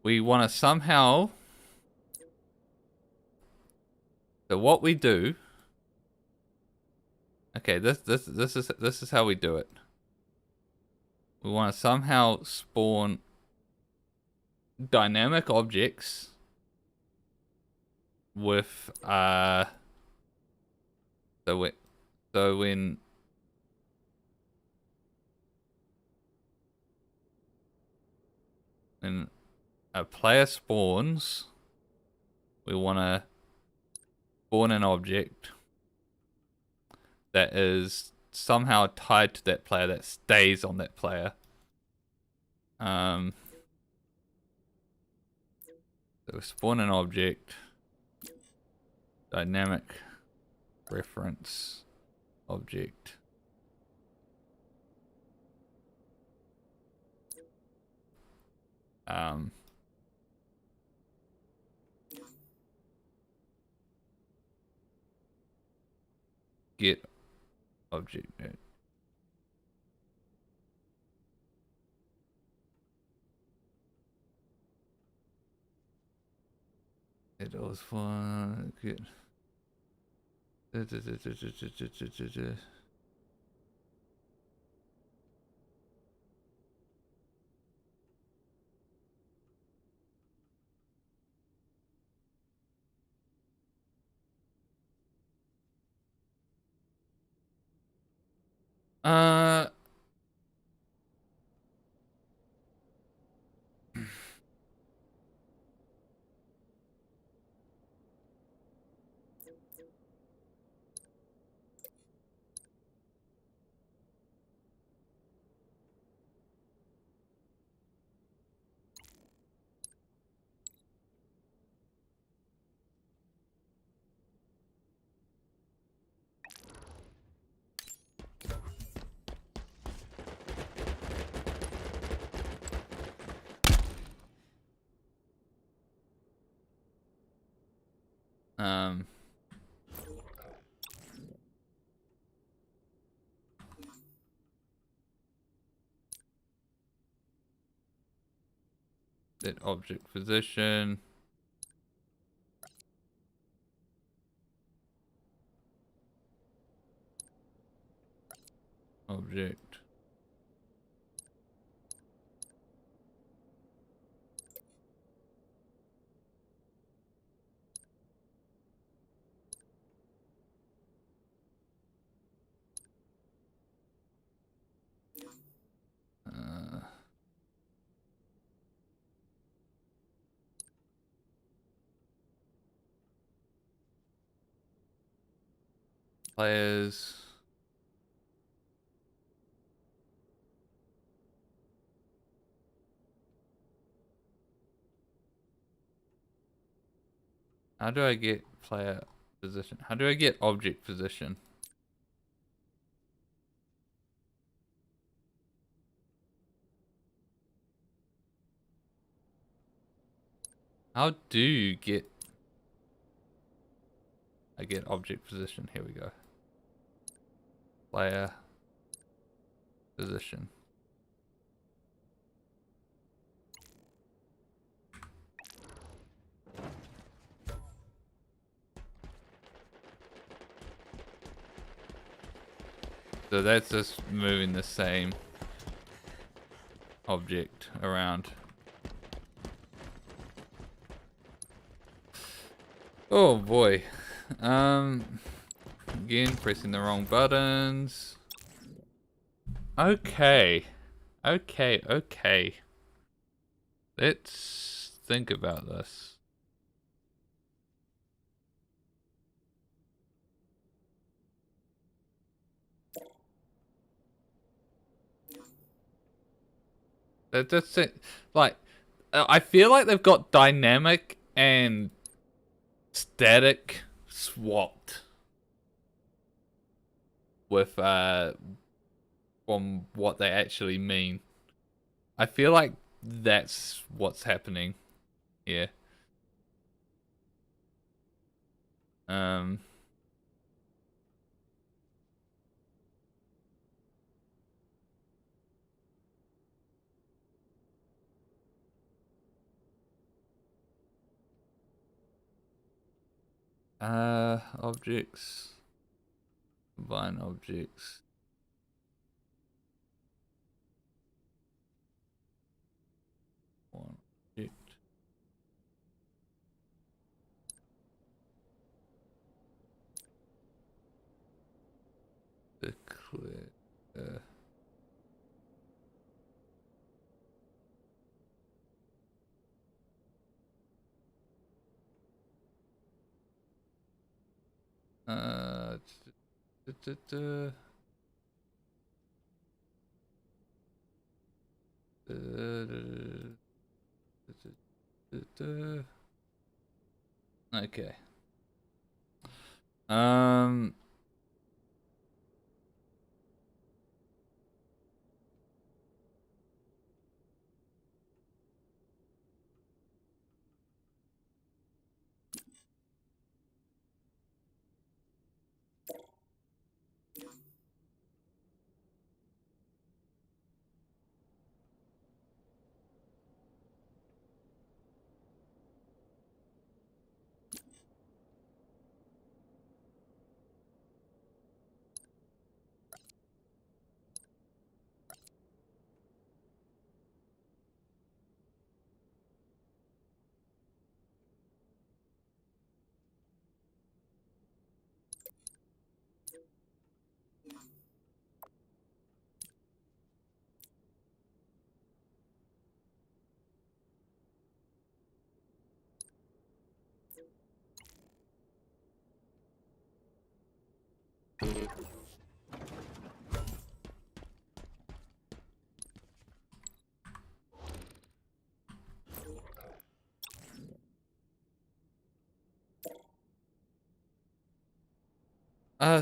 We want to somehow. So what we do. Okay, this is how we do it. We want to somehow spawn dynamic objects with so when a player spawns, we want to spawn an object that is somehow tied to that player, that stays on that player. So we spawn an object, dynamic reference object. Get object. It was fun. Good. That object position. Object. players. How do I get player position? How do I get object position? How do you get... I get object position. Here we go. Player position. So that's just moving the same object around. Oh boy. Again, pressing the wrong buttons. Okay. Okay. Let's think about this. That's it. Like, I feel like they've got dynamic and static swapped with from what they actually mean. I feel like that's what's happening here. Um Objects, combine objects. One object. Declare. Uh, Okay. Um.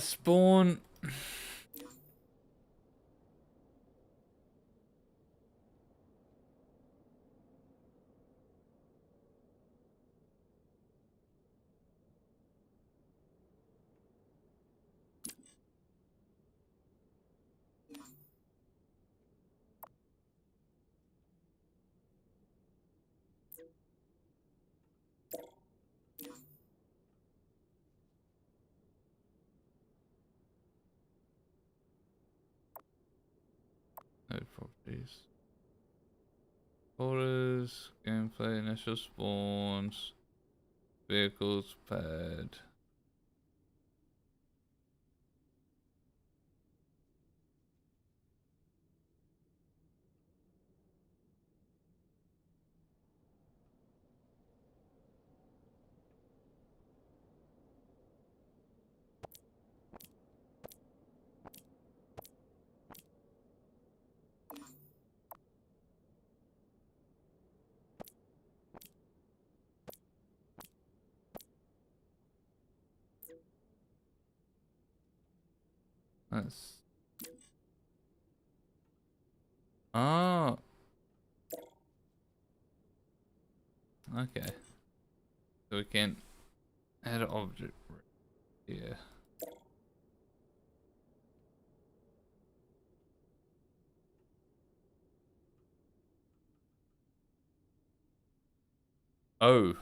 Spawn. Node properties. Orders, gameplay, initial spawns, vehicles, pad. Let's... Oh. Okay. So we can add an object here. Oh.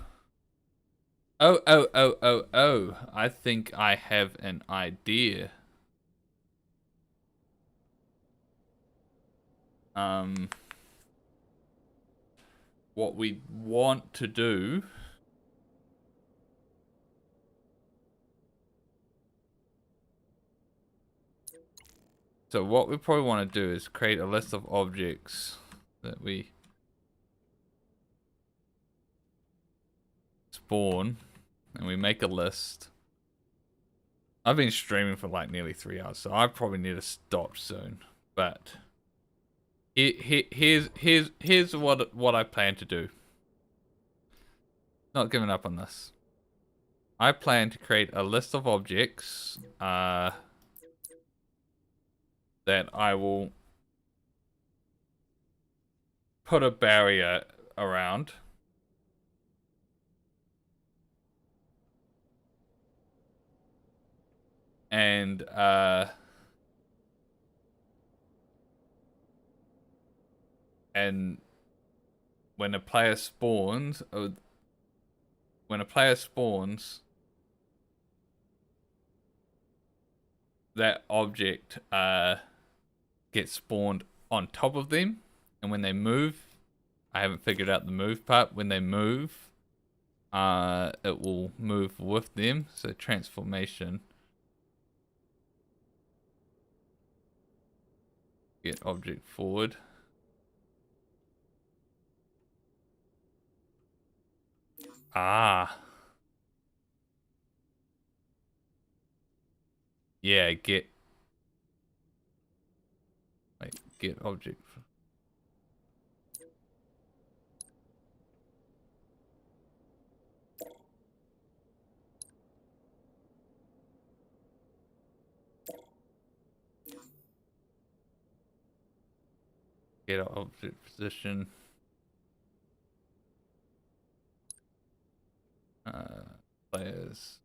Oh. I think I have an idea. What we want to do so what we probably want to do is create a list of objects that we spawn, and we make a list. I've been streaming for like nearly 3 hours, so I probably need to stop soon. But here's what I plan to do. Not giving up on this. I plan to create a list of objects that I will put a barrier around. And when a player spawns, that object gets spawned on top of them, and when they move, I haven't figured out the move part. When they move, it will move with them. So transformation. Get object forward. Yeah, get object. Get object position. Players.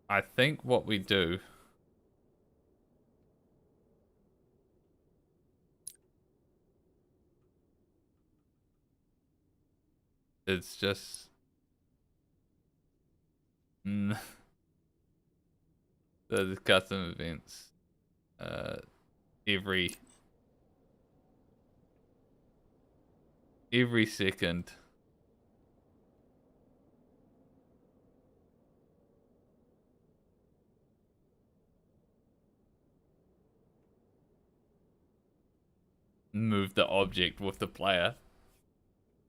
I think what we do is just the custom events every second. Move the object with the player.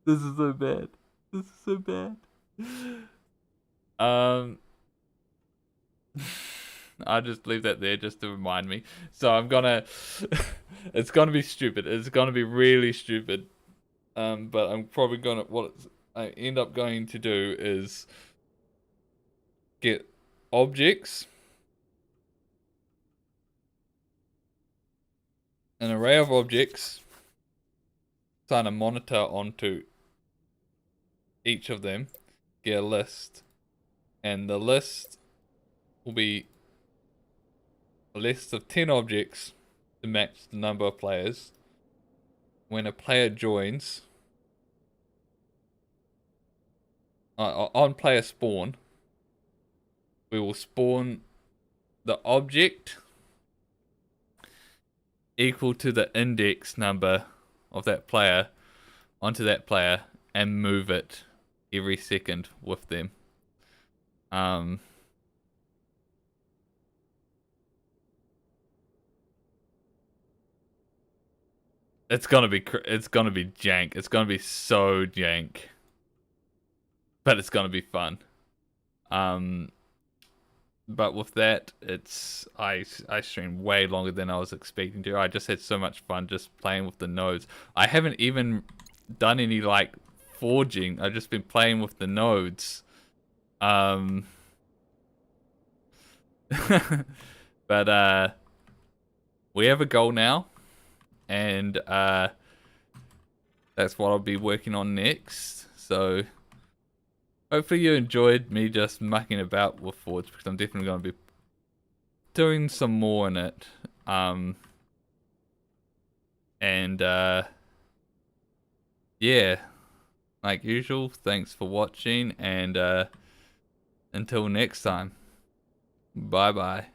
This is so bad. This is so bad. I'll just leave that there just to remind me. So I'm gonna it's gonna be stupid. It's gonna be really stupid. But I'm probably gonna what I end up going to do is get objects, an array of objects, assign a monitor onto each of them, get a list, and the list will be a list of 10 objects to match the number of players. When a player joins, on player spawn, we will spawn the object equal to the index number of that player onto that player and move it every second with them. It's gonna be jank. It's gonna be so jank, but it's gonna be fun. but with that, I streamed way longer than I was expecting to. I just had so much fun just playing with the nodes. I haven't even done any like forging. I've just been playing with the nodes. But we have a goal now, and that's what I'll be working on next. So hopefully you enjoyed me just mucking about with Forge, because I'm definitely going to be doing some more in it. And yeah, like usual, thanks for watching, and until next time, bye bye.